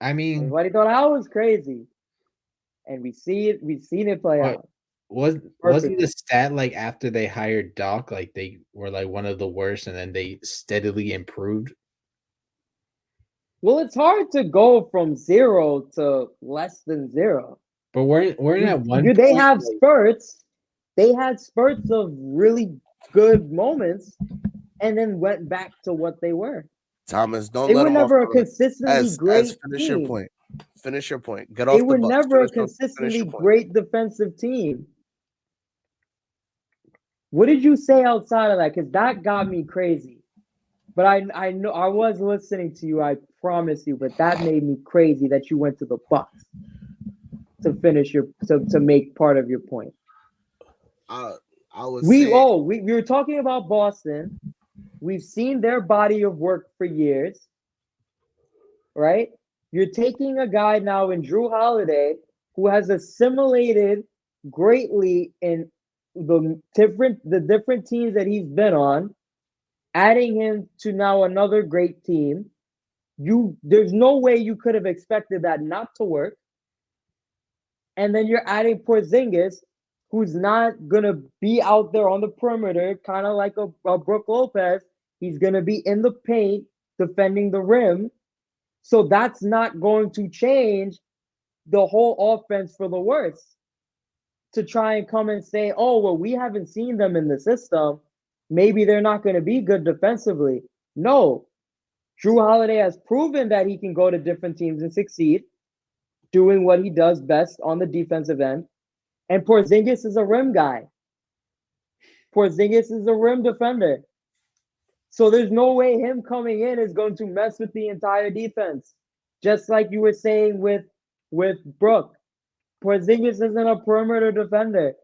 I mean, Everybody thought I was crazy. And we've seen it play out. Wasn't the stat like after they hired Doc, like they were like one of the worst and then they steadily improved? Well, it's hard to go from 0 to less than 0. But weren't at one point, they have spurts. They had spurts of really good moments and then went back to what they were. Thomas, don't They let were them never off a consistently great finish team. your point. Finish your point. Get off They the were Bucks. never a Finish your consistently point. great defensive team. What did you say outside of that? Because that got me crazy. But I know I was listening to you, I promise you, but that made me crazy that you went to the Bucks to finish to make part of your point. We were talking about Boston. We've seen their body of work for years, right? You're taking a guy now in Drew Holiday who has assimilated greatly in the different teams that he's been on, adding him to now another great team. There's no way you could have expected that not to work. And then you're adding Porzingis, who's not gonna be out there on the perimeter, kind of like a Brook Lopez. He's gonna be in the paint defending the rim. So that's not going to change the whole offense for the worse. To try and come and say, oh, well, we haven't seen them in the system. Maybe they're not going to be good defensively. No. Drew Holiday has proven that he can go to different teams and succeed, doing what he does best on the defensive end. And Porzingis is a rim guy. Porzingis is a rim defender. So there's no way him coming in is going to mess with the entire defense. Just like you were saying with Brook. Porzingis isn't a perimeter defender.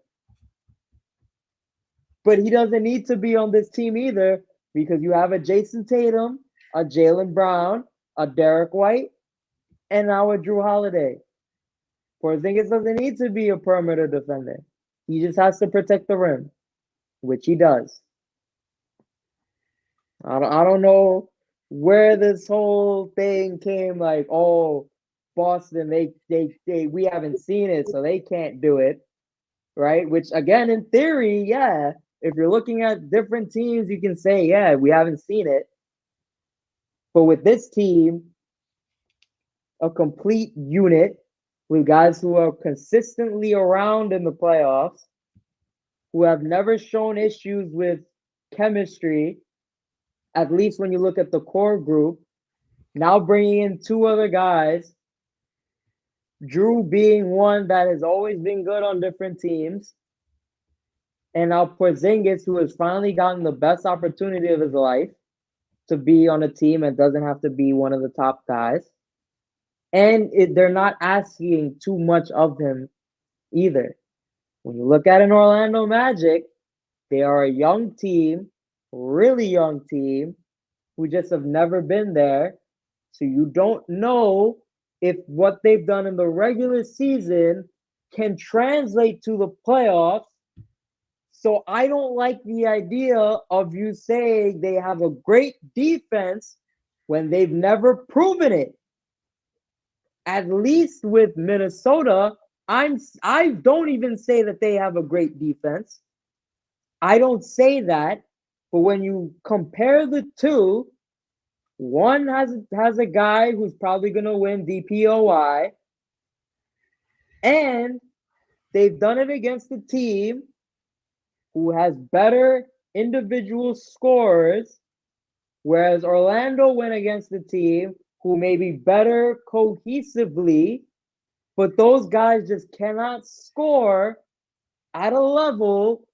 But he doesn't need to be on this team either because you have a Jason Tatum, a Jaylen Brown, a Derek White, and now a Drew Holiday. Porzingis doesn't need to be a perimeter defender. He just has to protect the rim, which he does. I don't know where this whole thing came like, oh, Boston, we haven't seen it, so they can't do it, right? Which, again, in theory, yeah, if you're looking at different teams, you can say, yeah, we haven't seen it. But with this team, a complete unit with guys who are consistently around in the playoffs, who have never shown issues with chemistry, at least when you look at the core group, now bringing in 2 other guys, Drew being one that has always been good on different teams, and now Porzingis, who has finally gotten the best opportunity of his life to be on a team and doesn't have to be one of the top guys. And they're not asking too much of him either. When you look at an Orlando Magic, they are a young team, really young team, who just have never been there. So you don't know if what they've done in the regular season can translate to the playoffs. So I don't like the idea of you saying they have a great defense when they've never proven it. At least with Minnesota, I don't even say that they have a great defense. I don't say that. But when you compare the two, one has a guy who's probably gonna win DPOY, and they've done it against a team who has better individual scores, whereas Orlando went against a team who may be better cohesively, but those guys just cannot score at a level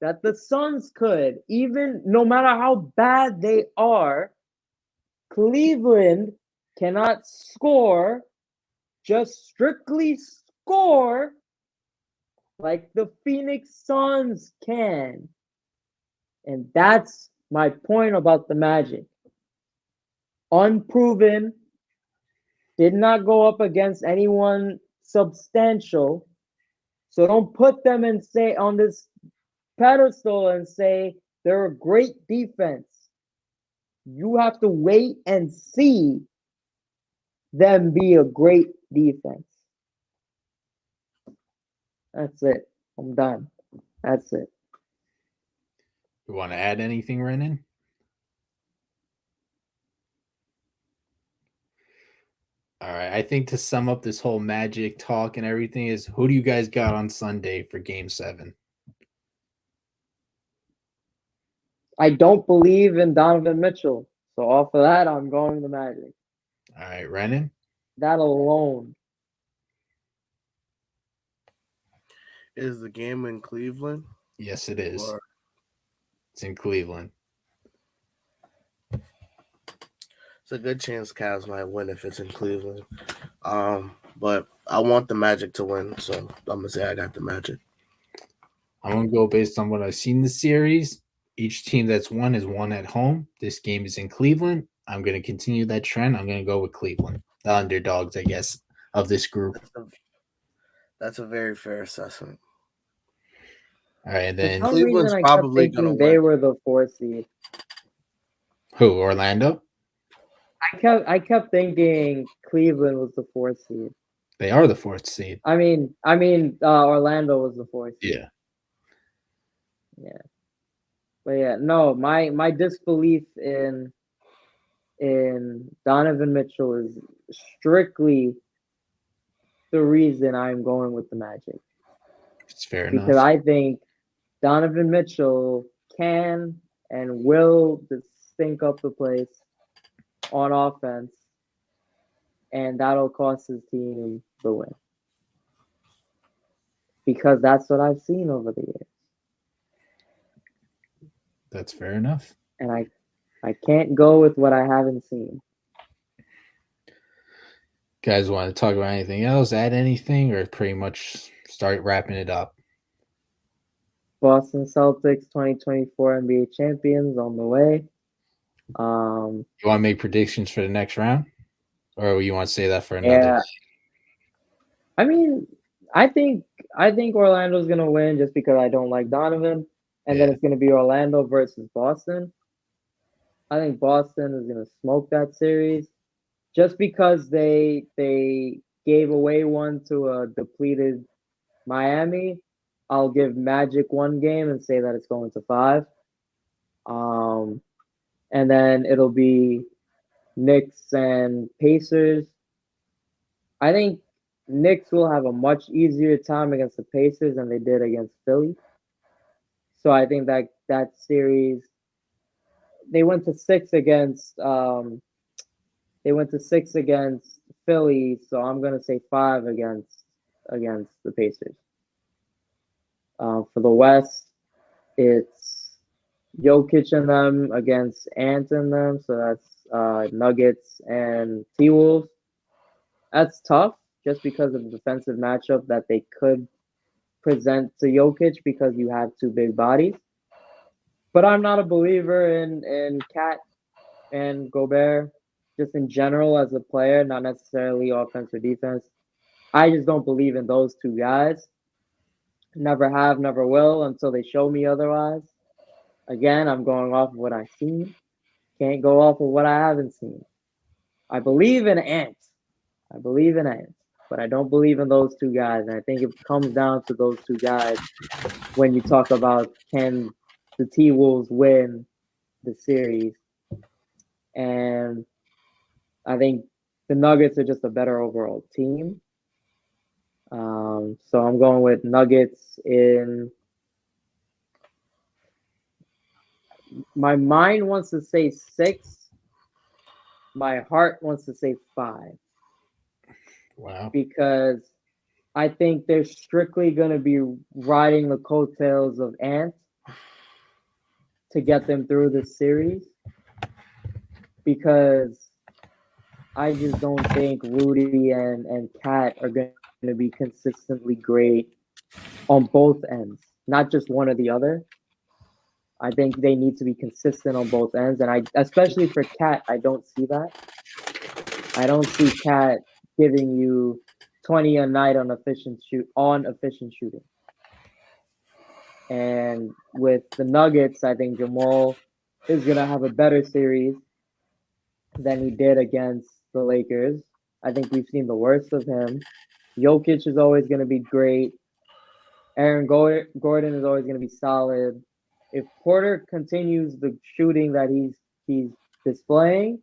that the Suns could. Even no matter how bad they are, Cleveland cannot score, just strictly score like the Phoenix Suns can. And that's my point about the Magic. Unproven, did not go up against anyone substantial. So don't put them and say on this pedestal and say they're a great defense. You have to wait and see them be a great defense. That's it. I'm done. That's it. You want to add anything, Renan? All right. I think to sum up this whole Magic talk and everything is, who do you guys got on Sunday for Game 7? I don't believe in Donovan Mitchell. So off of that, I'm going the Magic. All right, Renan? That alone. Is the game in Cleveland? Yes, it is. Or It's in Cleveland. it's a good chance Cavs might win if it's in Cleveland. But I want the Magic to win, so I'm gonna say I got the Magic. I'm going to go based on what I've seen the series. Each team that's won is won at home. This game is in Cleveland. I'm going to continue that trend. I'm going to go with Cleveland, the underdogs, I guess, of this group. That's a very fair assessment. All right, and For then some Cleveland's reason, I kept probably gonna thinking they win. were the 4th seed. who? Orlando? I kept thinking Cleveland was the 4th seed. They are the 4th seed. I mean, Orlando was the 4th seed. Yeah. Yeah. But yeah, no, my disbelief in Donovan Mitchell is strictly the reason I'm going with the Magic. It's fair Because enough. I think Donovan Mitchell can and will just stink up the place on offense, and that'll cost his team the win. Because that's what I've seen over the years. That's fair enough. And I can't go with what I haven't seen. Guys want to talk about anything else, add anything, or pretty much start wrapping it up? Boston Celtics 2024 NBA champions on the way. You want to make predictions for the next round? Or you want to say that for another Yeah. day? I mean, I think Orlando's gonna win just because I don't like Donovan. And then Yeah. it's gonna be Orlando versus Boston. I think Boston is gonna smoke that series just because they gave away one to a depleted Miami. I'll give Magic one game and say that it's going to 5. And then it'll be Knicks and Pacers. I think Knicks will have a much easier time against the Pacers than they did against Philly. So I think that series, they went to 6 against Philly, so I'm gonna say 5 against the Pacers. For the West, it's Jokic and them against Ant and them, so that's Nuggets and T-Wolves. That's tough just because of the defensive matchup that they could present to Jokic because you have 2 big bodies. But I'm not a believer in Cat and Gobert, just in general as a player, not necessarily offense or defense. I just don't believe in those 2 guys. Never have, never will until they show me otherwise. Again, I'm going off of what I've seen. Can't go off of what I haven't seen. I believe in Ant. But I don't believe in those 2 guys. And I think it comes down to those 2 guys when you talk about can the T-Wolves win the series. and I think the Nuggets are just a better overall team. So I'm going with Nuggets in. My mind wants to say 6. My heart wants to say 5 Wow. because I think they're strictly going to be riding the coattails of Ant to get them through this series because I just don't think Rudy and Cat are going to be consistently great on both ends, not just one or the other. I think they need to be consistent on both ends, and especially for Cat, I don't see that. I don't see Cat giving you 20 a night on efficient shooting. And with the Nuggets, I think Jamal is gonna have a better series than he did against the Lakers. I think we've seen the worst of him. Jokic is always gonna be great. Aaron Gordon is always gonna be solid. If Porter continues the shooting that he's displaying,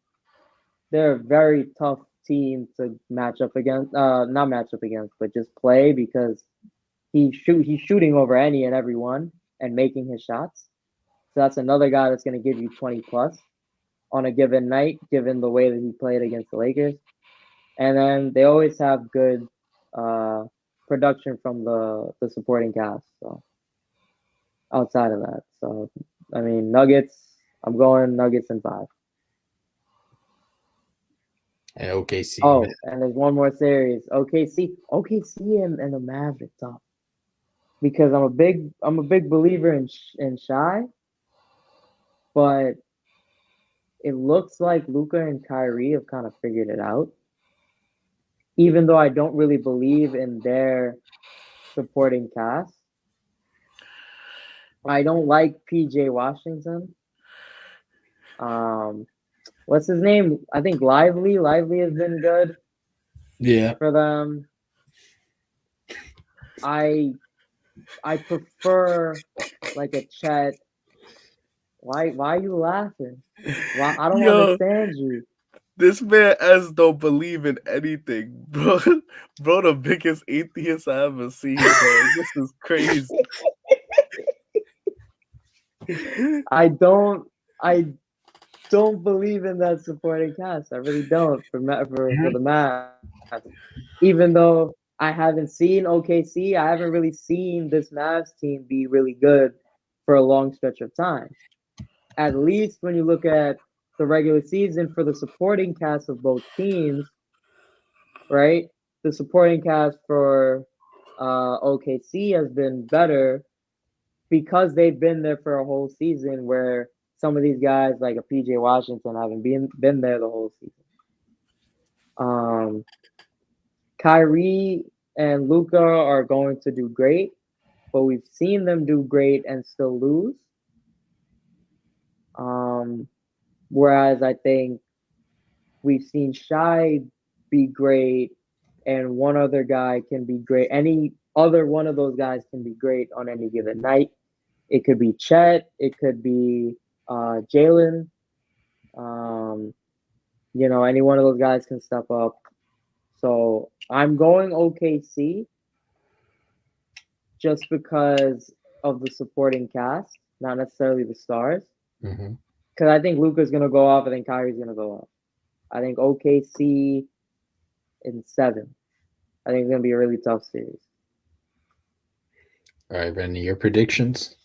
they're a very tough team to match up against. Not match up against, but just play because he's shooting over any and every one and making his shots. So that's another guy that's going to give you 20 plus on a given night, given the way that he played against the Lakers. And then they always have good production from the supporting cast. So outside of that, so I mean Nuggets. I'm going Nuggets in 5. And OKC. Oh, and there's one more series. OKC and the Mavs are tough because I'm a big believer in Shy, but it looks like Luka and Kyrie have kind of figured it out. Even though I don't really believe in their supporting cast, I don't like PJ Washington. What's his name? I think Lively. Lively has been good Yeah. for them. I prefer like a Chet. Why are you laughing? Why I don't Yo, understand you. this man as don't believe in anything, bro. Bro, the biggest atheist I ever seen, bro. This is crazy. I don't believe in that supporting cast. I really don't for the Mavs. Even though I haven't seen OKC, I haven't really seen this Mavs team be really good for a long stretch of time. At least when you look at the regular season for the supporting cast of both teams, right? The supporting cast for OKC has been better because they've been there for a whole season where some of these guys like a PJ Washington haven't been there the whole season. Um, Kyrie and Luka are going to do great, but we've seen them do great and still lose. Whereas I think we've seen Shy be great and one other guy can be great. Any other one of those guys can be great on any given night. It could be Chet, it could be Jalen. Any one of those guys can step up. So I'm going OKC just because of the supporting cast, not necessarily the stars. Mm-hmm. Because I think Luka's gonna go off, I think Kyrie's gonna go off. I think OKC in 7. I think it's gonna be a really tough series. All right, Randy, your predictions?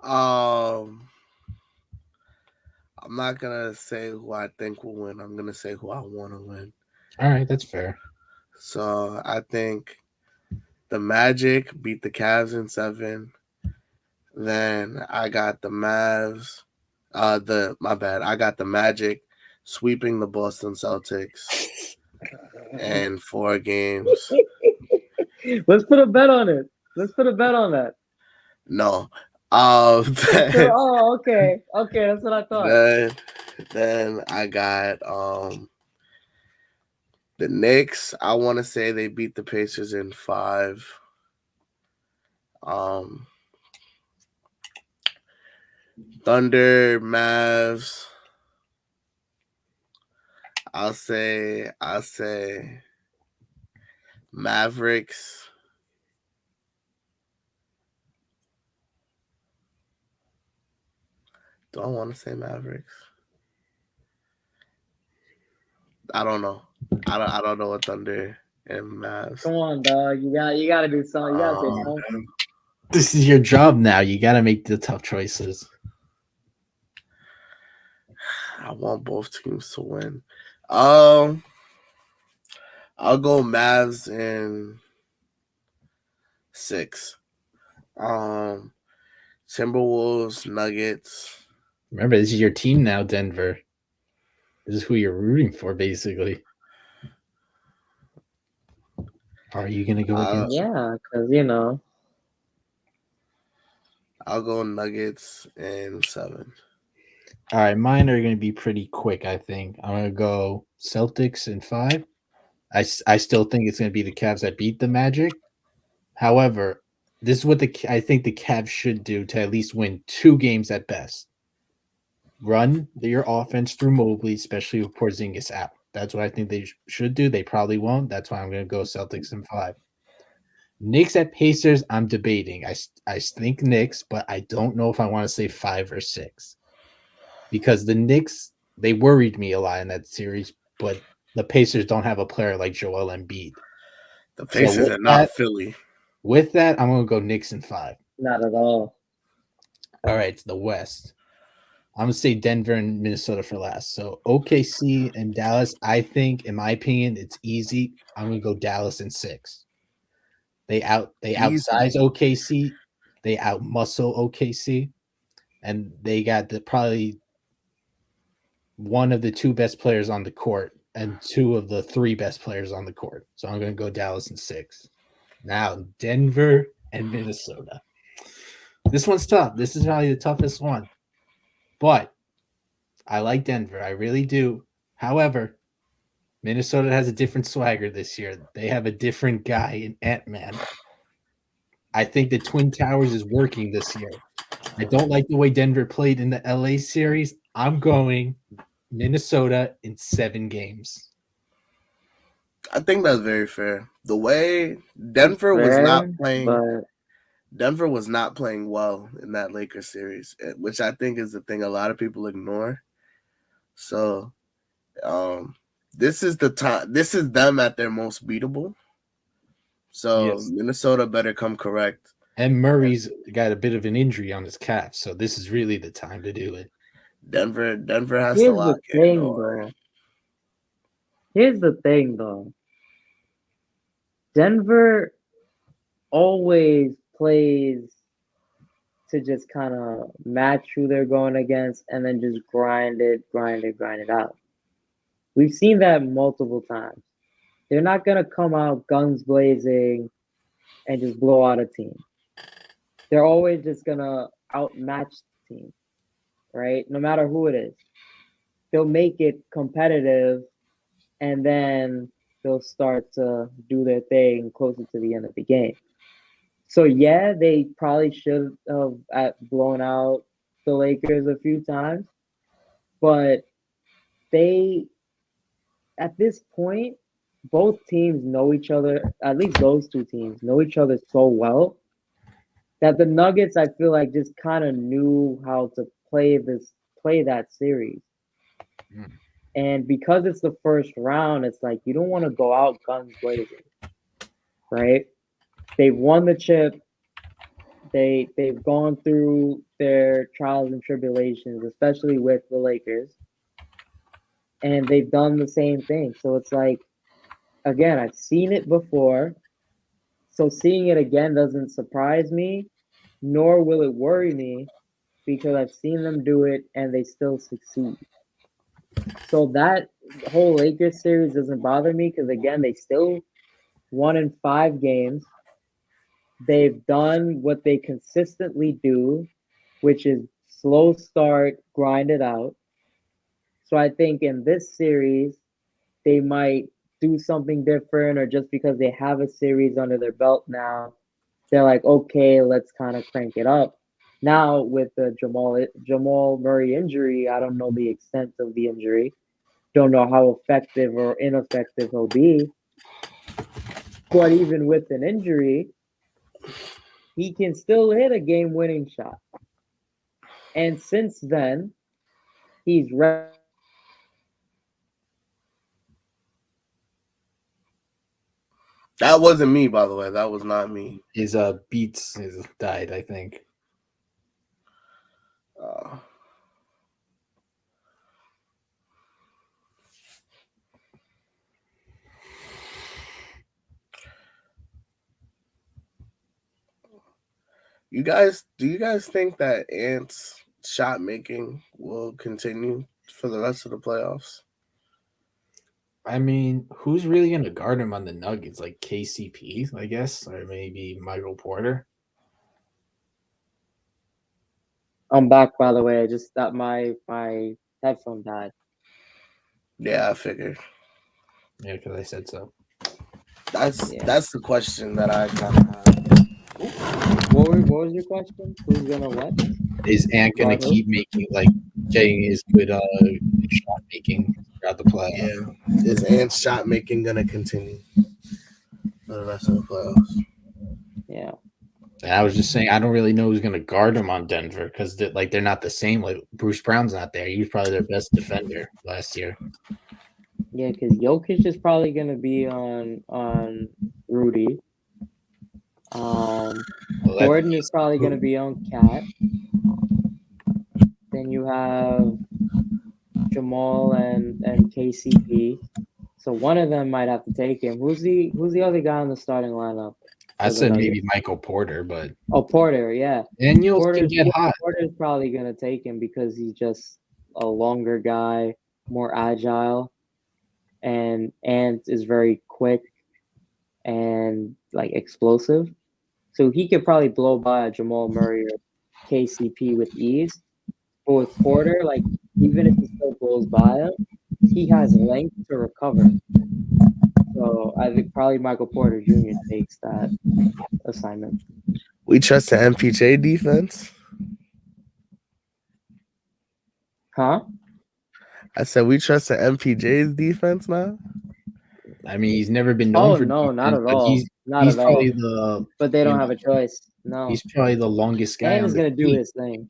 I'm not gonna say who I think will win. I'm gonna say who I want to win. All right, that's fair. So I think the Magic beat the Cavs in 7. Then I got the Mavs. I got the Magic sweeping the Boston Celtics in 4 games. Let's put a bet on it. Let's put a bet on that. No. Okay. Okay, that's what I thought. Then I got the Knicks. I want to say they beat the Pacers in 5. Thunder, Mavs. I'll say Mavericks. Do I want to say Mavericks? I don't know. I don't know what Thunder and Mavs. Come on, dog. You gotta do something. You gotta say something. This is your job now. You got to make the tough choices. I want both teams to win. I'll go Mavs in 6. Timberwolves, Nuggets. Remember, this is your team now, Denver. This is who you're rooting for, basically. Are you going to go against? Yeah, because I'll go Nuggets in 7. All right, mine are going to be pretty quick, I think. I'm going to go Celtics in 5. I still think it's going to be the Cavs that beat the Magic. However, this is what I think the Cavs should do to at least win 2 games at best. Run your offense through Mobley, especially with Porzingis out. That's what I think they should do. They probably won't. That's why I'm going to go Celtics in 5. Knicks at Pacers, I'm debating. I think Knicks, but I don't know if I want to say 5 or 6. Because the Knicks, they worried me a lot in that series, but the Pacers don't have a player like Joel Embiid. The Pacers are not Philly. With that, I'm going to go Knicks in 5. not at all. All right, it's the West. I'm going to say Denver and Minnesota for last. So OKC and Dallas, I think, in my opinion, it's easy. I'm going to go Dallas in 6. They outsize OKC. They outmuscle OKC. And they got probably one of the 2 best players on the court and 2 of the 3 best players on the court. So I'm going to go Dallas in 6. Now, Denver and Minnesota. This one's tough. This is probably the toughest one. But I like Denver. I really do. However, Minnesota has a different swagger this year. They have a different guy in Ant-Man. I think the Twin Towers is working this year. I don't like the way Denver played in the LA series. I'm going Minnesota in 7 games. I think that's very fair. The way Denver was not playing well in that Lakers series, which I think is the thing a lot of people ignore. So, this is the time. This is them at their most beatable. So yes. Minnesota better come correct. And Murray's got a bit of an injury on his calf, so this is really the time to do it. Denver has to lock in. Here's the thing, though. Denver always plays to just kind of match who they're going against and then just grind it out. We've seen that multiple times. They're not going to come out guns blazing and just blow out a team. They're always just going to outmatch the team, right? No matter who it is. They'll make it competitive, and then they'll start to do their thing closer to the end of the game. So, yeah, they probably should have blown out the Lakers a few times, but at this point, both teams know each other, at least those 2 teams know each other so well that the Nuggets, I feel like, just kind of knew how to play that series. And because it's the first round, it's like you don't want to go out guns blazing, right? They've won the chip. They've gone through their trials and tribulations, especially with the Lakers. And they've done the same thing. So it's like, again, I've seen it before. So seeing it again doesn't surprise me, nor will it worry me, because I've seen them do it and they still succeed. So that whole Lakers series doesn't bother me because, again, they still won in 5 games. They've done what they consistently do, which is slow start, grind it out. So I think in this series, they might do something different, or just because they have a series under their belt now, they're like, okay, let's kind of crank it up. Now with the Jamal Murray injury, I don't know the extent of the injury. Don't know how effective or ineffective he'll be. But even with an injury, he can still hit a game-winning shot. And since then, he's That wasn't me, by the way. That was not me. His beats has died, I think. Uh, do you guys think that Ant's shot making will continue for the rest of the playoffs? I mean, who's really going to guard him on the Nuggets? Like KCP, I guess, or maybe Michael Porter. I'm back, by the way. I just thought my headphone died. Yeah, I figured. Yeah, because I said so. That's the question that I kind of have. What was your question? Who's gonna what? Is Ant going to Guard who? keep making getting his good shot making throughout the playoffs? Yeah, is Ant's shot making gonna continue for the rest of the playoffs? Yeah. And I was just saying, I don't really know who's going to guard him on Denver because they're not the same. Like Bruce Brown's not there. He was probably their best defender last year. Yeah, because Jokic is probably gonna be on Rudy. Gordon is probably gonna be on Cat. Then you have Jamal and KCP. So one of them might have to take him. Who's the other guy in the starting lineup? I said maybe Michael Porter, but Porter, yeah. Daniels can get hot. Porter's probably gonna take him because he's just a longer guy, more agile, and Ant is very quick and like explosive. So he could probably blow by a Jamal Murray or KCP with ease. But with Porter, like even if he still blows by him, he has length to recover. So I think probably Michael Porter Jr. takes that assignment. We trust the MPJ defense. Huh? I said we trust the MPJ's defense now. I mean, he's never been known for no, defense, not at but all. He's probably the. But they don't have a choice. No. He's probably the longest guy. And is gonna do his thing.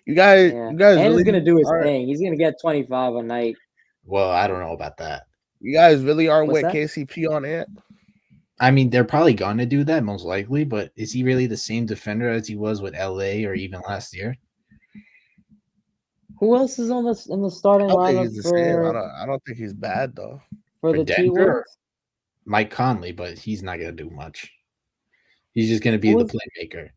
You guys and really he's gonna do his thing. He's gonna get 25 a night. Well, I don't know about that. You guys really aren't What's with that? KCP on Ant? I mean, they're probably gonna do that most likely, but is he really the same defender as he was with LA or even last year? Who else is on in the starting lineup for? I don't think he's bad though. For the Denver, Mike Conley, but he's not gonna do much. He's just gonna be the playmaker.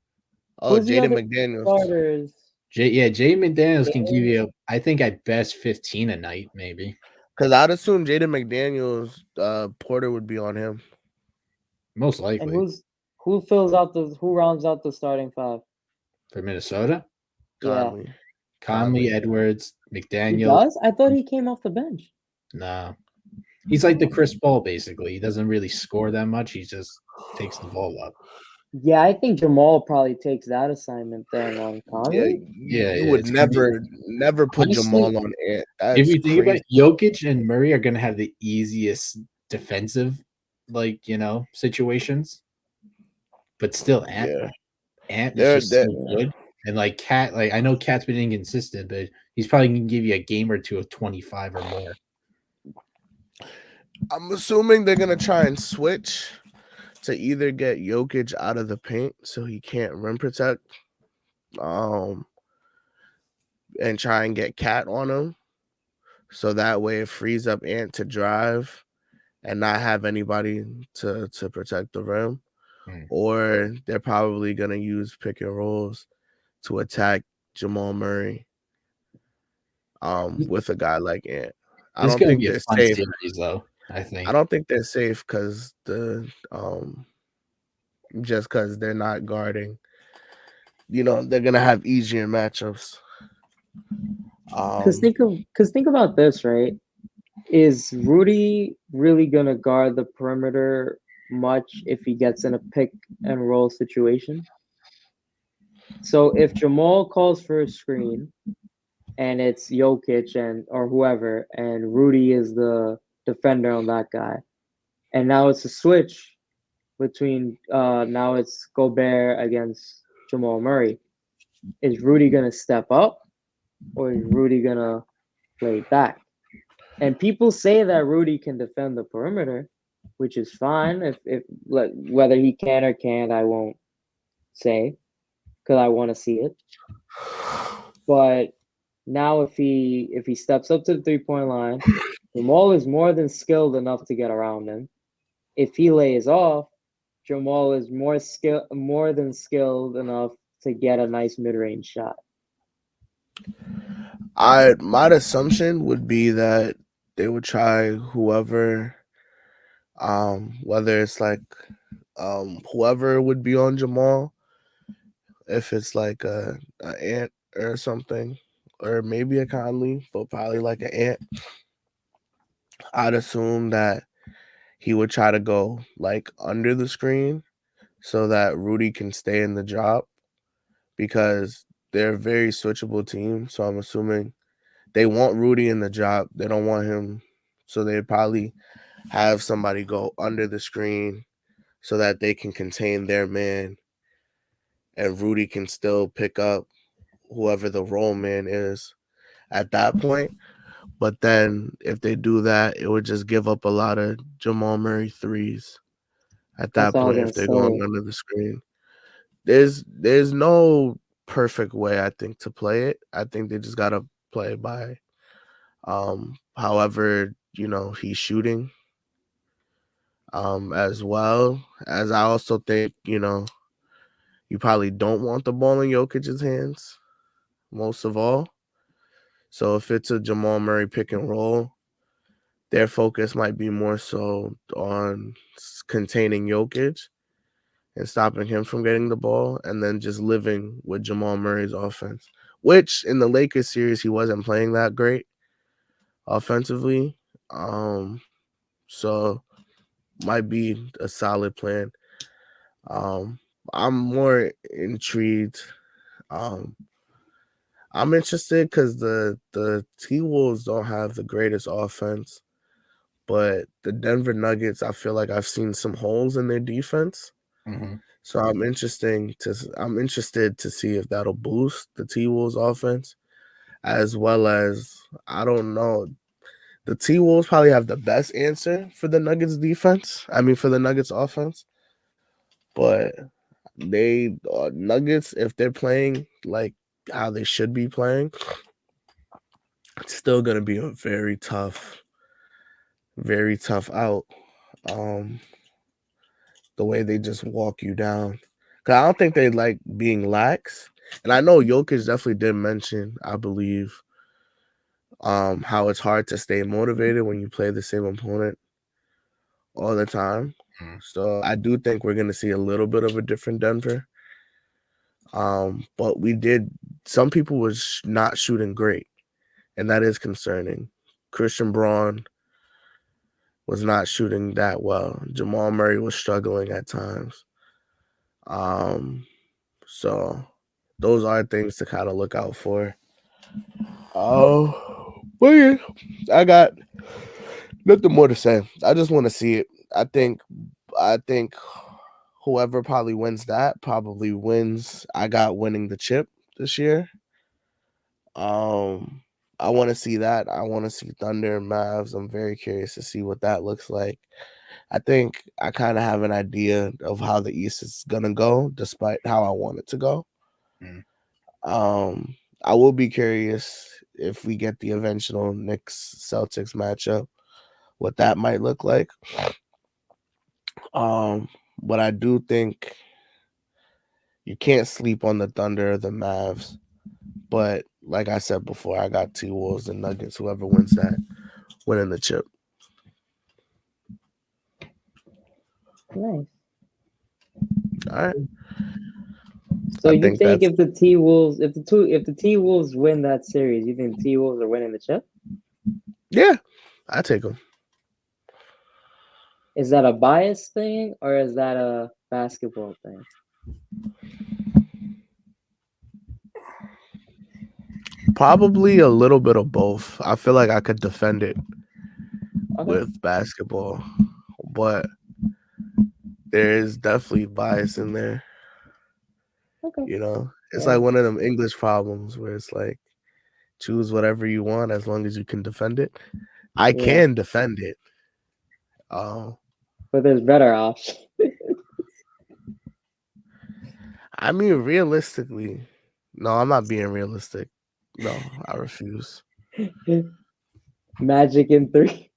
Oh, Jaden McDaniels. Starters? Jaden McDaniels can give you, I think, at best 15 a night, maybe. Because I'd assume Jaden McDaniels, Porter would be on him. Most likely. And who rounds out the starting five for Minnesota? Conley. Conley, Edwards, McDaniels. He does? I thought he came off the bench. No. He's like the Chris Paul, basically. He doesn't really score that much. He just takes the ball up. Yeah, I think Jamal probably takes that assignment then on Conley. Yeah, you would never put honestly, Jamal on it. If you think about it, Jokic and Murray are gonna have the easiest defensive, situations. But still, Ant is just so good. And like Cat, I know Cat's been inconsistent, but he's probably gonna give you a game or two of 25 or more. I'm assuming they're gonna try and switch to either get Jokic out of the paint so he can't rim protect, and try and get Cat on him, so that way it frees up Ant to drive and not have anybody to protect the rim. Or they're probably gonna use pick and rolls to attack Jamal Murray, with a guy like Ant. I don't think they're safe. Series, though. I don't think they're safe because just because they're not guarding, they're gonna have easier matchups. Because think about this, right? Is Rudy really gonna guard the perimeter much if he gets in a pick and roll situation? So if Jamal calls for a screen and it's Jokic and or whoever, and Rudy is the defender on that guy, and now it's a switch between now it's Gobert against Jamal Murray. Is Rudy gonna step up or is Rudy gonna play back? And people say that Rudy can defend the perimeter, which is fine. If whether he can or can't, I won't say because I want to see it. But now if he steps up to the 3 point line, Jamal is more than skilled enough to get around him. If he lays off, Jamal is more than skilled enough to get a nice mid range shot. My assumption would be that they would try whoever, whether it's like whoever would be on Jamal, if it's like a Ant or something, or maybe a Conley, but probably like an Ant. I'd assume that he would try to go like under the screen so that Rudy can stay in the drop because they're a very switchable team. So I'm assuming they want Rudy in the drop. They don't want him. So they'd probably have somebody go under the screen so that they can contain their man and Rudy can still pick up whoever the role man is at that point. But then if they do that, it would just give up a lot of Jamal Murray threes at That's that all I was point gonna if they're going say. under the screen. There's no perfect way I think to play it. I think they just gotta play by however, he's shooting. As well as I also think, you probably don't want the ball in Jokic's hands most of all. So if it's a Jamal Murray pick and roll, their focus might be more so on containing Jokic and stopping him from getting the ball and then just living with Jamal Murray's offense, which in the Lakers series, he wasn't playing that great offensively. So might be a solid plan. I'm more intrigued. Um, I'm interested because the T Wolves don't have the greatest offense, but the Denver Nuggets, I feel like I've seen some holes in their defense. Mm-hmm. So I'm interested to see if that'll boost the T Wolves offense, as well as I don't know. The T Wolves probably have the best answer for the Nuggets defense. I mean for the Nuggets offense. But they Nuggets, if they're playing like how they should be playing, it's still gonna be a very tough out. Um, the way they just walk you down. Cause I don't think they like being lax. And I know Jokic definitely did mention, I believe, how it's hard to stay motivated when you play the same opponent all the time. Mm-hmm. So I do think we're gonna see a little bit of a different Denver. But some people was not shooting great, and that is concerning. Christian Braun was not shooting that well. Jamal Murray was struggling at times. Um, so those are things to kind of look out for. Oh, but yeah, I got nothing more to say. I just want to see it. I think whoever probably wins that probably wins. I got winning the chip this year. Um, I want to see that. I want to see Thunder and Mavs. I'm very curious to see what that looks like. I think I kind of have an idea of how the East is gonna go, despite how I want it to go. Mm. I will be curious if we get the eventual Knicks Celtics matchup, what that might look like. But I do think you can't sleep on the Thunder or the Mavs. But like I said before, I got T Wolves and Nuggets. Whoever wins that, winning the chip. Nice. All right. So I you think think that's if the T Wolves win that series, you think T Wolves are winning the chip? yeah. I take them. Is that a bias thing or is that a basketball thing? Probably a little bit of both. I feel like I could defend it Okay. with basketball, but there is definitely bias in there. Okay. You know, it's Yeah. like one of them English problems where it's like choose whatever you want as long as you can defend it. I Yeah. can defend it. Oh, But there's better options. I mean, realistically, no, I'm not being realistic. No, I refuse. Magic in 3.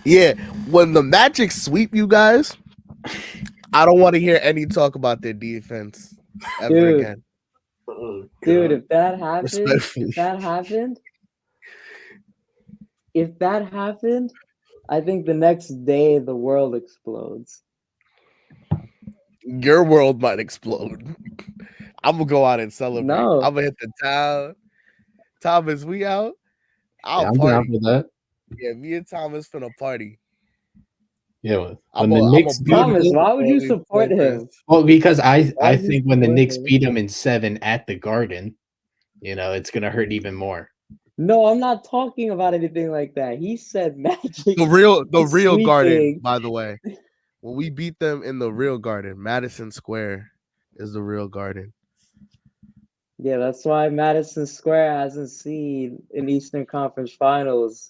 Yeah, when the Magic sweep you guys, I don't want to hear any talk about their defense ever Dude, again. Oh, dude, God. if that happened, Respectfully. if that happened, I think the next day the world explodes. Your world might explode. I'm gonna go out and celebrate. No. I'm gonna hit the town. Thomas, we out. I'll Yeah, I'm down party. for that. Yeah, me and Thomas finna party. Yeah, I'm when the a Knicks beat beat Thomas, them, why would you Rolling support Clippers. him? well, because I Why would you think when the support Knicks him? beat them in 7 at the Garden, it's gonna hurt even more. No, I'm not talking about anything like that. He said Magic The real Garden, sweeping. by the way. When we beat them in the real Garden, Madison Square is the real Garden. Yeah, that's why Madison Square hasn't seen an Eastern Conference Finals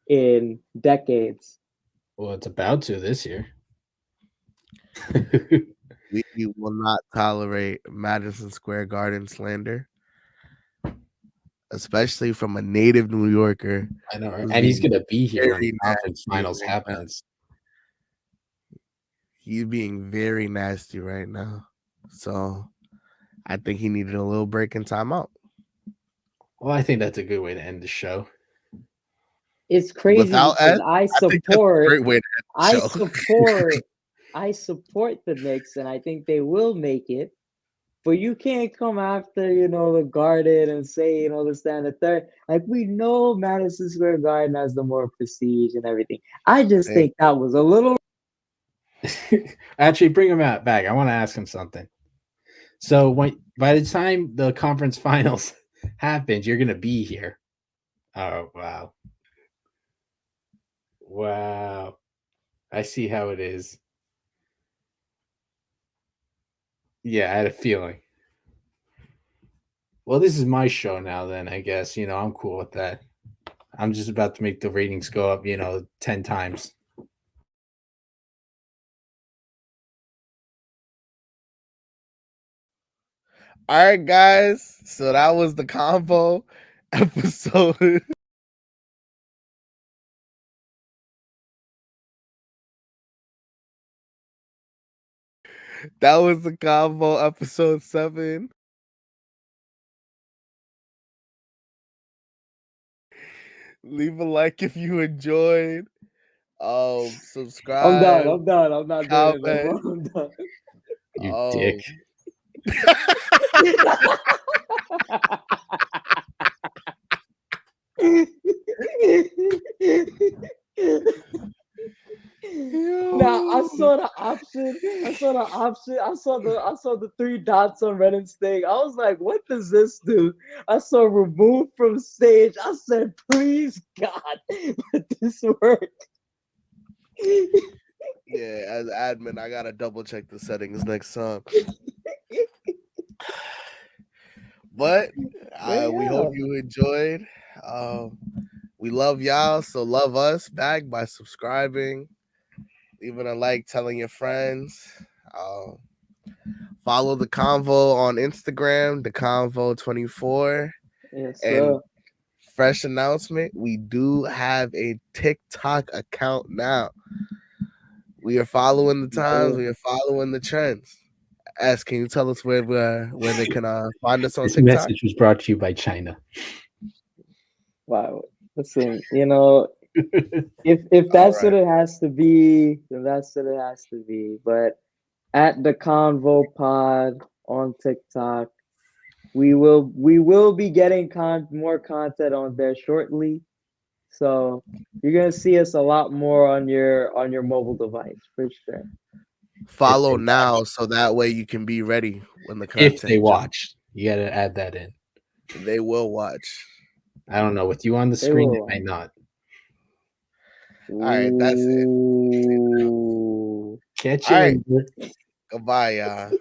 in decades. Well, it's about to this year. We will not tolerate Madison Square Garden slander, especially from a native New Yorker. I know, right? who's And he's being gonna be here when the very conference nasty finals right now. happens. He's being very nasty right now. So I think he needed a little break in timeout. Well, I think that's a good way to end the show. It's crazy Without because Ed, I think that's a great way to end the I show. support the Knicks, and I think they will make it. But you can't come after, the Garden and say, this, that, and the third. Like, we know Madison Square Garden has the more prestige and everything. I just Hey. think that was a little. Actually, bring him back. I want to ask him something. So by the time the conference finals happens, you're gonna be here. Oh wow. Wow. I see how it is. Yeah, I had a feeling. Well, this is my show now, then, I guess. I'm cool with that. I'm just about to make the ratings go up, 10 times. All right, guys. So that was the Convo episode. That was the Convo episode 7. Leave a like if you enjoyed. Subscribe. I'm done. I'm done. I'm not doing it no comment. more. I'm done. You dick. Now I saw the option. I saw the 3 dots on Reddit's thing. I was like, "What does this do?" I saw remove from stage. I said, "Please God, let this work." Yeah, as admin, I gotta double check the settings next time. But we hope you enjoyed. We love y'all, so love us back by subscribing, leaving a like, telling your friends. Follow the Convo on Instagram, the Convo24. Yes, And sir. fresh announcement, we do have a TikTok account now. We are following the times. We are following the trends. S, can you tell us where they can find us on This TikTok? message was brought to you by China. Wow. Listen, if that's what it has to be, then that's what it has to be. But at the Convo Pod on TikTok, we will be getting more content on there shortly. So you're gonna see us a lot more on your mobile device for sure. Follow now so that way you can be ready when the content If they drops. watch. You gotta add that in. They will watch. I don't know. With you on the They screen, will it might not. All right, that's it. Ooh. Catch All you right. later. Goodbye, y'all.